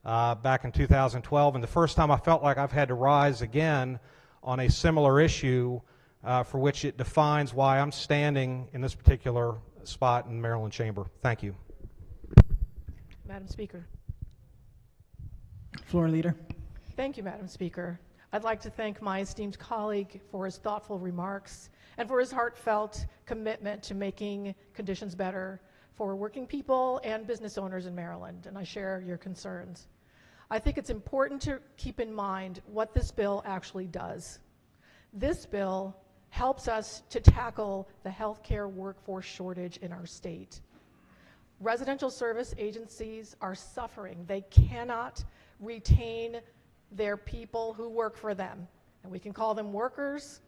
back in 2012, and the first time I felt like I've had to rise again on a similar issue for which it defines why I'm standing in this particular spot in Maryland Chamber. Thank you. Madam Speaker. Floor leader. Thank you, Madam Speaker. I'd like to thank my esteemed colleague for his thoughtful remarks and for his heartfelt commitment to making conditions better for working people and business owners in Maryland, and I share your concerns. I think it's important to keep in mind what this bill actually does. This bill helps us to tackle the healthcare workforce shortage in our state. Residential service agencies are suffering. They cannot retain their people who work for them. And we can call them workers.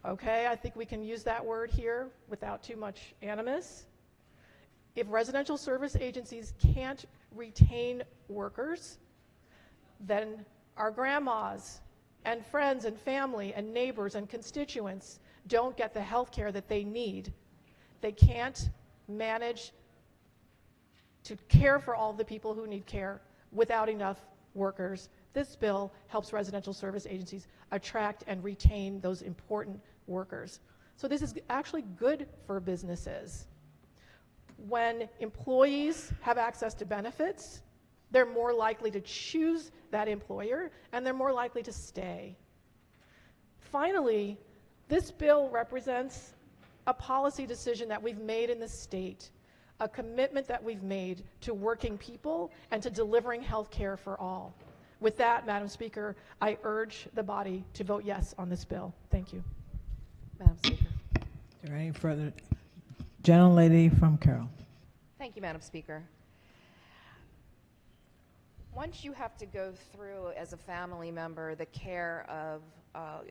Okay, I think we can use that word here without too much animus. If residential service agencies can't retain workers, then our grandmas and friends and family and neighbors and constituents don't get the health care that they need. They can't manage to care for all the people who need care without enough workers. This bill helps residential service agencies attract and retain those important workers. So this is actually good for businesses. When employees have access to benefits, they're more likely to choose that employer and they're more likely to stay. Finally, this bill represents a policy decision that we've made in the state, a commitment that we've made to working people and to delivering health care for all. With that, Madam Speaker, I urge the body to vote yes on this bill. Thank you. Madam Speaker. Is there any further? Gentlelady from Carroll. Thank you, Madam Speaker. Once you have to go through, as a family member, the care of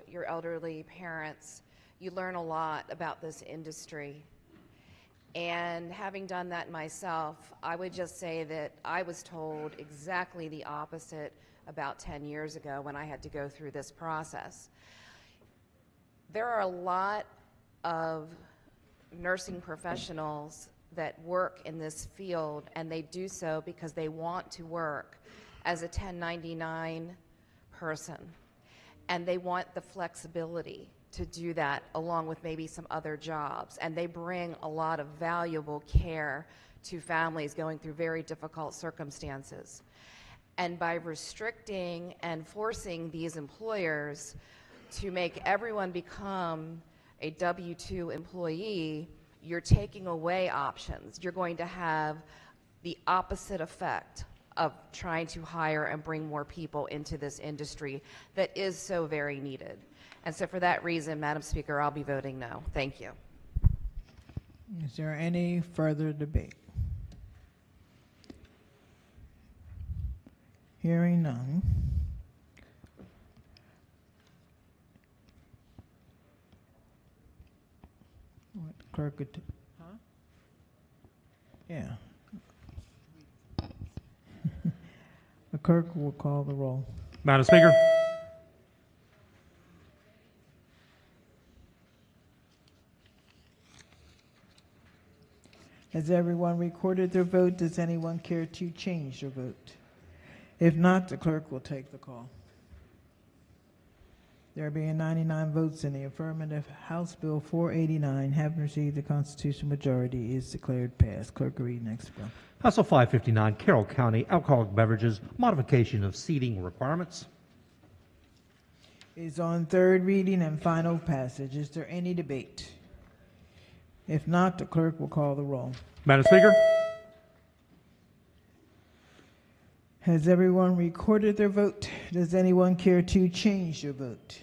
your elderly parents, you learn a lot about this industry. And having done that myself, I would just say that I was told exactly the opposite about 10 years ago when I had to go through this process. There are a lot of nursing professionals that work in this field, and they do so because they want to work as a 1099 person, and they want the flexibility to do that along with maybe some other jobs, and they bring a lot of valuable care to families going through very difficult circumstances. And by restricting and forcing these employers to make everyone become a W-2 employee, you're taking away options. You're going to have the opposite effect of trying to hire and bring more people into this industry that is so very needed. And so for that reason, Madam Speaker, I'll be voting no. Thank you. Is there any further debate? Hearing none. What the clerk could, huh? Yeah. The clerk will call the roll. Madam Speaker. Has everyone recorded their vote? Does anyone care to change their vote? If not, the clerk will take the call. There being 99 votes in the affirmative, House Bill 489, having received the constitutional majority, is declared passed. Clerk will read next bill. House Bill 559, Carroll County Alcoholic Beverages, modification of seating requirements. Is on third reading and final passage. Is there any debate? If not, the clerk will call the roll. Madam Speaker. Has everyone recorded their vote? Does anyone care to change their vote?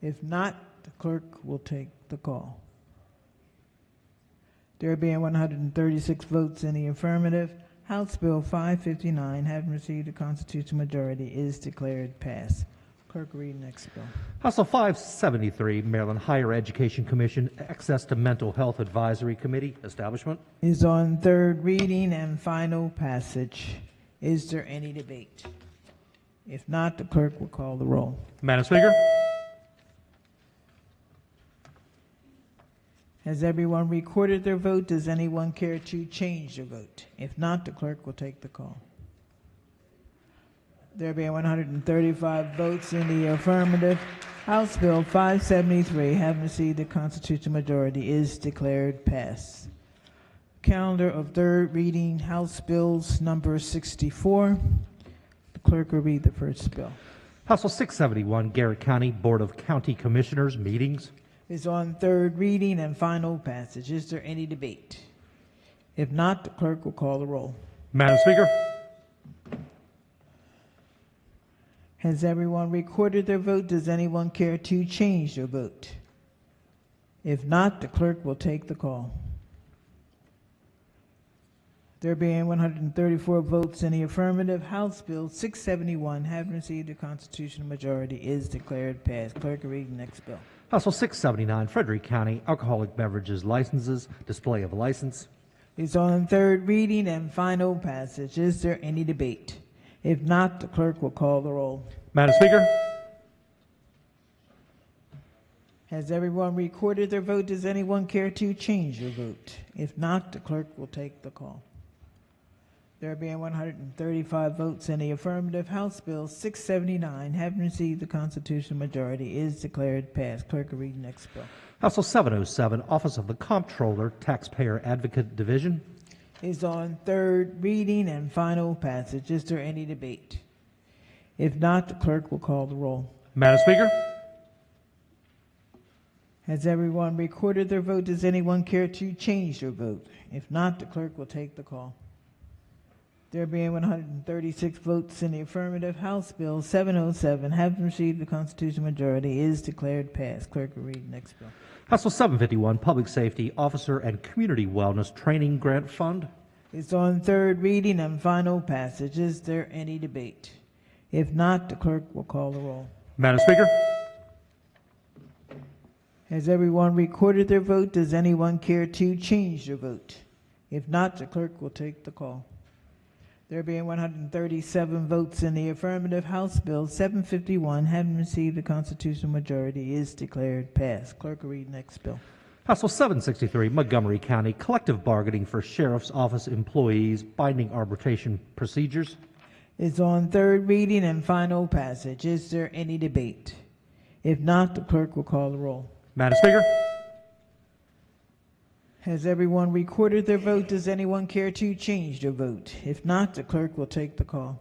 If not, the clerk will take the call. There being 136 votes in the affirmative, House Bill 559, having received a constitutional majority, is declared passed. Clerk, read next bill. House Bill 573, Maryland Higher Education Commission, Access to Mental Health Advisory Committee establishment. Is on third reading and final passage. Is there any debate? If not, the clerk will call the roll. Madam Speaker. Has everyone recorded their vote? Does anyone care to change their vote? If not, the clerk will take the call. There being 135 votes in the affirmative, House Bill 573, having received the constitutional majority, is declared passed. Calendar of third reading, House Bills number 64. The clerk will read the first bill. House Bill 671, Garrett County Board of County Commissioners meetings. Is on third reading and final passage. Is there any debate? If not, the clerk will call the roll. Madam Speaker. Has everyone recorded their vote? Does anyone care to change their vote? If not, the clerk will take the call. There being 134 votes in the affirmative, House Bill 671, having received a constitutional majority, is declared passed. Clerk will read the next bill. House Bill 679, Frederick County Alcoholic Beverages Licenses, display of license. Is on third reading and final passage. Is there any debate? If not, the clerk will call the roll. Madam Speaker. Has everyone recorded their vote? Does anyone care to change their vote? If not, the clerk will take the call. There being 135 votes in the affirmative, House Bill 679, having received the constitutional majority, is declared passed. Clerk will read the next bill. House Bill 707, Office of the Comptroller, Taxpayer Advocate Division. Is on third reading and final passage. Is there any debate? If not, the clerk will call the roll. Madam Speaker? Has everyone recorded their vote? Does anyone care to change their vote? If not, the clerk will take the call. There being 136 votes in the affirmative, House Bill 707, having received the constitutional majority, is declared passed. Clerk will read the next bill. House Bill 751, Public Safety Officer and Community Wellness Training Grant Fund. It's on third reading and final passage. Is there any debate? If not, the clerk will call the roll. Madam Speaker? Has everyone recorded their vote? Does anyone care to change their vote? If not, the clerk will take the call. There being 137 votes in the affirmative, House Bill 751, having received the constitutional majority, is declared passed. Clerk will read next bill. House Bill 763, Montgomery County Collective Bargaining for Sheriff's Office Employees, Binding Arbitration Procedures. Is on third reading and final passage. Is there any debate? If not, the clerk will call the roll. Madam Speaker? Has everyone recorded their vote? Does anyone care to change their vote? If not, the clerk will take the call.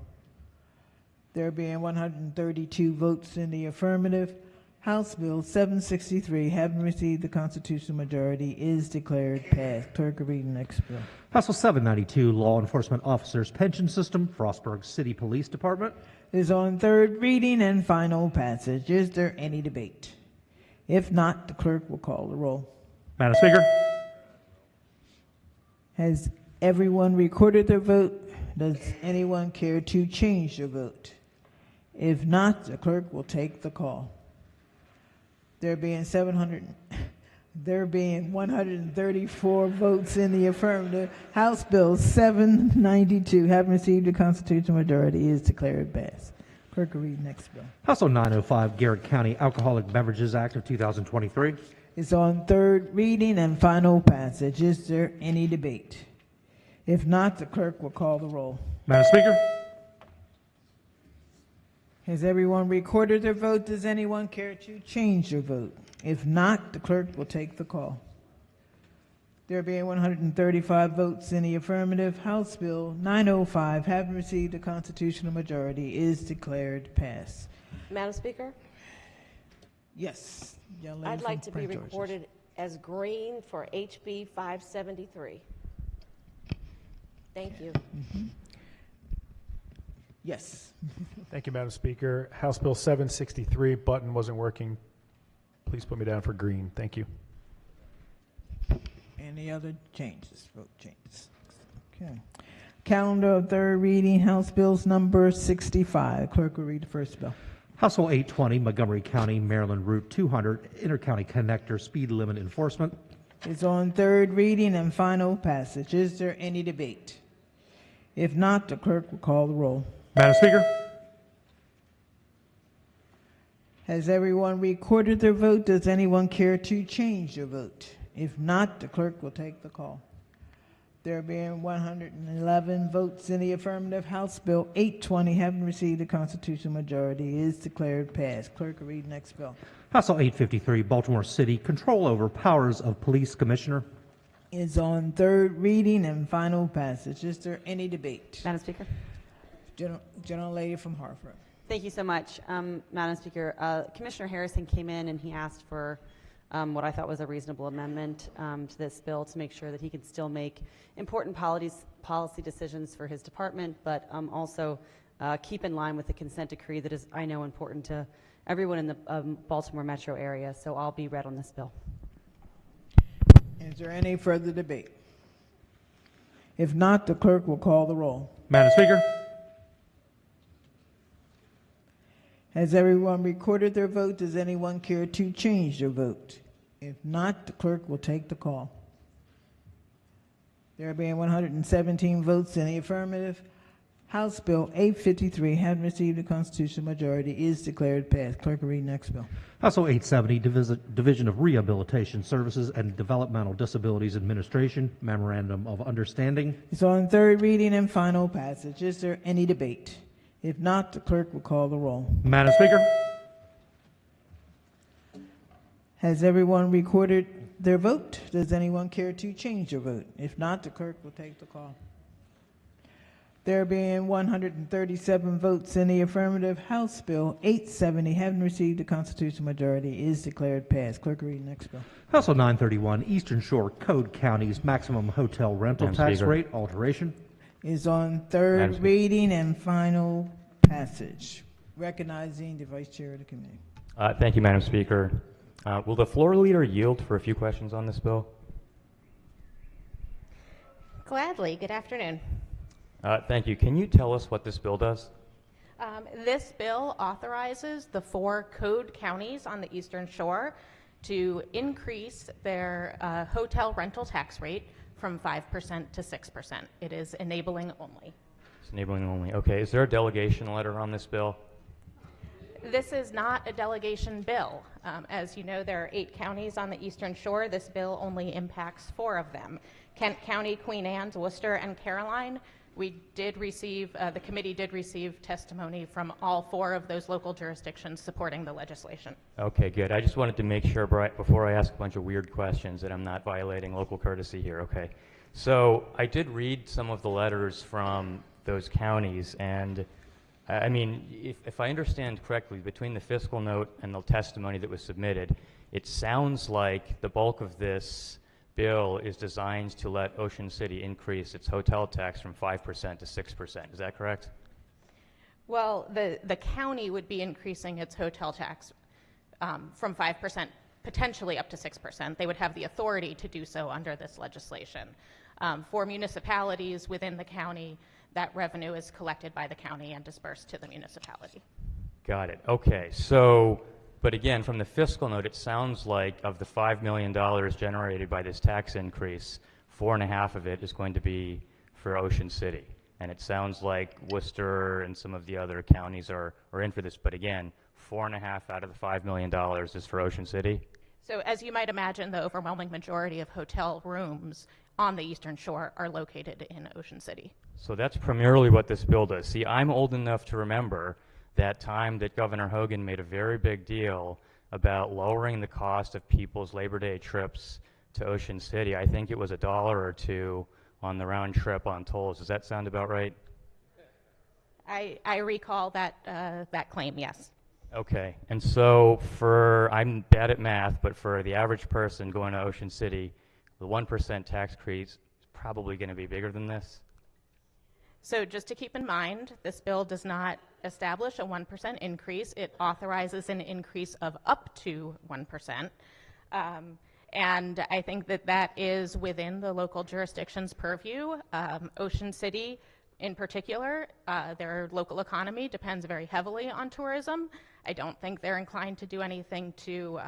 There being 132 votes in the affirmative, House Bill 763, having received the constitutional majority, is declared passed. Clerk will read the next bill. House Bill 792, Law Enforcement Officers Pension System, Frostburg City Police Department. Is on third reading and final passage. Is there any debate? If not, the clerk will call the roll. Madam Speaker? Has everyone recorded their vote? Does anyone care to change their vote? If not, the clerk will take the call. There being 134 votes in the affirmative, House Bill 792, having received the constitutional majority, is declared passed. Clerk will read next bill. House Bill 905, Garrett County Alcoholic Beverages Act of 2023. Is on third reading and final passage. Is there any debate? If not, the clerk will call the roll. Madam Speaker? Has everyone recorded their vote? Does anyone care to change their vote? If not, the clerk will take the call. There being 135 votes in the affirmative, House Bill 905, having received the constitutional majority, is declared passed. Madam Speaker? Yes. Young lady I'd like to from be Prince George's. recorded as green for HB 573. Thank you. Yes. Thank you, Madam Speaker. House Bill 763, button wasn't working. Please put me down for green. Thank you. Any other changes? Vote changes. Okay. Calendar of third reading, House Bills number 65. Clerk will read the first bill. House Bill 820, Montgomery County, Maryland Route 200, Intercounty Connector Speed Limit Enforcement. Is on third reading and final passage. Is there any debate? If not, the clerk will call the roll. Madam Speaker? Has everyone recorded their vote? Does anyone care to change their vote? If not, the clerk will take the call. There being 111 votes in the affirmative, House Bill 820, having received the constitutional majority, is declared passed. Clerk will read the next bill. House Bill 853, Baltimore City, Control over Powers of Police Commissioner. Is on third reading and final passage. Is there any debate? Madam Speaker. General Lady from Hartford. Thank you so much, Madam Speaker. Commissioner Harrison came in and he asked for what I thought was a reasonable amendment to this bill to make sure that he can still make important policy decisions for his department, but also keep in line with the consent decree that is, I know, important to everyone in the Baltimore metro area. So I'll be read on this bill. Is there any further debate? If not, the clerk will call the roll. Madam Speaker? Has everyone recorded their vote? Does anyone care to change their vote? If not, the clerk will take the call. There being 117 votes in the affirmative, House Bill 853, having received a constitutional majority, is declared passed. Clerk will read next bill. House Bill 870, Division of Rehabilitation Services and Developmental Disabilities Administration, Memorandum of Understanding. It's on third reading and final passage. Is there any debate? If not, the clerk will call the roll. Madam Speaker. Has everyone recorded their vote? Does anyone care to change their vote? If not, the clerk will take the call. There being 137 votes in the affirmative, House Bill 870, having received a constitutional majority, is declared passed. Clerk, read the next bill. House Bill 931, Eastern Shore Code Counties Maximum Hotel Rental Madam Tax Speaker. Rate Alteration. Is on third Madam Speaker. reading and final passage. Recognizing the Vice Chair of the committee. Thank you, Madam Speaker. Will the floor leader yield for a few questions on this bill? Gladly. Good afternoon. Thank you. Can you tell us what this bill does? This bill authorizes the 4 code counties on the Eastern Shore to increase their hotel rental tax rate from 5% to 6%. It is enabling only. It's enabling only. Okay. Is there a delegation letter on this bill? This is not a delegation bill. As you know, there are 8 counties on the Eastern Shore. This bill only impacts 4 of them: Kent County, Queen Anne's, Worcester, and Caroline. We did receive, the committee did receive testimony from all 4 of those local jurisdictions supporting the legislation. Okay, good. I just wanted to make sure before I ask a bunch of weird questions that I'm not violating local courtesy here. Okay. So I did read some of the letters from those counties, and I mean, if I understand correctly, between the fiscal note and the testimony that was submitted, it sounds like the bulk of this bill is designed to let Ocean City increase its hotel tax from 5% to 6%. Is that correct? Well, the county would be increasing its hotel tax from 5% potentially up to 6%. They would have the authority to do so under this legislation. For municipalities within the county, that revenue is collected by the county and dispersed to the municipality. Got it. Okay. So, but again, from the fiscal note, it sounds like of the $5 million generated by this tax increase, 4.5 of it is going to be for Ocean City. And it sounds like Worcester and some of the other counties are in for this. But again, 4.5 out of the $5 million is for Ocean City. So as you might imagine, the overwhelming majority of hotel rooms on the Eastern Shore are located in Ocean City. So that's primarily what this bill does. See, I'm old enough to remember that time that Governor Hogan made a very big deal about lowering the cost of people's Labor Day trips to Ocean City. I think it was $1 or $2 on the round trip on tolls. Does that sound about right? I recall that claim, yes. Okay, and so I'm bad at math, but for the average person going to Ocean City, the 1% tax increase is probably going to be bigger than this. So just to keep in mind, this bill does not establish a 1% increase. It authorizes an increase of up to 1%. And I think that is within the local jurisdiction's purview. Ocean City, in particular, their local economy depends very heavily on tourism. I don't think they're inclined to do anything to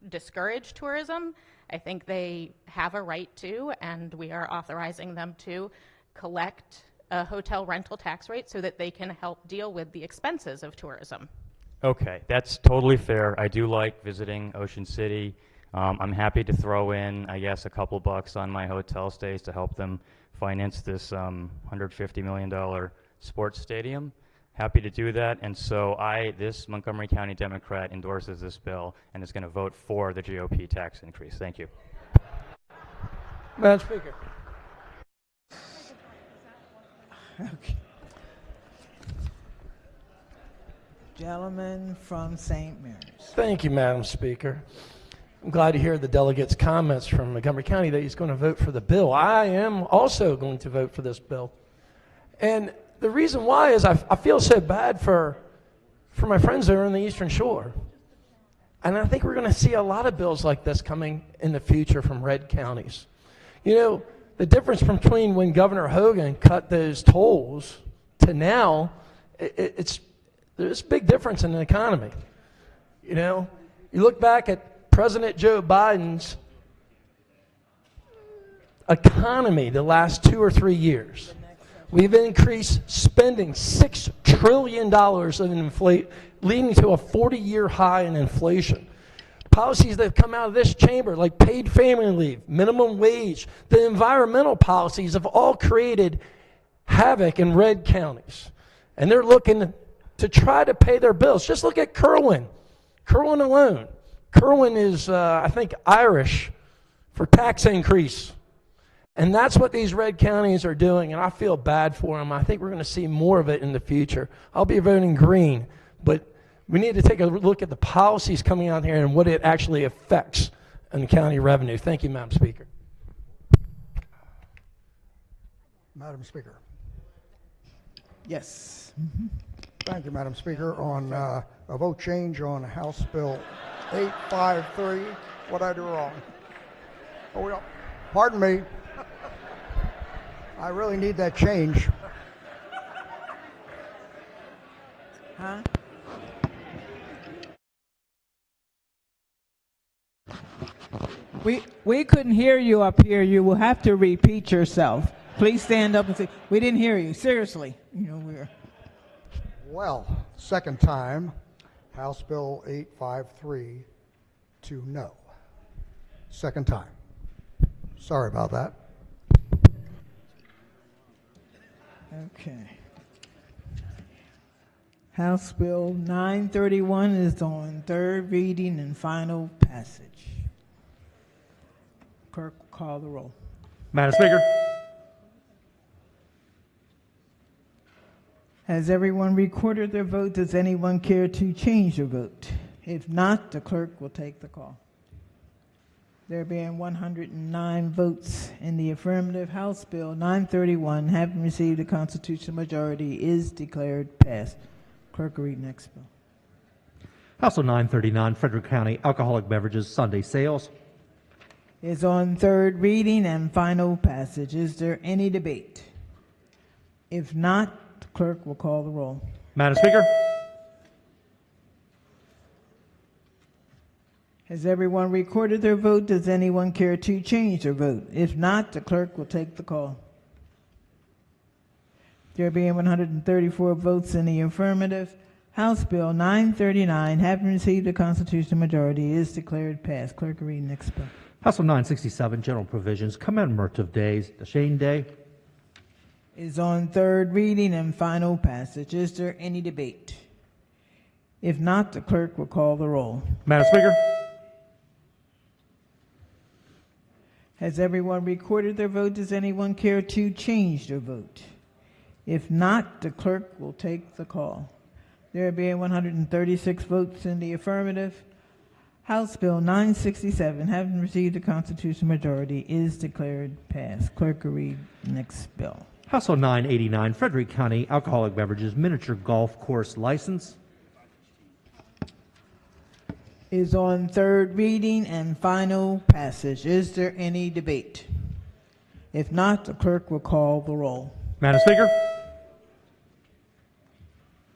discourage tourism. I think they have a right to, and we are authorizing them to collect a hotel rental tax rate so that they can help deal with the expenses of tourism. Okay, that's totally fair. I do like visiting Ocean City. I'm happy to throw in, I guess, a couple bucks on my hotel stays to help them finance this $150 million sports stadium. Happy to do that. And so this Montgomery County Democrat endorses this bill and is going to vote for the GOP tax increase. Thank you. Madam Speaker. Okay. Gentleman from St. Mary's. Thank you, Madam Speaker. I'm glad to hear the delegate's comments from Montgomery County that he's going to vote for the bill. I am also going to vote for this bill. And the reason why is I feel so bad for my friends that are on the Eastern Shore. And I think we're going to see a lot of bills like this coming in the future from red counties. You know, the difference between when Governor Hogan cut those tolls to now, there's a big difference in the economy. You know, you look back at President Joe Biden's economy the last 2 or 3 years. We've increased spending $6 trillion leading to a 40-year high in inflation. Policies that have come out of this chamber, like paid family leave, minimum wage, the environmental policies have all created havoc in red counties. And they're looking to try to pay their bills. Just look at Kerwin. Kerwin alone. Kerwin is, I think, Irish for tax increase. And that's what these red counties are doing, and I feel bad for them. I think we're going to see more of it in the future. I'll be voting green, but we need to take a look at the policies coming out here and what it actually affects on the county revenue. Thank you, Madam Speaker. Madam Speaker. Yes. Thank you, Madam Speaker. On a vote change on House Bill 853. What did I do wrong? Oh, yeah. Pardon me. I really need that change. Huh? We couldn't hear you up here. You will have to repeat yourself. Please stand up and say, we didn't hear you. Seriously. You know, we're... Well, second time, House Bill 853 to no. Second time. Sorry about that. Okay. House Bill 931 is on third reading and final passage. Clerk will call the roll. Madam Speaker. Has everyone recorded their vote? Does anyone care to change their vote? If not, the clerk will take the call. There being 109 votes in the affirmative, House Bill 931, having received a constitutional majority, is declared passed. Clerk will read next bill. House Bill 939, Frederick County Alcoholic Beverages Sunday Sales. Is on third reading and final passage. Is there any debate? If not, the clerk will call the roll. Madam Speaker. Has everyone recorded their vote? Does anyone care to change their vote? If not, the clerk will take the call. There being 134 votes in the affirmative, House Bill 939, having received a constitutional majority, is declared passed. Clerk will read next bill. House Bill 967, General Provisions, Commemorative Days, the Shane Day. Is on third reading and final passage. Is there any debate? If not, the clerk will call the roll. Madam Speaker. Has everyone recorded their vote? Does anyone care to change their vote? If not, the clerk will take the call. There being 136 votes in the affirmative, House Bill 967, having received a constitutional majority, is declared passed. Clerk will read next bill. House Bill 989, Frederick County Alcoholic Beverages Miniature Golf Course License. Is on third reading and final passage. Is there any debate? If not, the clerk will call the roll. Madam Speaker.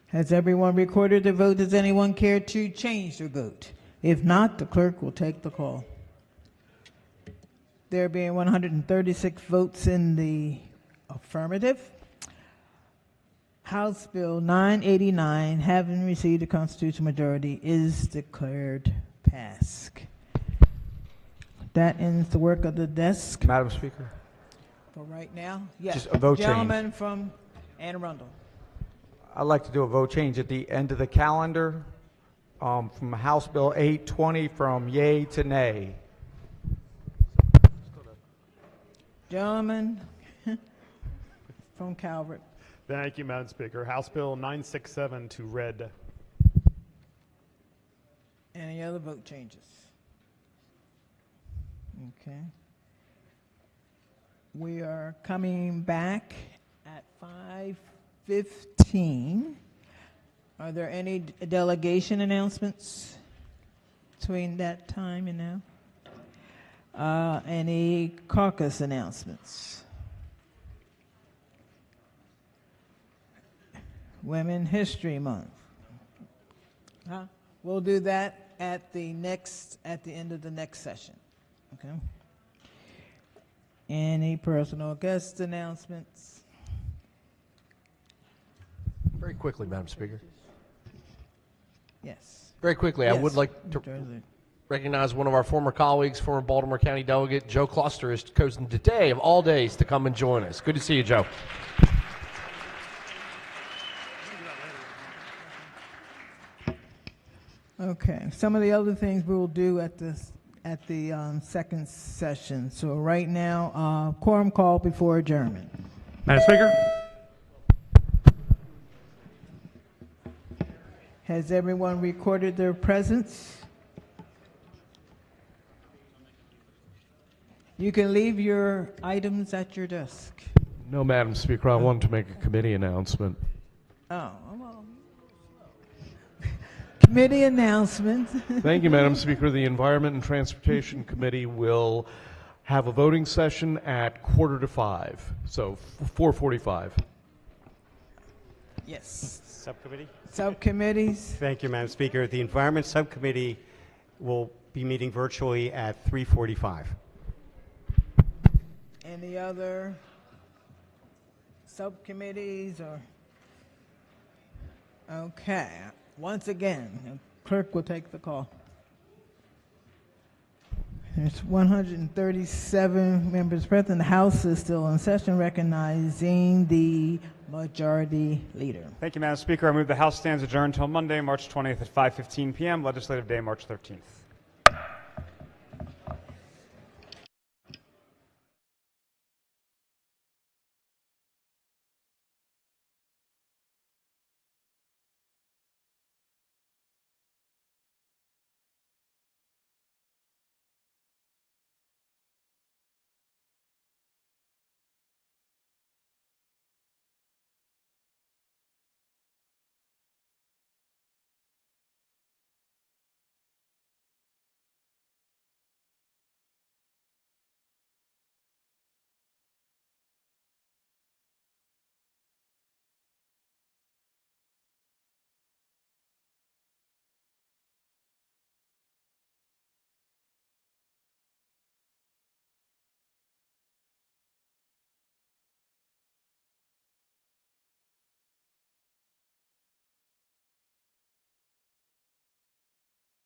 Has everyone recorded their vote? Does anyone care to change their vote? If not, the clerk will take the call. There being 136 votes in the affirmative, House Bill 989, having received a constitutional majority, is declared passed. That ends the work of the desk. Madam Speaker. For right now, yes. Just a vote change. Gentleman from Anne Arundel. I'd like to do a vote change at the end of the calendar from House Bill 820 from yay to nay. Gentleman from Calvert. Thank you, Madam Speaker. House Bill 967 to red. Any other vote changes? Okay. We are coming back at 5:15. Are there any delegation announcements between that time and now? Any caucus announcements? Women History Month. We'll do that at the end of the next session. Okay. Any personal guest announcements? Very quickly, Madam Speaker. Yes. Very quickly, I would like to recognize one of our former colleagues, former Baltimore County delegate, Joe Cluster, is chosen today of all days to come and join us. Good to see you, Joe. Okay, some of the other things we will do at the second session. So right now, quorum call before adjournment. Madam Speaker? Has everyone recorded their presence? You can leave your items at your desk. No, Madam Speaker, I wanted to make a committee announcement. Oh, well. Committee announcements. Thank you, Madam Speaker. The Environment and Transportation Committee will have a voting session at 4:45, so 4:45. Yes. Subcommittee? Subcommittees. Thank you, Madam Speaker. The Environment Subcommittee will be meeting virtually at 3:45. Any other subcommittees or? Okay. Once again, clerk will take the call. There's 137 members present. The House is still in session, recognizing the majority leader. Thank you, Madam Speaker. I move the House stands adjourned until Monday, March 20th at 5:15 p.m., legislative day, March 13th.